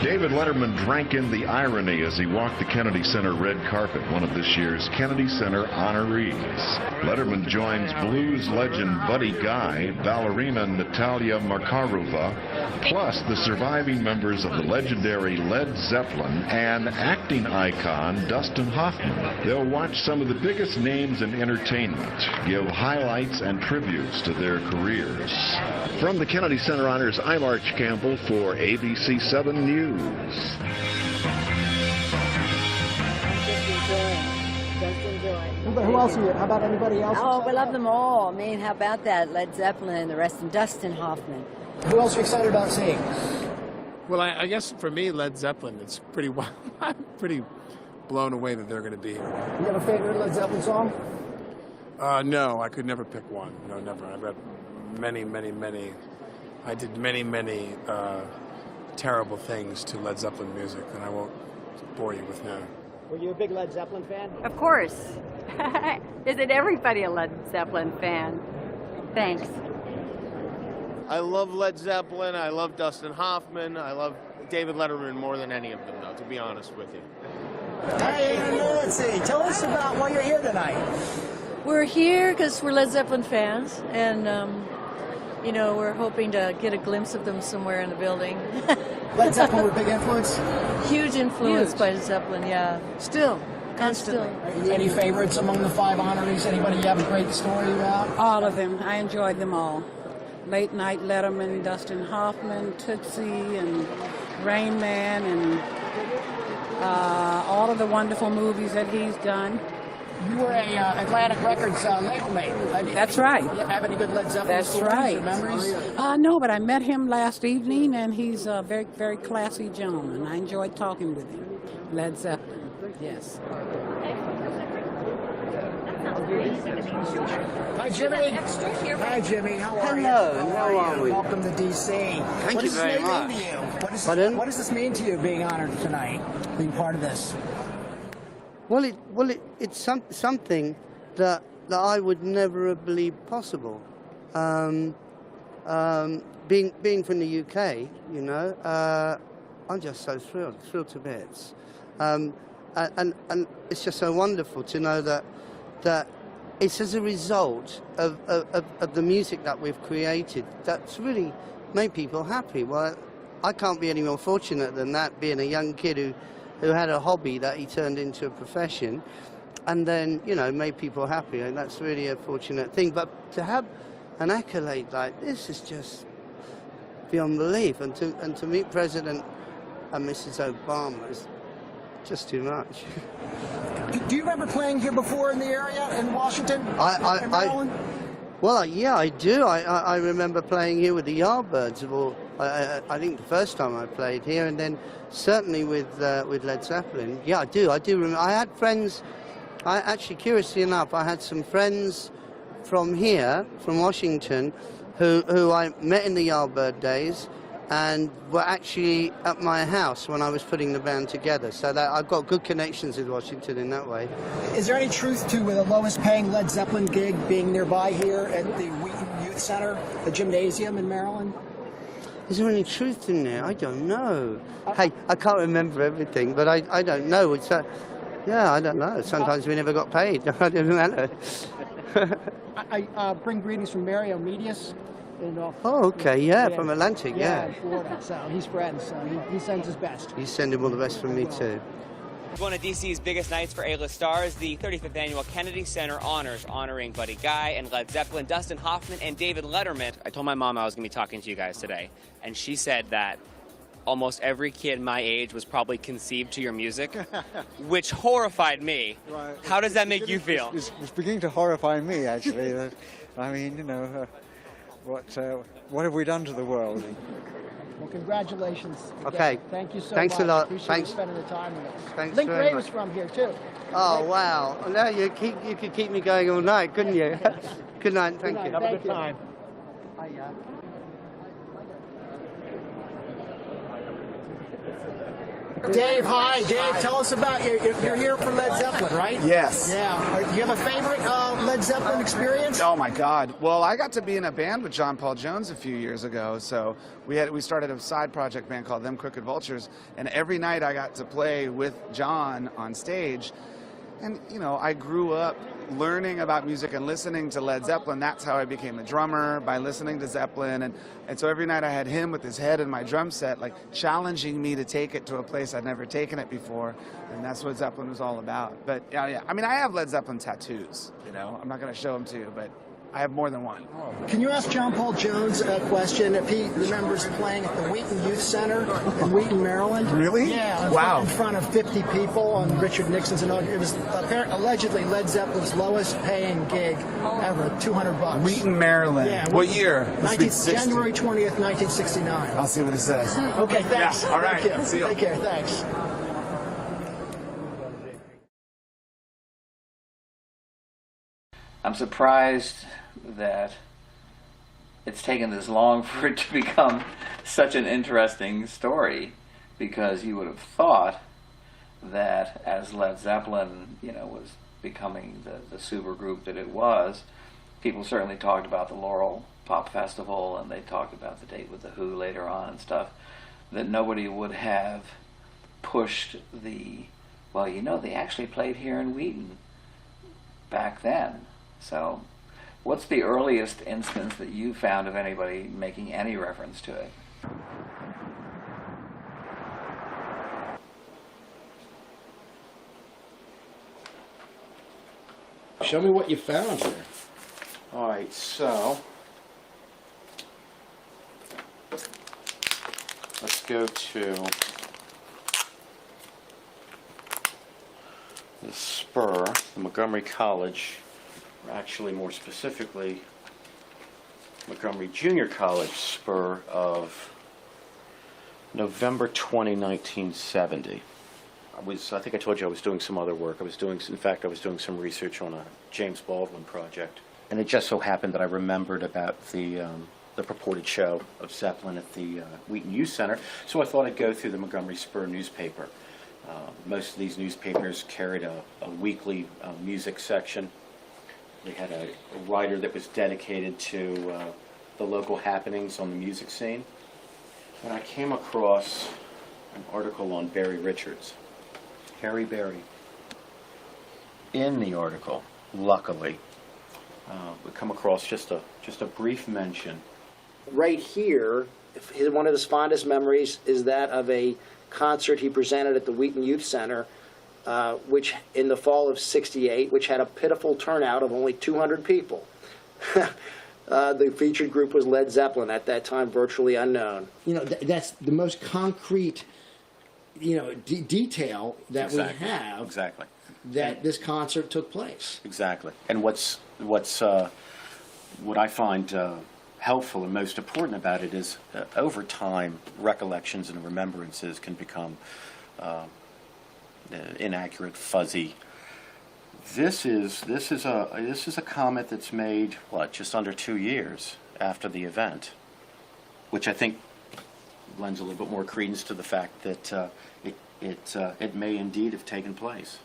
[SPEAKER 4] David Letterman drank in the irony as he walked the Kennedy Center red carpet, one of this year's Kennedy Center honorees. Letterman joins blues legend Buddy Guy, ballerina Natalia Makarova, plus the surviving members of the legendary Led Zeppelin and acting icon Dustin Hoffman. They'll watch some of the biggest names in entertainment, give highlights and tributes to their careers. From the Kennedy Center Honors, I'm Arch Campbell for ABC 7 News.
[SPEAKER 2] Who else are you? How about anybody else?
[SPEAKER 6] Oh, we love them all. I mean, how about that? Led Zeppelin, the rest, and Dustin Hoffman.
[SPEAKER 2] Who else are you excited about seeing?
[SPEAKER 12] Well, I guess for me, Led Zeppelin, it's pretty wild. I'm pretty blown away that they're going to be here.
[SPEAKER 2] You have a favorite Led Zeppelin song?
[SPEAKER 12] No, I could never pick one. No, never. I've got many. I did many terrible things to Led Zeppelin music, and I won't bore you with now.
[SPEAKER 2] Were you a big Led Zeppelin fan?
[SPEAKER 8] Of course. Isn't everybody a Led Zeppelin fan? Thanks.
[SPEAKER 9] I love Led Zeppelin. I love Dustin Hoffman. I love David Letterman more than any of them, though, to be honest with you.
[SPEAKER 2] Hey, Nancy, tell us about why you're here tonight.
[SPEAKER 26] We're here because we're Led Zeppelin fans, and you know, we're hoping to get a glimpse of them somewhere in the building.
[SPEAKER 2] Led Zeppelin were a big influence?
[SPEAKER 26] Huge influence by Zeppelin, yeah.
[SPEAKER 6] Still.
[SPEAKER 2] Constantly. Any favorites among the 5 honorees? Anybody you have a great story about?
[SPEAKER 21] All of them. I enjoyed them all. Late Night Letterman, Dustin Hoffman, Tootsie, and Rain Man, and all of the wonderful movies that he's done.
[SPEAKER 2] You were a Atlantic Records label mate.
[SPEAKER 21] That's right.
[SPEAKER 2] You have any good Led Zeppelin stories or memories?
[SPEAKER 21] No, but I met him last evening, and he's a very, very classy gentleman. I enjoyed talking with him. Led Zeppelin, yes.
[SPEAKER 2] Hi, Jimmy. Hi, Jimmy. How are you?
[SPEAKER 25] Hello. How are we?
[SPEAKER 2] Welcome to D.C.
[SPEAKER 25] Thank you very much.
[SPEAKER 2] What does this mean to you, being honored tonight, being part of this?
[SPEAKER 25] Well, it's something that I would never have believed possible. Being from the UK, you know, I'm just so thrilled to bits, and it's just so wonderful to know that it's as a result of the music that we've created that's really made people happy. Well, I can't be any more fortunate than that, being a young kid who had a hobby that he turned into a profession, and then, you know, made people happy, and that's really a fortunate thing. But to have an accolade like this is just beyond belief, and to meet President and Mrs. Obama is just too much.
[SPEAKER 2] Do you remember playing here before in the area, in Washington?
[SPEAKER 25] Well, yeah, I do. I remember playing here with the Yardbirds. I think the first time I played here, and then certainly with Led Zeppelin. Yeah, I do. I do remember. I had friends. Actually, curiously enough, I had some friends from here, from Washington, who I met in the Yardbird days, and were actually at my house when I was putting the band together. So that I've got good connections with Washington in that way.
[SPEAKER 2] Is there any truth to the lowest paying Led Zeppelin gig being nearby here at the Wheaton Youth Center, the gymnasium in Maryland?
[SPEAKER 25] Is there any truth in there? I don't know. Hey, I can't remember everything, but I don't know. Yeah, I don't know. Sometimes we never got paid. It doesn't matter.
[SPEAKER 2] I bring greetings from Mario Medius.
[SPEAKER 25] Oh, okay, yeah, from Atlantic, yeah.
[SPEAKER 2] Florida, so he's friends, so he sends his best.
[SPEAKER 25] You send him all the best from me, too.
[SPEAKER 27] One of DC's biggest nights for A-list stars, the 35th annual Kennedy Center Honors, honoring Buddy Guy and Led Zeppelin, Dustin Hoffman, and David Letterman. I told my mom I was going to be talking to you guys today, and she said that almost every kid my age was probably conceived to your music, which horrified me.
[SPEAKER 28] Right.
[SPEAKER 27] How does that make you feel?
[SPEAKER 28] It's beginning to horrify me, actually. I mean, you know, what have we done to the world?
[SPEAKER 2] Well, congratulations.
[SPEAKER 25] Okay.
[SPEAKER 2] Again. Thank you so
[SPEAKER 25] Thanks
[SPEAKER 2] much.
[SPEAKER 25] a lot.
[SPEAKER 2] Appreciate
[SPEAKER 25] Thanks.
[SPEAKER 2] you spending the time with us.
[SPEAKER 25] Thanks
[SPEAKER 2] Link
[SPEAKER 25] very
[SPEAKER 2] Ray
[SPEAKER 25] much.
[SPEAKER 2] was from here, too.
[SPEAKER 25] Oh, wow. No, you could keep me going all night, couldn't you? Good night. Thank you.
[SPEAKER 2] Have a good time. Dave, hi. Dave, tell us about you're here for Led Zeppelin, right?
[SPEAKER 3] Yes.
[SPEAKER 2] Yeah. Do you have a favorite Led Zeppelin experience?
[SPEAKER 3] Oh my God! Well, I got to be in a band with John Paul Jones a few years ago. So we started a side project band called Them Crooked Vultures, and every night I got to play with John on stage. And you know, I grew up learning about music and listening to Led Zeppelin. That's how I became a drummer, by listening to Zeppelin. And so every night I had him with his head in my drum set, like challenging me to take it to a place I'd never taken it before. And that's what Zeppelin was all about. But yeah, I mean, I have Led Zeppelin tattoos, you know. I'm not going to show them to you, but I have more than one.
[SPEAKER 2] Can you ask John Paul Jones a question if he remembers playing at the Wheaton Youth Center in Wheaton, Maryland?
[SPEAKER 3] Really?
[SPEAKER 2] Yeah.
[SPEAKER 3] Wow.
[SPEAKER 2] In front of 50 people on Richard Nixon's inauguration. It was allegedly Led Zeppelin's lowest paying gig ever, $200.
[SPEAKER 3] Wheaton, Maryland.
[SPEAKER 2] Yeah.
[SPEAKER 3] What year?
[SPEAKER 2] January 20th, 1969.
[SPEAKER 3] I'll see what it says.
[SPEAKER 2] Okay, thanks.
[SPEAKER 3] Yeah, all right.
[SPEAKER 2] Thank you.
[SPEAKER 3] See you.
[SPEAKER 2] Take care. Thanks.
[SPEAKER 1] I'm surprised that it's taken this long for it to become such an interesting story, because you would have thought that as Led Zeppelin, you know, was becoming the super group that it was, people certainly talked about the Laurel Pop Festival, and they talked about the date with the Who later on and stuff, that nobody would have pushed the, well, you know, they actually played here in Wheaton back then. So what's the earliest instance that you found of anybody making any reference to it?
[SPEAKER 2] Show me what you found here.
[SPEAKER 5] All right, so let's go to the spur, the Montgomery College, or actually more specifically, Montgomery Junior College spur of November 20, 1970. I think I told you I was doing some other work. In fact, I was doing some research on a James Baldwin project. And it just so happened that I remembered about the purported show of Zeppelin at the Wheaton Youth Center, so I thought I'd go through the Montgomery Spur newspaper. Most of these newspapers carried a weekly music section. They had a writer that was dedicated to the local happenings on the music scene. And I came across an article on Barry Richards. Harry Barry. In the article, luckily, we come across just a brief mention.
[SPEAKER 2] Right here, one of his fondest memories is that of a concert he presented at the Wheaton Youth Center, which in the fall of '68, which had a pitiful turnout of only 200 people. The featured group was Led Zeppelin, at that time virtually unknown. You know, that's the most concrete, you know, detail that we have.
[SPEAKER 5] Exactly.
[SPEAKER 2] That this concert took place.
[SPEAKER 5] Exactly. And what I find helpful and most important about it is over time, recollections and remembrances can become inaccurate, fuzzy. This is a comment that's made just under 2 years after the event, which I think lends a little bit more credence to the fact that it may indeed have taken place.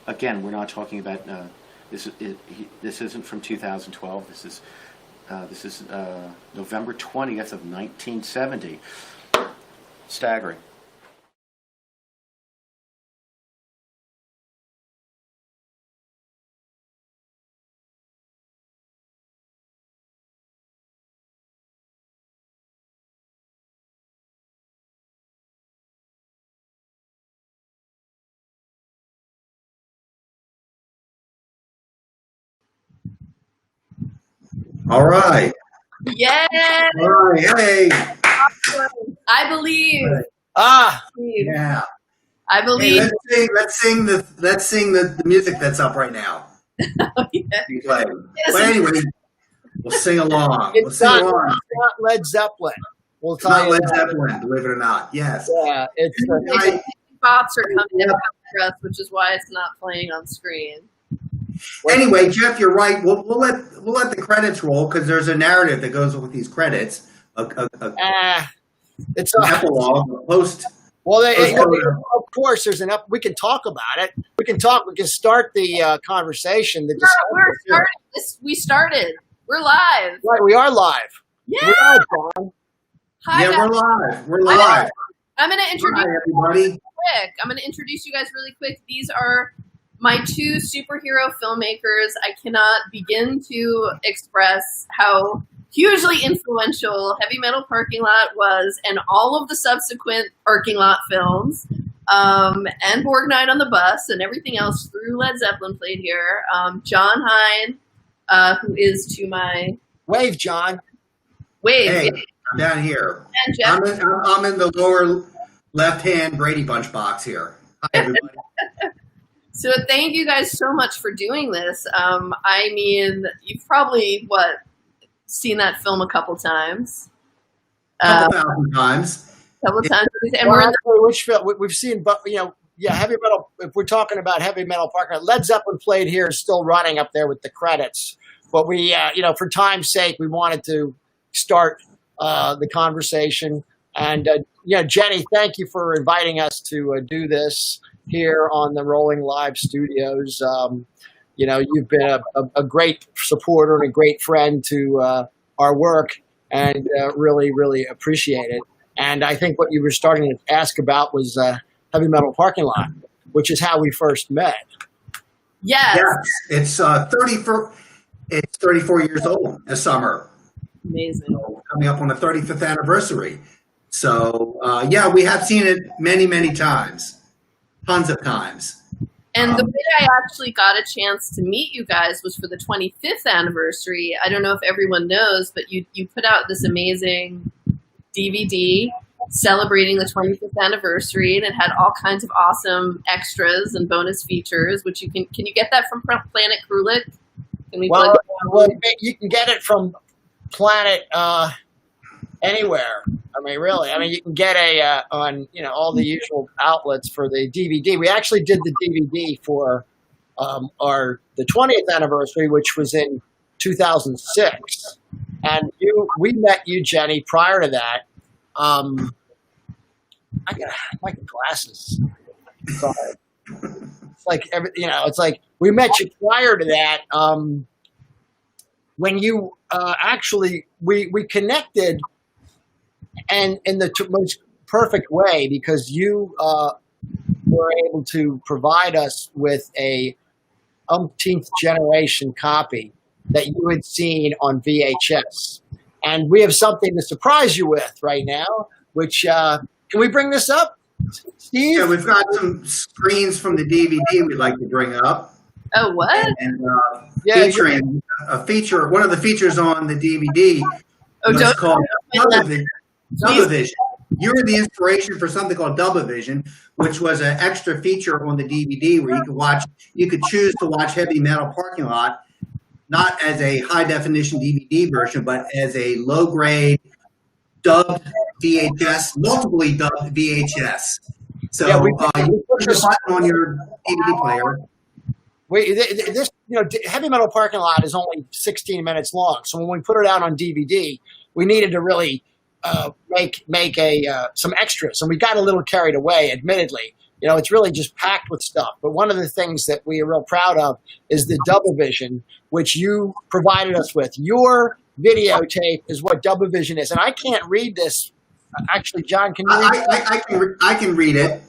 [SPEAKER 5] Again, we're not talking about this isn't from 2012. This is November 20th of 1970. Staggering.
[SPEAKER 10] All right.
[SPEAKER 11] Yes.
[SPEAKER 10] All right. Hey.
[SPEAKER 11] I believe.
[SPEAKER 10] Yeah.
[SPEAKER 11] I believe.
[SPEAKER 10] Hey, let's sing the music that's up right now. You play. But anyway, we'll sing along.
[SPEAKER 2] It's not Led Zeppelin.
[SPEAKER 10] It's not Led Zeppelin, believe it or not. Yes.
[SPEAKER 2] Yeah, it's
[SPEAKER 11] bots are coming in us, which is why it's not playing on screen.
[SPEAKER 10] Anyway, Jeff, you're right. We'll let the credits roll because there's a narrative that goes with these credits. It's an epilogue,
[SPEAKER 2] Well,
[SPEAKER 10] Let's go there.
[SPEAKER 2] of course, there's an up. We can talk about it. We can talk. We can start the conversation. The
[SPEAKER 11] We started. We're live.
[SPEAKER 2] Right, we are live.
[SPEAKER 11] Yeah.
[SPEAKER 2] We're live, John.
[SPEAKER 11] Hi,
[SPEAKER 10] Yeah,
[SPEAKER 11] guys.
[SPEAKER 10] we're live. We're live.
[SPEAKER 11] I'm going to introduce
[SPEAKER 10] Hi, everybody.
[SPEAKER 11] quick. I'm going to introduce you guys really quick. These are my two superhero filmmakers. I cannot begin to express how hugely influential Heavy Metal Parking Lot was, and all of the subsequent Parking Lot films, and Borg Night on the Bus, and everything else through Led Zeppelin played here. John Heyn, who is to my
[SPEAKER 2] wave, John.
[SPEAKER 11] Wave.
[SPEAKER 10] Hey,
[SPEAKER 11] Yeah.
[SPEAKER 10] I'm down here.
[SPEAKER 11] And Jeff.
[SPEAKER 10] I'm in the lower left-hand Brady Bunch box here. Hi, everybody.
[SPEAKER 11] So thank you guys so much for doing this. I mean, you've probably, seen that film a couple times.
[SPEAKER 10] Couple thousand times.
[SPEAKER 11] Couple times. And
[SPEAKER 2] Well,
[SPEAKER 11] we're in
[SPEAKER 2] actually, which film we've seen? But Heavy Metal. If we're talking about Heavy Metal Parking Lot, Led Zeppelin played here, is still running up there with the credits. But we, for time's sake, we wanted to start the conversation. And Jenny, thank you for inviting us to do this here on the Rolling Live Studios. You've been a great supporter and a great friend to our work, and really, really appreciate it. And I think what you were starting to ask about was Heavy Metal Parking Lot, which is how we first met.
[SPEAKER 11] Yes.
[SPEAKER 10] It's 34 years old this summer.
[SPEAKER 11] Amazing.
[SPEAKER 10] So, coming up on the 35th anniversary. So, we have seen it many, many times. Tons of times.
[SPEAKER 11] And the way I actually got a chance to meet you guys was for the 25th anniversary. I don't know if everyone knows, but you put out this amazing DVD celebrating the 25th anniversary, and it had all kinds of awesome extras and bonus features, which you can you get that from Planet Krulik? Can we plug it?
[SPEAKER 2] You can get it from Planet anywhere. I mean, really. I mean, you can get on all the usual outlets for the DVD. We actually did the DVD for the 20th anniversary, which was in 2006, and we met you, Jenny, prior to that. I got my glasses. Sorry. It's like it's like we met you prior to that. When you actually we connected. And in the most perfect way, because you were able to provide us with a umpteenth generation copy that you had seen on VHS. And we have something to surprise you with right now, which, can we bring this up, Steve?
[SPEAKER 10] Yeah, we've got some screens from the DVD we'd like to bring up.
[SPEAKER 11] Oh, what?
[SPEAKER 10] And featuring one of the features on the DVD was called Double-Vision. You were the inspiration for something called Double-Vision, which was an extra feature on the DVD where you could choose to watch Heavy Metal Parking Lot, not as a high definition DVD version, but as a low grade dubbed VHS, multiply dubbed VHS. So you push the button on your DVD player.
[SPEAKER 2] Heavy Metal Parking Lot is only 16 minutes long. So when we put it out on DVD, we needed to really make some extras, and we got a little carried away, admittedly. It's really just packed with stuff. But one of the things that we are real proud of is the Double-Vision, which you provided us with. Your videotape is what Double-Vision is, and I can't read this. Actually, John, can you read it?
[SPEAKER 10] I can read it.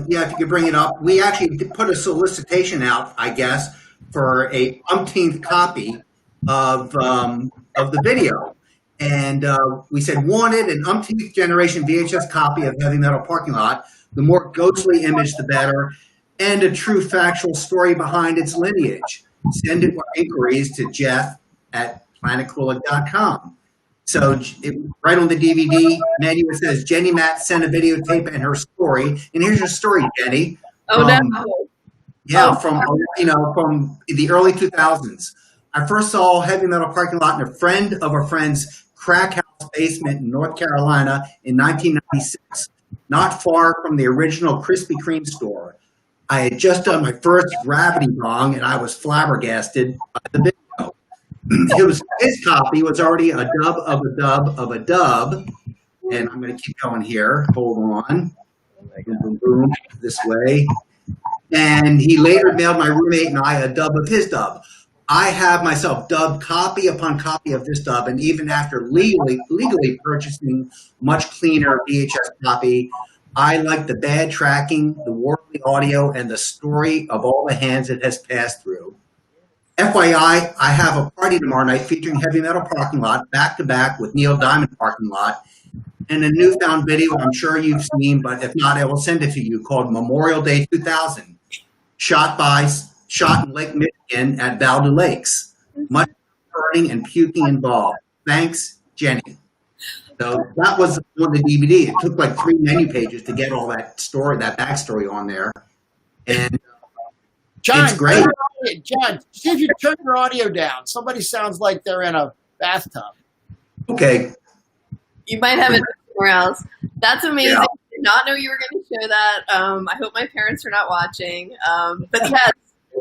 [SPEAKER 10] If you could bring it up. We actually put a solicitation out, I guess, for a umpteenth copy of the video. And we said, wanted an umpteenth generation VHS copy of Heavy Metal Parking Lot. The more ghostly image, the better. And a true factual story behind its lineage. Send it inquiries to Jeff at planetcooler.com. So right on the DVD menu, it says, Jenni Matz sent a videotape and her story. And here's your story, Jenny.
[SPEAKER 11] No.
[SPEAKER 10] Yeah, from the early 2000s. I first saw Heavy Metal Parking Lot in a friend of a friend's crack house basement in North Carolina in 1996, not far from the original Krispy Kreme store. I had just done my first gravity bong, and I was flabbergasted by the video. His copy was already a dub of a dub of a dub, and I'm going to keep going here. Hold on. Boom, boom, boom, this way. And he later mailed my roommate and I a dub of his dub. I have myself dubbed copy upon copy of this dub, and even after legally purchasing much cleaner VHS copy, I like the bad tracking, the worldly audio, and the story of all the hands it has passed through. FYI, I have a party tomorrow night featuring Heavy Metal Parking Lot back to back with Neil Diamond Parking Lot, and a newfound video I'm sure you've seen, but if not, I will send it to you, called Memorial Day 2000, shot in Lake Michigan at Baldu Lakes. Much burning and puking involved. Thanks, Jenny. So that was on the DVD. It took like 3 menu pages to get all that story, that backstory on there. And
[SPEAKER 2] John,
[SPEAKER 10] it's great.
[SPEAKER 2] John, see if you turn your audio down. Somebody sounds like they're in a bathtub.
[SPEAKER 10] Okay.
[SPEAKER 11] You might have it somewhere else. That's amazing.
[SPEAKER 10] Yeah.
[SPEAKER 11] I did not know you were going to show that. I hope my parents are not watching. But yes,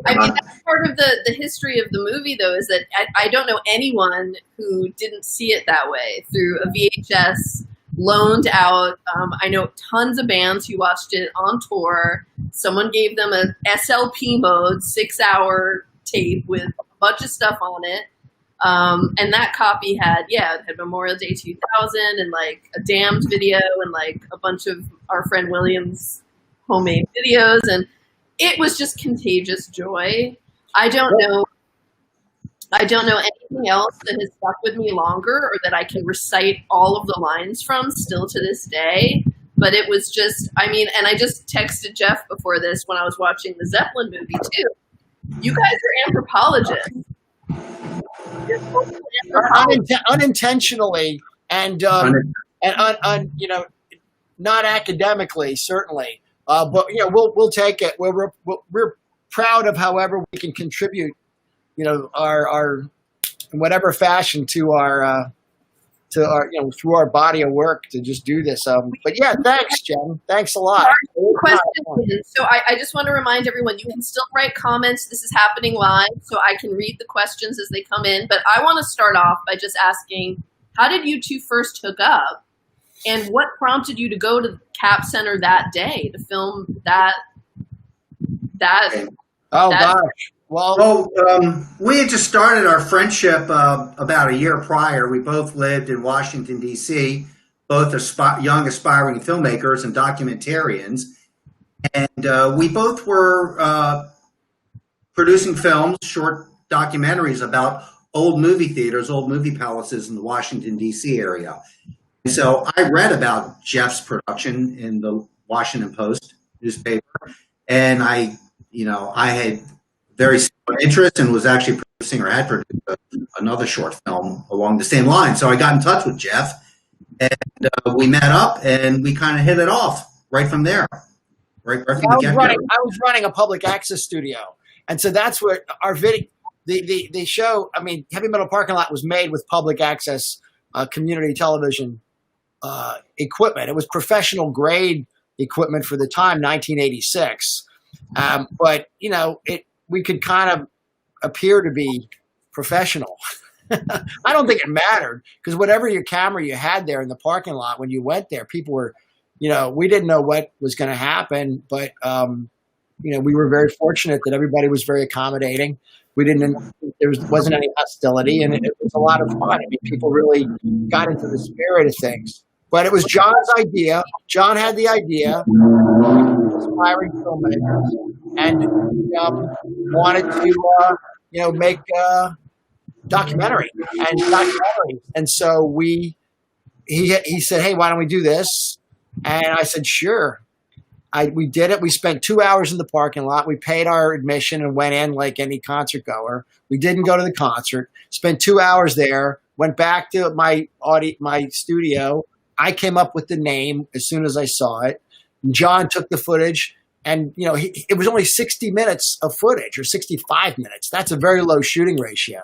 [SPEAKER 11] I mean, that's part of the history of the movie, though, is that I don't know anyone who didn't see it that way, through a VHS loaned out. I know tons of bands who watched it on tour. Someone gave them a SLP mode, 6-hour tape with a bunch of stuff on it. And that copy had Memorial Day 2000 and like a Damned video and like a bunch of our friend William's homemade videos. And it was just contagious joy. I don't know anything else that has stuck with me longer or that I can recite all of the lines from still to this day. But it was just, I mean, and I just texted Jeff before this when I was watching the Zeppelin movie too. You guys are anthropologists.
[SPEAKER 2] Unintentionally and you know, not academically, certainly. But you know, we'll take it. We're proud of however we can contribute, you know, our in whatever fashion to our you know, through our body of work to just do this. But yeah, thanks, Jen. Thanks a lot.
[SPEAKER 11] Questions. So I just want to remind everyone, you can still write comments. This is happening live, so I can read the questions as they come in. But I want to start off by just asking, how did you two first hook up? And what prompted you to go to the Cap Center that day to film that?
[SPEAKER 2] Oh gosh!
[SPEAKER 10] Well, we had just started our friendship about a year prior. We both lived in Washington, D.C., both young aspiring filmmakers and documentarians. And we both were producing films, short documentaries about old movie theaters, old movie palaces in the Washington, D.C. area. And so I read about Jeff's production in the Washington Post newspaper, and I had very similar interest and was actually producing or had produced another short film along the same line. So I got in touch with Jeff, and we met up, and we kind of hit it off right from there. Right from the get-go.
[SPEAKER 2] I was running a public access studio, and so that's where our video, the show. I mean, Heavy Metal Parking Lot was made with public access community television equipment. It was professional grade equipment for the time, 1986. But you know, we could kind of appear to be professional. I don't think it mattered, because whatever your camera you had there in the parking lot when you went there, people were, you know, we didn't know what was going to happen, but you know, we were very fortunate that everybody was very accommodating. Wasn't any hostility, and it was a lot of fun. I mean, people really got into the spirit of things. But it was John's idea. John had the idea, aspiring filmmakers, and wanted to, you know, make documentary. And so he said, "Hey, why don't we do this?" And I said, "Sure." We did it. We spent 2 hours in the parking lot. We paid our admission and went in like any concert goer. We didn't go to the concert. Spent 2 hours there. Went back to my studio. I came up with the name as soon as I saw it. John took the footage, and you know, it was only 60 minutes of footage, or 65 minutes. That's a very low shooting ratio,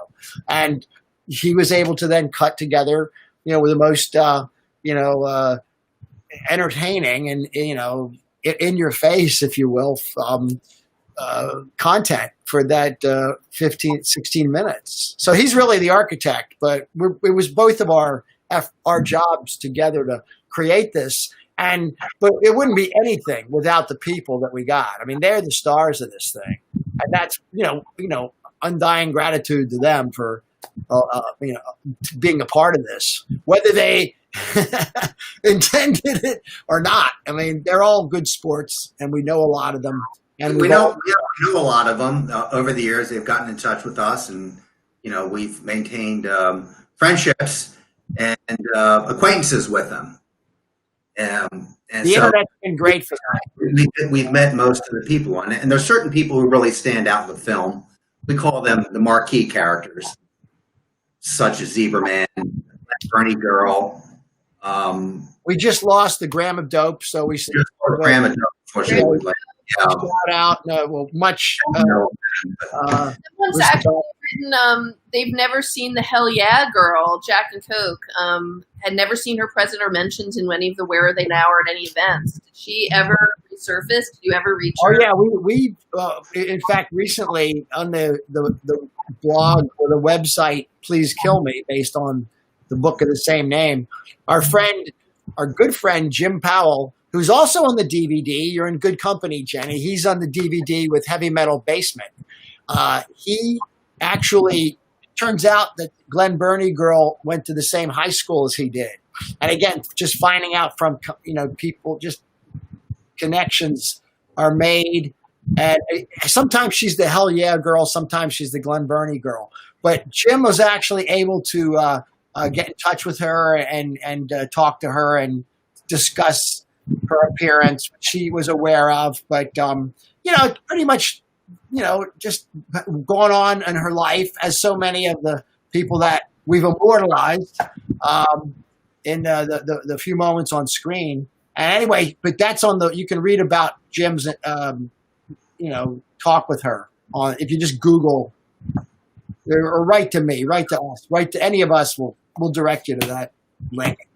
[SPEAKER 2] and he was able to then cut together, you know, with the most, entertaining and, you know, in your face, if you will, content for that 15, 16 minutes. So he's really the architect, but it was both of our our jobs together to create this. But it wouldn't be anything without the people that we got. I mean, they're the stars of this thing, and that's undying gratitude to them for being a part of this, whether they intended it or not. I mean, they're all good sports, and we know a lot of them. And
[SPEAKER 10] we know a lot of them over the years. They've gotten in touch with us, and we've maintained friendships and acquaintances with them. And
[SPEAKER 2] the internet's been great for
[SPEAKER 10] that. We've met most of the people, and there's certain people who really stand out in the film. We call them the marquee characters, such as Zebraman, Bernie Girl.
[SPEAKER 2] We just lost the Gram of Dope, so we
[SPEAKER 10] just lost Gram of Dope. Unfortunately,
[SPEAKER 2] shout out. Much.
[SPEAKER 11] Someone's actually written. They've never seen the Hell Yeah Girl, Jack and Coke. Had never seen her present or mentioned in any of the Where Are They Now or at any events. Did she ever resurface? Did you ever reach her?
[SPEAKER 2] Oh yeah, we in fact recently on the blog or the website Please Kill Me, based on the book of the same name, our good friend Jim Powell, who's also on the DVD. You're in good company, Jenny. He's on the DVD with Heavy Metal Basement. He actually, turns out that Glen Burnie Girl went to the same high school as he did. And again, just finding out from, people, just connections are made. And sometimes she's the Hell Yeah Girl. Sometimes she's the Glen Burnie Girl. But Jim was actually able to get in touch with her and talk to her and discuss her appearance, which she was aware of. But, pretty much, just going on in her life, as so many of the people that we've immortalized in the few moments on screen. And anyway, but that's you can read about Jim's, talk with her on, if you just Google, or write to me, write to us, write to any of us, we'll direct you to that link.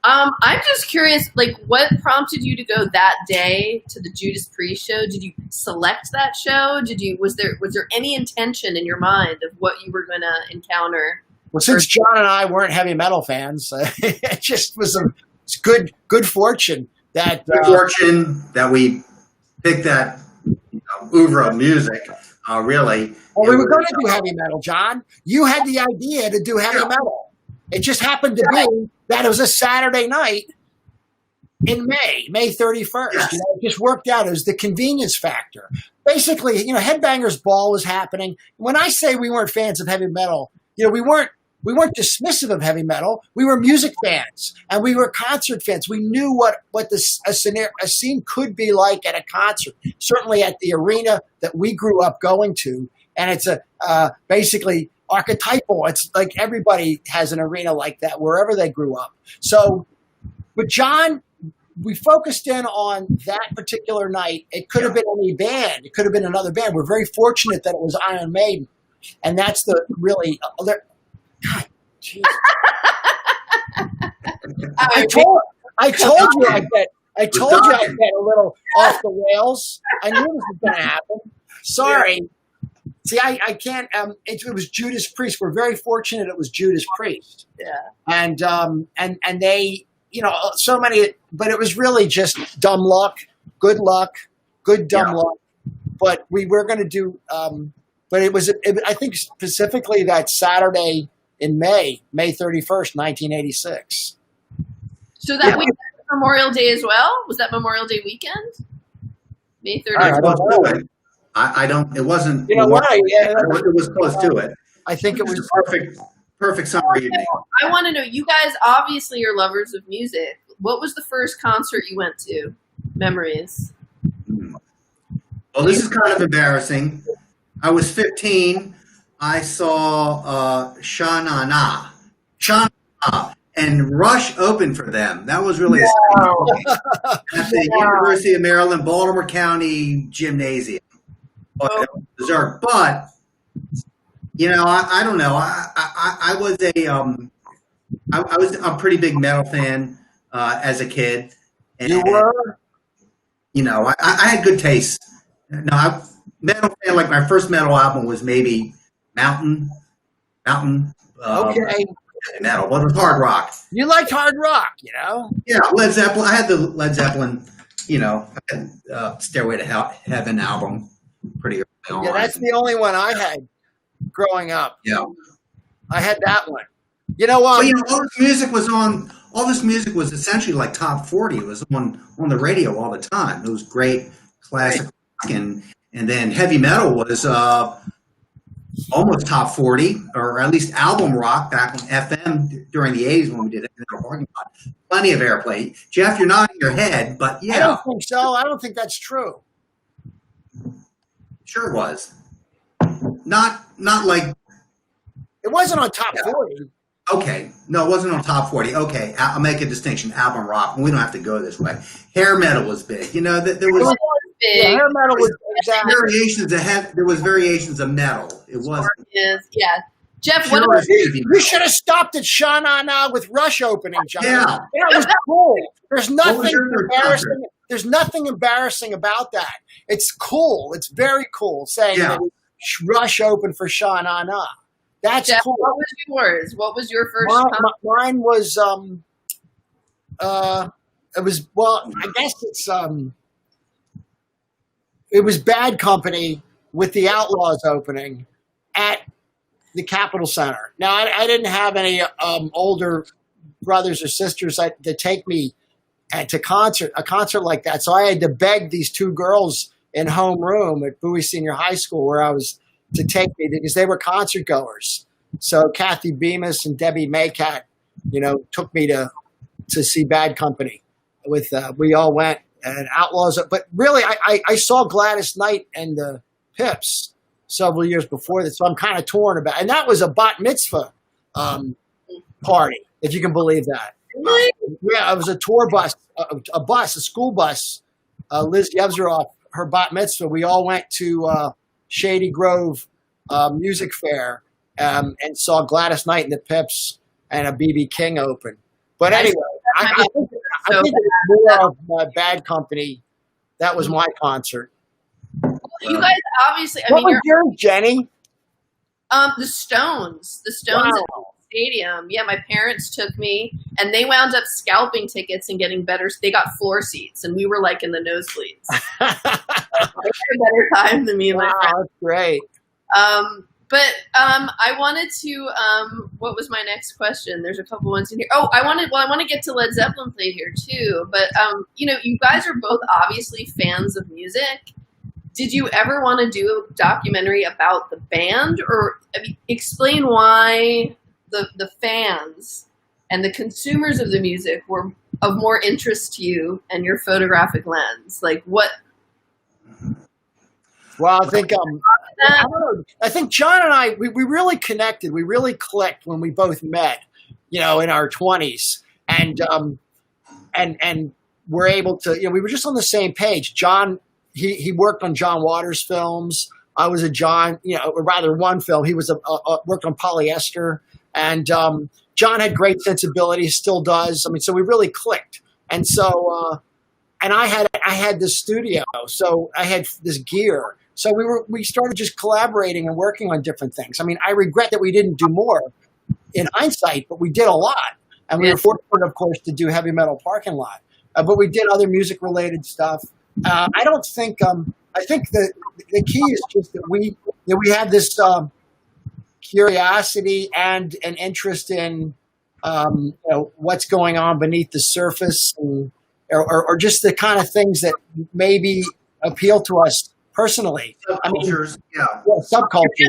[SPEAKER 11] I'm just curious, what prompted you to go that day to the Judas Priest show? Did you select that show? Was there any intention in your mind of what you were going to encounter?
[SPEAKER 2] Well, since John and I weren't heavy metal fans, it just was good fortune that
[SPEAKER 10] we picked that oeuvre of music. Really.
[SPEAKER 2] Well, we were going to do heavy metal, John. You had the idea to do heavy metal. It just happened to be that it was a Saturday night in May 31st.
[SPEAKER 10] Yes.
[SPEAKER 2] It just worked out. It was the convenience factor. Basically, Headbangers Ball was happening. When I say we weren't fans of heavy metal, we weren't dismissive of heavy metal. We were music fans and we were concert fans. We knew what a scene could be like at a concert, certainly at the arena that we grew up going to. And it's basically archetypal. It's like everybody has an arena like that wherever they grew up. So, but John, we focused in on that particular night. It could have been any band. It could have been another band. We're very fortunate that it was Iron Maiden. And that's the really, God, geez. I told you I'd get a little off the rails. I knew this was going to happen. Sorry. See, I can't. It was Judas Priest. We're very fortunate it was Judas Priest.
[SPEAKER 11] Yeah.
[SPEAKER 2] And they, so many. But it was really just dumb luck, good dumb luck. But we were going to do. But it was. I think specifically that Saturday in May 31st, 1986.
[SPEAKER 11] So that weekend, Memorial Day as well. Was that Memorial Day weekend? May 31st.
[SPEAKER 10] I don't. It wasn't.
[SPEAKER 2] You know what?
[SPEAKER 10] It was close to it.
[SPEAKER 2] I think it was
[SPEAKER 10] perfect summer evening.
[SPEAKER 11] I want to know. You guys obviously are lovers of music. What was the first concert you went to? Memories.
[SPEAKER 10] Well, this is kind of embarrassing. I was 15. I saw Sha Na Na, and Rush opened for them. That was really at the University of Maryland, Baltimore County Gymnasium. Berserk. But I don't know. I was I was a pretty big metal fan as a kid. And,
[SPEAKER 2] you were?
[SPEAKER 10] I had good taste. No, metal fan. Like my first metal album was maybe Mountain.
[SPEAKER 2] Okay.
[SPEAKER 10] heavy metal, but it was hard rock.
[SPEAKER 2] You liked hard rock, you know?
[SPEAKER 10] Yeah, Led Zeppelin. I had the Led Zeppelin, I had Stairway to Heaven album pretty early on.
[SPEAKER 2] Yeah, that's the only one I had growing up.
[SPEAKER 10] Yeah.
[SPEAKER 2] I had that one. You know,
[SPEAKER 10] all this music was on. All this music was essentially like top 40. It was on the radio all the time. It was great classic rock, and then heavy metal was almost top 40, or at least album rock back on FM during the 80s when we did Heavy Metal Parking Lot. Plenty of airplay. Jeff, you're nodding your head, but yeah.
[SPEAKER 2] I don't think so. I don't think that's true.
[SPEAKER 10] Sure it was. Not like.
[SPEAKER 2] It wasn't on top 40.
[SPEAKER 10] Okay. No, it wasn't on top 40. Okay. I'll make a distinction. Album rock. We don't have to go this way. Hair metal was big. You know, there was
[SPEAKER 2] big. Yeah, hair metal was
[SPEAKER 10] there was variations of metal. It was.
[SPEAKER 11] Yeah. Jeff,
[SPEAKER 10] Sure
[SPEAKER 11] what about
[SPEAKER 2] you should have stopped at Sha Na Na with Rush opening, John.
[SPEAKER 10] Yeah.
[SPEAKER 2] That was cool. There's nothing
[SPEAKER 10] your
[SPEAKER 2] embarrassing.
[SPEAKER 10] concert?
[SPEAKER 2] There's nothing embarrassing about that. It's cool. It's very cool saying that Rush opened for Sha Na Na. That's
[SPEAKER 11] Jeff,
[SPEAKER 2] cool.
[SPEAKER 11] what was yours? What was your first?
[SPEAKER 2] Mine was it was, well, I guess it was Bad Company with the Outlaws opening at the Capitol Center. Now, I didn't have any older brothers or sisters to take me to a concert like that, so I had to beg these two girls in homeroom at Bowie Senior High School where I was to take me because they were concert goers. So Kathy Bemis and Debbie Maycat, took me to see Bad Company. We all went and Outlaws, but really I saw Gladys Knight and the Pips several years before that, so I'm kind of torn about it. And that was a bat mitzvah party, if you can believe that.
[SPEAKER 11] Really?
[SPEAKER 2] Yeah, it was a tour bus, a school bus. Liz Yevzeroff, her bat mitzvah, we all went to Shady Grove Music Fair and saw Gladys Knight and the Pips and a B.B. King open. But anyway, I think it was more of my Bad Company. That was my concert.
[SPEAKER 11] You guys obviously.
[SPEAKER 2] What was yours, Jenny?
[SPEAKER 11] The Stones. The Stones at the stadium. Yeah, my parents took me, and they wound up scalping tickets and getting better. They got floor seats, and we were like in the nosebleeds. They had a better time than me.
[SPEAKER 2] Wow, that's great.
[SPEAKER 11] But I wanted to. What was my next question? There's a couple ones in here. Oh, I want to get to Led Zeppelin played here too. But you guys are both obviously fans of music. Did you ever want to do a documentary about the band, or explain why the fans and the consumers of the music were of more interest to you and your photographic lens? Like what?
[SPEAKER 2] Well, I think John and I we really connected. We really clicked when we both met, in our 20s, and we're able to. We were just on the same page. John. He worked on John Waters films. I was a John, or rather one film. He was worked on Polyester, and John had great sensibility, still does. So we really clicked. And so, and I had this studio, so I had this gear. So we started just collaborating and working on different things. I regret that we didn't do more in hindsight, but we did a lot, and we were fortunate, of course, to do Heavy Metal Parking Lot. But we did other music related stuff. I don't think. I think the key is just that we have this curiosity and an interest in what's going on beneath the surface, or just the kind of things that maybe appeal to us personally.
[SPEAKER 10] Subcultures,
[SPEAKER 2] subcultures.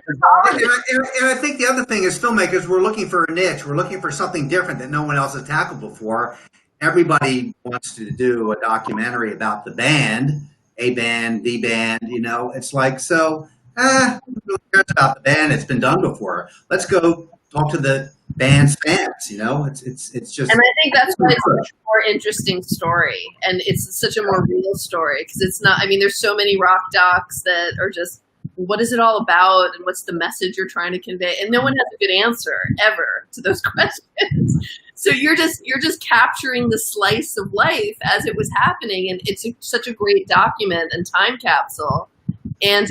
[SPEAKER 10] And I think the other thing is filmmakers, we're looking for a niche. We're looking for something different that no one else has tackled before. Everybody wants to do a documentary about the band, the band, it's like, so, who really cares about the band? It's been done before. Let's go talk to the band's fans, it's just.
[SPEAKER 11] And I think that's why it's a more interesting story. And it's such a more real story because it's not, there's so many rock docs that are just, what is it all about? And what's the message you're trying to convey? And no one has a good answer ever to those questions. So you're just capturing the slice of life as it was happening, and it's such a great document and time capsule. And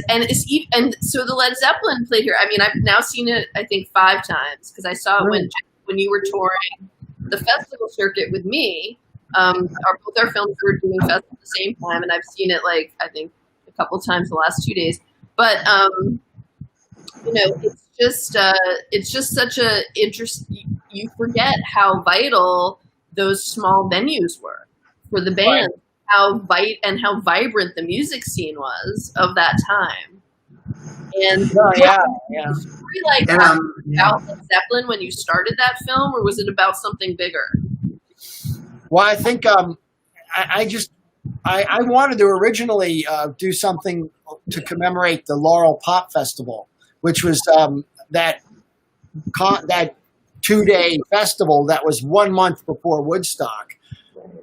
[SPEAKER 11] so the Led Zeppelin played here. I've now seen it I think 5 times because I saw it when Jenni when you were touring the festival circuit with me, both our films were doing festivals at the same time, and I've seen it like I think a couple times the last 2 days. But it's just such a interest. You forget how vital those small venues were for the band, how vibrant the music scene was of that time. And like about Led Zeppelin when you started that film, or was it about something bigger?
[SPEAKER 2] Well, I think I wanted to originally do something to commemorate the Laurel Pop Festival, which was that 2-day festival that was 1 month before Woodstock,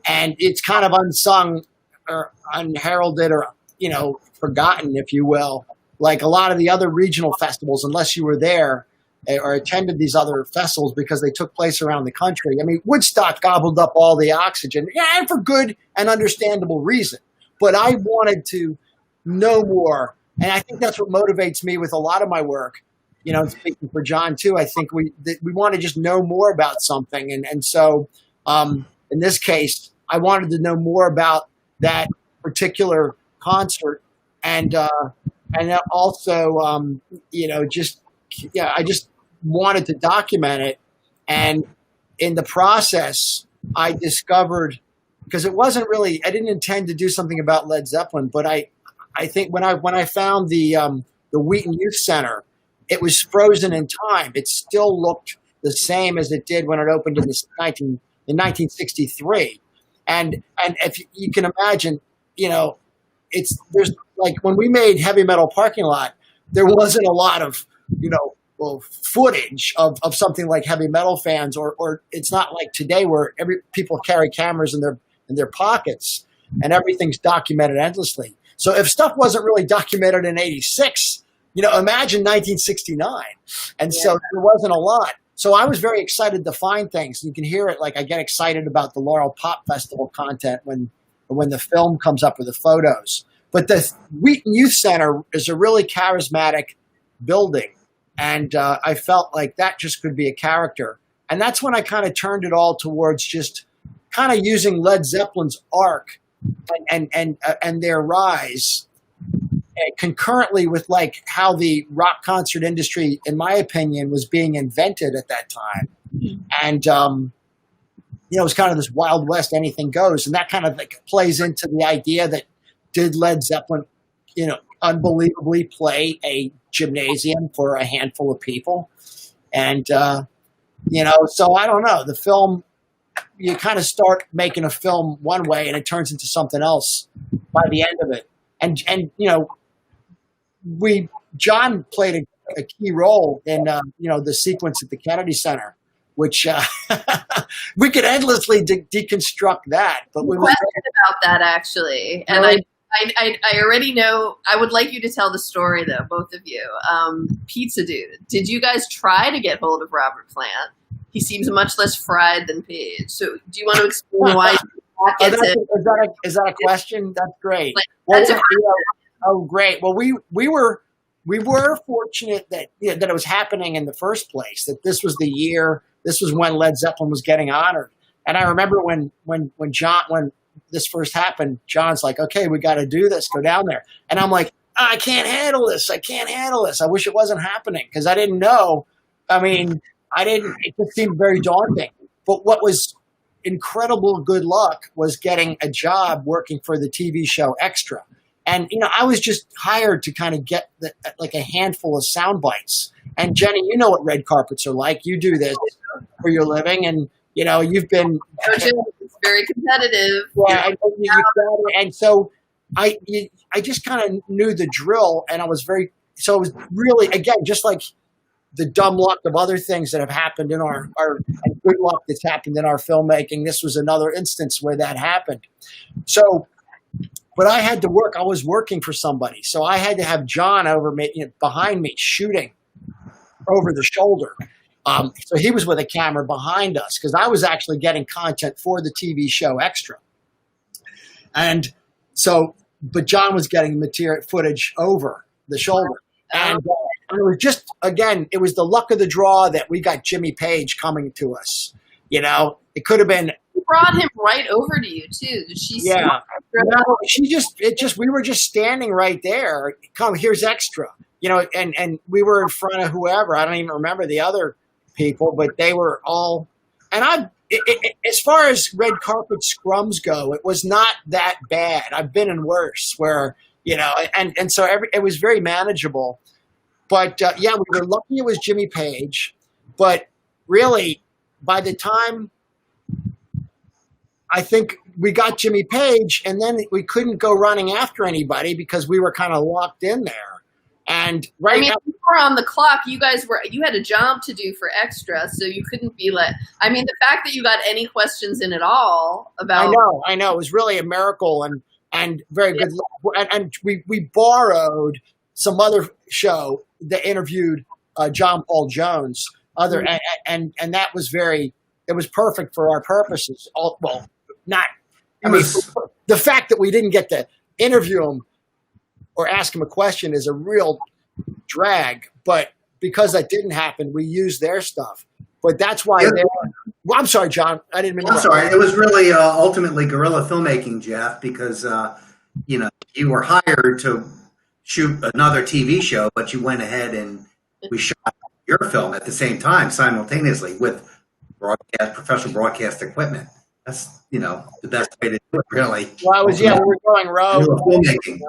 [SPEAKER 2] and it's kind of unsung or unheralded or forgotten, if you will, like a lot of the other regional festivals, unless you were there or attended these other festivals because they took place around the country. I mean, Woodstock gobbled up all the oxygen, and for good and understandable reason. But I wanted to know more, and I think that's what motivates me with a lot of my work. Speaking for John too, I think we want to just know more about something, and so in this case, I wanted to know more about that particular concert, and also I just wanted to document it. And in the process, I discovered, because it wasn't really, I didn't intend to do something about Led Zeppelin, but I think when I found the Wheaton Youth Center, it was frozen in time. It still looked the same as it did when it opened in 1963. And if you can imagine, there's like when we made Heavy Metal Parking Lot, there wasn't a lot of, footage of something like heavy metal fans, or it's not like today where people carry cameras in their pockets and everything's documented endlessly. So if stuff wasn't really documented in 86, imagine 1969. And so there wasn't a lot. So I was very excited to find things. You can hear it, like I get excited about the Laurel Pop Festival content when the film comes up with the photos. But the Wheaton Youth Center is a really charismatic building. And I felt like that just could be a character. And that's when I kind of turned it all towards just kind of using Led Zeppelin's arc and their rise concurrently with like how the rock concert industry, in my opinion, was being invented at that time. And, it was kind of this Wild West, anything goes. And that kind of like plays into the idea that did Led Zeppelin, unbelievably play a gymnasium for a handful of people. And, so I don't know. The film, you kind of start making a film one way and it turns into something else by the end of it. And John played a key role in, the sequence at the Kennedy Center, which we could endlessly deconstruct that. But we
[SPEAKER 11] questioned about that actually, and I already know. I would like you to tell the story though, both of you. Pizza Dude, did you guys try to get hold of Robert Plant? He seems much less fried than Page. So do you want to explain why?
[SPEAKER 2] Is that a question? That's great. Great. Well, we were fortunate that that it was happening in the first place. That this was the year. This was when Led Zeppelin was getting honored. And I remember when this first happened, John's like, "Okay, we got to do this. Go down there." And I'm like, "I can't handle this. I can't handle this. I wish it wasn't happening," because I didn't know. I mean, it just seemed very daunting. But what was incredible good luck was getting a job working for the TV show Extra. And, I was just hired to kind of get like a handful of sound bites. And Jenny, you know what red carpets are like. You do this for your living, and you've been.
[SPEAKER 11] It's very competitive.
[SPEAKER 2] Yeah, and so I just kind of knew the drill, and I was so it was really, again, just like the dumb luck of other things that have happened in our and good luck that's happened in our filmmaking. This was another instance where that happened. So. But I had to work. I was working for somebody. So I had to have John over me, behind me, shooting over the shoulder. So he was with a camera behind us because I was actually getting content for the TV show Extra. And so, but John was getting footage over the shoulder. And And it was just, again, it was the luck of the draw that we got Jimmy Page coming to us. You know, it could have been.
[SPEAKER 11] She brought him right over to you too. Did she?
[SPEAKER 2] Yeah. No, we were just standing right there. Come, here's extra. You know, and we were in front of whoever. I don't even remember the other people, but they were all. And as far as red carpet scrums go, it was not that bad. I've been in worse where, you know, and so it was very manageable. But yeah, we were lucky it was Jimmy Page. But really, by the time I think we got Jimmy Page, and then we couldn't go running after anybody because we were kind of locked in there. And
[SPEAKER 11] I mean, you were on the clock. You had a job to do for extra, so you couldn't be let. I mean, the fact that you got any questions in at all about.
[SPEAKER 2] I know. It was really a miracle and very good. And we borrowed some other show that interviewed John Paul Jones. And that was it was perfect for our purposes. The fact that we didn't get to interview him or ask him a question is a real drag, but because that didn't happen, we used their stuff. But that's why well, I'm sorry, John. I didn't mean to.
[SPEAKER 10] I'm sorry. It was really ultimately guerrilla filmmaking, Jeff, because you know, you were hired to shoot another TV show, but you went ahead and we shot your film at the same time, simultaneously, with professional broadcast equipment. That's, you know, the best way to do it, really.
[SPEAKER 2] Well, we were going rogue.
[SPEAKER 10] Filmmaking.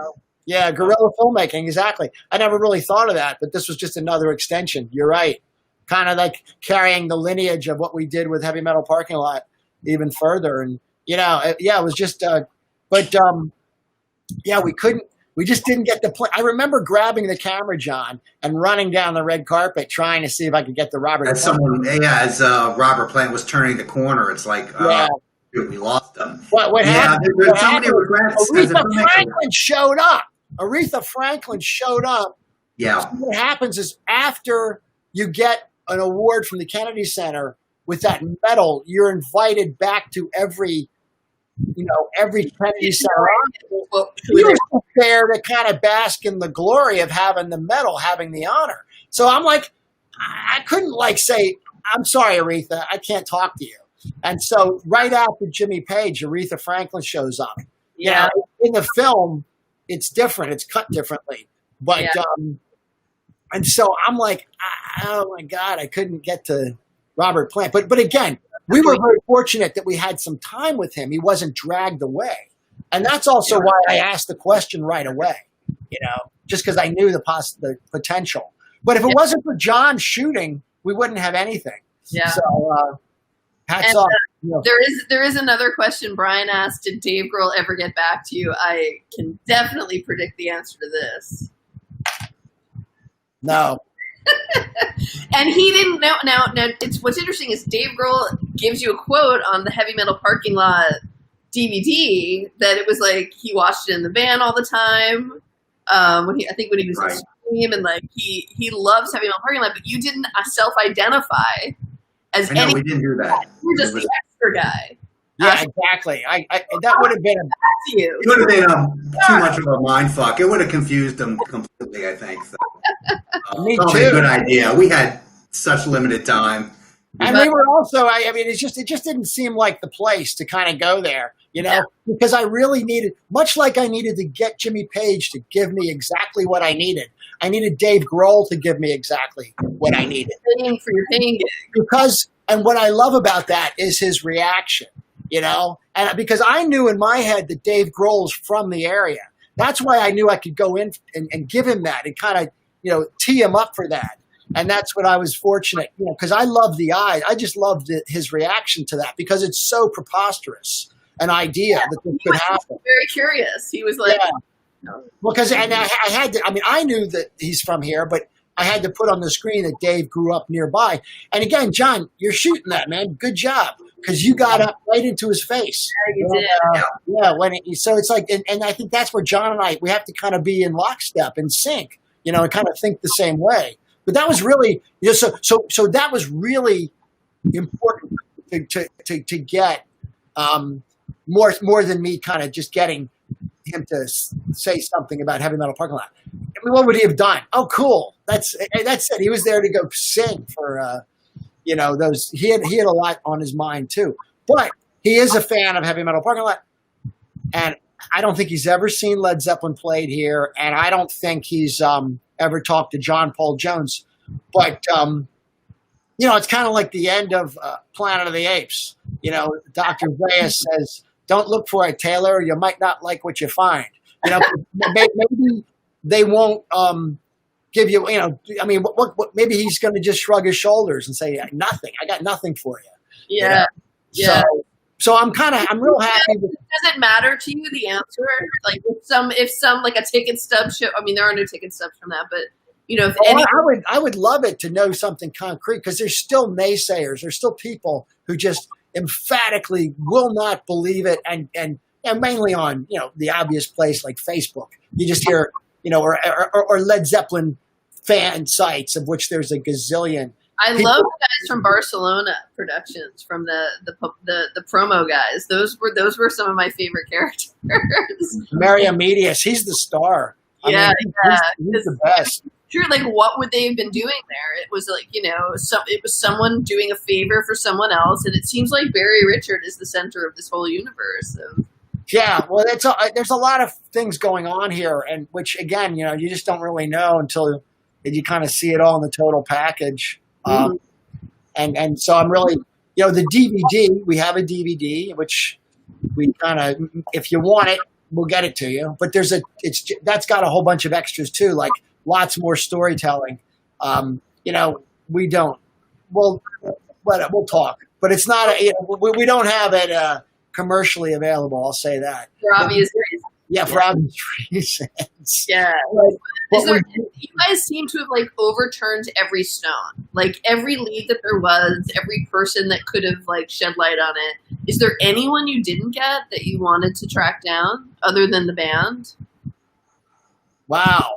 [SPEAKER 2] Yeah, guerrilla filmmaking, exactly. I never really thought of that, but this was just another extension. You're right. Kind of like carrying the lineage of what we did with Heavy Metal Parking Lot even further. And, you know, it was just, we just didn't get the play. I remember grabbing the camera, John, and running down the red carpet trying to see if I could get the Robert.
[SPEAKER 10] As Robert Plant was turning the corner, it's like, we lost him.
[SPEAKER 2] What happened?
[SPEAKER 10] There's so many regrets.
[SPEAKER 2] Aretha Franklin showed up. Aretha Franklin showed up.
[SPEAKER 10] Yeah.
[SPEAKER 2] So what happens is after you get an award from the Kennedy Center with that medal, you're invited back to every Kennedy Center. You're there to kind of bask in the glory of having the medal, having the honor. So I'm like, I couldn't say, I'm sorry, Aretha, I can't talk to you. And so right after Jimmy Page, Aretha Franklin shows up.
[SPEAKER 11] Yeah.
[SPEAKER 2] You know, in the film, it's different. It's cut differently. But, and so I'm like, oh my God, I couldn't get to Robert Plant. But again, we were very fortunate that we had some time with him. He wasn't dragged away. And that's also why I asked the question right away, you know, just because I knew the potential. But if it wasn't for John shooting, we wouldn't have anything.
[SPEAKER 11] Yeah.
[SPEAKER 2] So hats off.
[SPEAKER 11] There is another question Brian asked, did Dave Grohl ever get back to you? I can definitely predict the answer to this.
[SPEAKER 2] No.
[SPEAKER 11] And he didn't know. Now, what's interesting is Dave Grohl gives you a quote on the Heavy Metal Parking Lot DVD that it was like he watched it in the van all the time. When he was on stream, and like he loves Heavy Metal Parking Lot, but you didn't self-identify as
[SPEAKER 10] I know, we didn't do that.
[SPEAKER 11] You were just the extra guy.
[SPEAKER 2] Yeah, exactly. I that would have been
[SPEAKER 10] it would have been too much of a mind fuck. It would have confused them completely, I think. So,
[SPEAKER 2] Me
[SPEAKER 10] probably
[SPEAKER 2] too.
[SPEAKER 10] a good idea. We had such limited time.
[SPEAKER 2] And we were also, I mean, it just didn't seem like the place to kind of go there, you know, because I really needed, much like I needed to get Jimmy Page to give me exactly what I needed. I needed Dave Grohl to give me exactly what I needed.
[SPEAKER 11] Paying for your paying gig.
[SPEAKER 2] And what I love about that is his reaction, you know, and because I knew in my head that Dave Grohl's from the area. That's why I knew I could go in and give him that and kind of, you know, tee him up for that. And that's what I was fortunate, you know, because I love the eyes. I just loved his reaction to that because it's so preposterous an idea that this could happen.
[SPEAKER 11] Very curious. He was like,
[SPEAKER 2] well, because I had to. I mean, I knew that he's from here, but I had to put on the screen that Dave grew up nearby. And again, John, you're shooting that, man. Good job, because you got up right into his face.
[SPEAKER 11] Yeah, you did.
[SPEAKER 2] So it's like, and I think that's where John and I, we have to kind of be in lockstep and sync, you know, and kind of think the same way. But that was really, you know, so that was really important to get more than me kind of just getting him to say something about Heavy Metal Parking Lot. what would he have done? Oh, cool. That's it. He was there to go sing for, those. He had a lot on his mind too. But he is a fan of Heavy Metal Parking Lot, and I don't think he's ever seen Led Zeppelin played here, and I don't think he's ever talked to John Paul Jones. But it's kind of like the end of Planet of the Apes. Dr. Zayas says, "Don't look for it, Taylor. You might not like what you find." Maybe they won't give you. Maybe he's going to just shrug his shoulders and say, "Nothing. I got nothing for you."
[SPEAKER 11] Yeah. Yeah.
[SPEAKER 2] So I'm real happy.
[SPEAKER 11] Does it matter to you the answer? Like if some like a ticket stub show. I mean, there are no ticket stubs from that, but if any.
[SPEAKER 2] I would love it to know something concrete, because there's still naysayers. There's still people who just emphatically will not believe it, and mainly on the obvious place like Facebook. You just hear or Led Zeppelin fan sites, of which there's a gazillion.
[SPEAKER 11] I love the guys from Barcelona Productions, from the promo guys. Those were some of my favorite characters.
[SPEAKER 2] Mario Medias, he's the star. He's the best.
[SPEAKER 11] Sure, like what would they have been doing there? It was like it was someone doing a favor for someone else, and it seems like Barry Richard is the center of this whole universe. So.
[SPEAKER 2] Yeah, well, there's a lot of things going on here, and which again, you just don't really know until you kind of see it all in the total package. And so I'm really, the DVD, we have a DVD, which we kind of, if you want it, we'll get it to you. But that's got a whole bunch of extras too, like lots more storytelling. We don't, we'll talk, but it's not, we don't have it commercially available. I'll say that.
[SPEAKER 11] For obvious reasons.
[SPEAKER 2] Yeah, for obvious reasons.
[SPEAKER 11] Yeah. You guys seem to have overturned every stone, like every lead that there was, every person that could have shed light on it. Is there anyone you didn't get that you wanted to track down other than the band? Wow.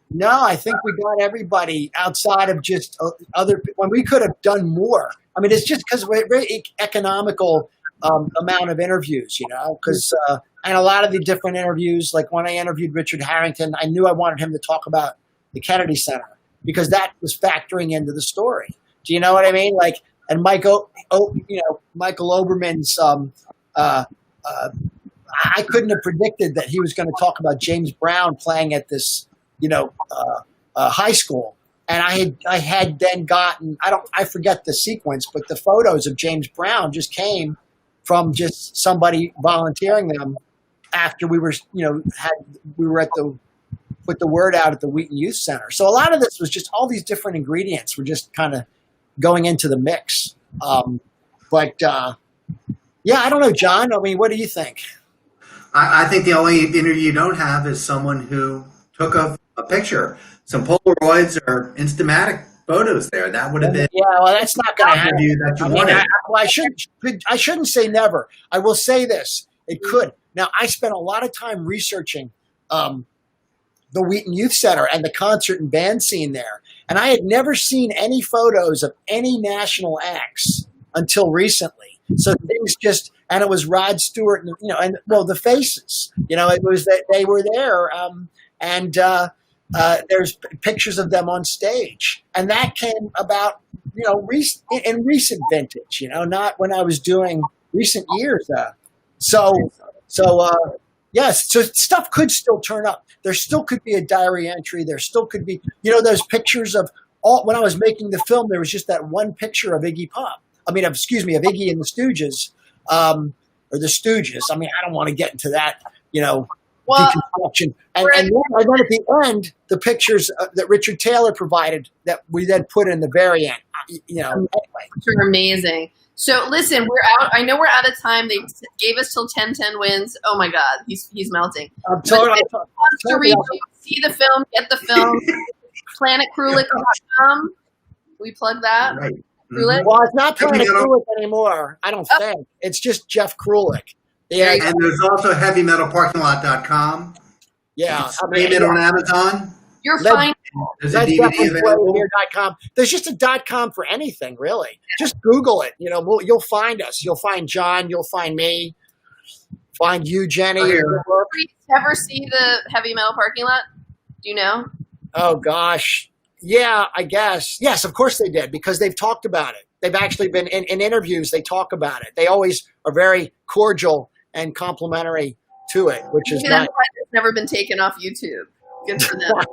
[SPEAKER 2] No, I think we got everybody outside of just other. When we could have done more. I mean, it's just because we're very economical amount of interviews, because. And a lot of the different interviews, like when I interviewed Richard Harrington, I knew I wanted him to talk about the Kennedy Center because that was factoring into the story. Do you know what I mean? And Michael Oberman's, I couldn't have predicted that he was going to talk about James Brown playing at this, high school. And I had then gotten, I forget the sequence, but the photos of James Brown just came from just somebody volunteering them. After we were, put the word out at the Wheaton Youth Center. So a lot of this was just all these different ingredients were just kind of going into the mix. I don't know, John. I mean, what do you think?
[SPEAKER 10] I think the only interview you don't have is someone who took a picture. Some Polaroids or Instamatic photos there. That would have been.
[SPEAKER 2] Yeah, well, that's not going to happen. I shouldn't say never. I will say this. It could. Now, I spent a lot of time researching the Wheaton Youth Center and the concert and band scene there. And I had never seen any photos of any national acts until recently. So things and it was Rod Stewart, the Faces. It was that they were there. There's pictures of them on stage. And that came about, in recent vintage, not when I was doing recent years. Yes, so stuff could still turn up. There still could be a diary entry. There still could be, those pictures of when I was making the film, there was just that one picture of Iggy Pop. Of Iggy and the Stooges, or the Stooges. I mean, I don't want to get into that, deconstruction. And then at the end, the pictures that Richard Taylor provided that we then put in the very end, anyway.
[SPEAKER 11] Which are amazing. So listen, we're out. I know we're out of time. They gave us till 10:10 wins. Oh my God, he's melting. If anyone wants to read, see the film, get the film. PlanetKrulik.com. We plug that. Right. Krulik?
[SPEAKER 2] Well, it's not Planet Krulik anymore. I don't think it's just Jeff Krulik.
[SPEAKER 10] Yeah, and there's also HeavyMetalParkingLot.com.
[SPEAKER 2] Yeah,
[SPEAKER 10] stream it on Amazon.
[SPEAKER 11] You're fine.
[SPEAKER 10] There's a DVD available.
[SPEAKER 2] There's just a .com for anything, really. Just Google it. You'll find us. You'll find John. You'll find me. Find you, Jenny.
[SPEAKER 11] Ever see the Heavy Metal Parking Lot? Do you know?
[SPEAKER 2] Oh gosh. Yeah, I guess. Yes, of course they did, because they've talked about it. They've actually been in interviews, they talk about it. They always are very cordial and complimentary to it, which is
[SPEAKER 11] Maybe that's
[SPEAKER 2] nice.
[SPEAKER 11] why it's never been taken off YouTube. Good for them. All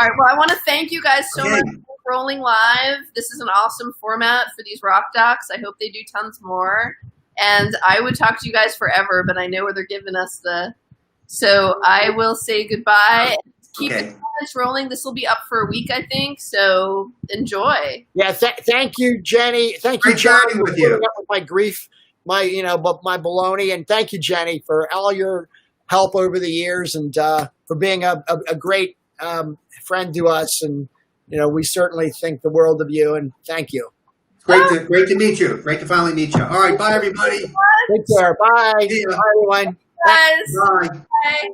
[SPEAKER 11] right, well, I want to thank you guys so much for rolling live. This is an awesome format for these rock docs. I hope they do tons more. And I would talk to you guys forever, but I know where they're giving us the... So I will say goodbye. Keep the comments rolling. This will be up for a week, I think. So enjoy.
[SPEAKER 2] Yeah, thank you, Jenny. Thank you, John, for putting up with my grief, my baloney. And thank you, Jenny, for all your help over the years and for being a great friend to us. And, we certainly think the world of you. And thank you.
[SPEAKER 10] Great to meet you. Great to finally meet you. All right, bye, everybody.
[SPEAKER 2] Take care. Bye. Bye, everyone.
[SPEAKER 11] Guys.
[SPEAKER 10] Bye.
[SPEAKER 11] Bye.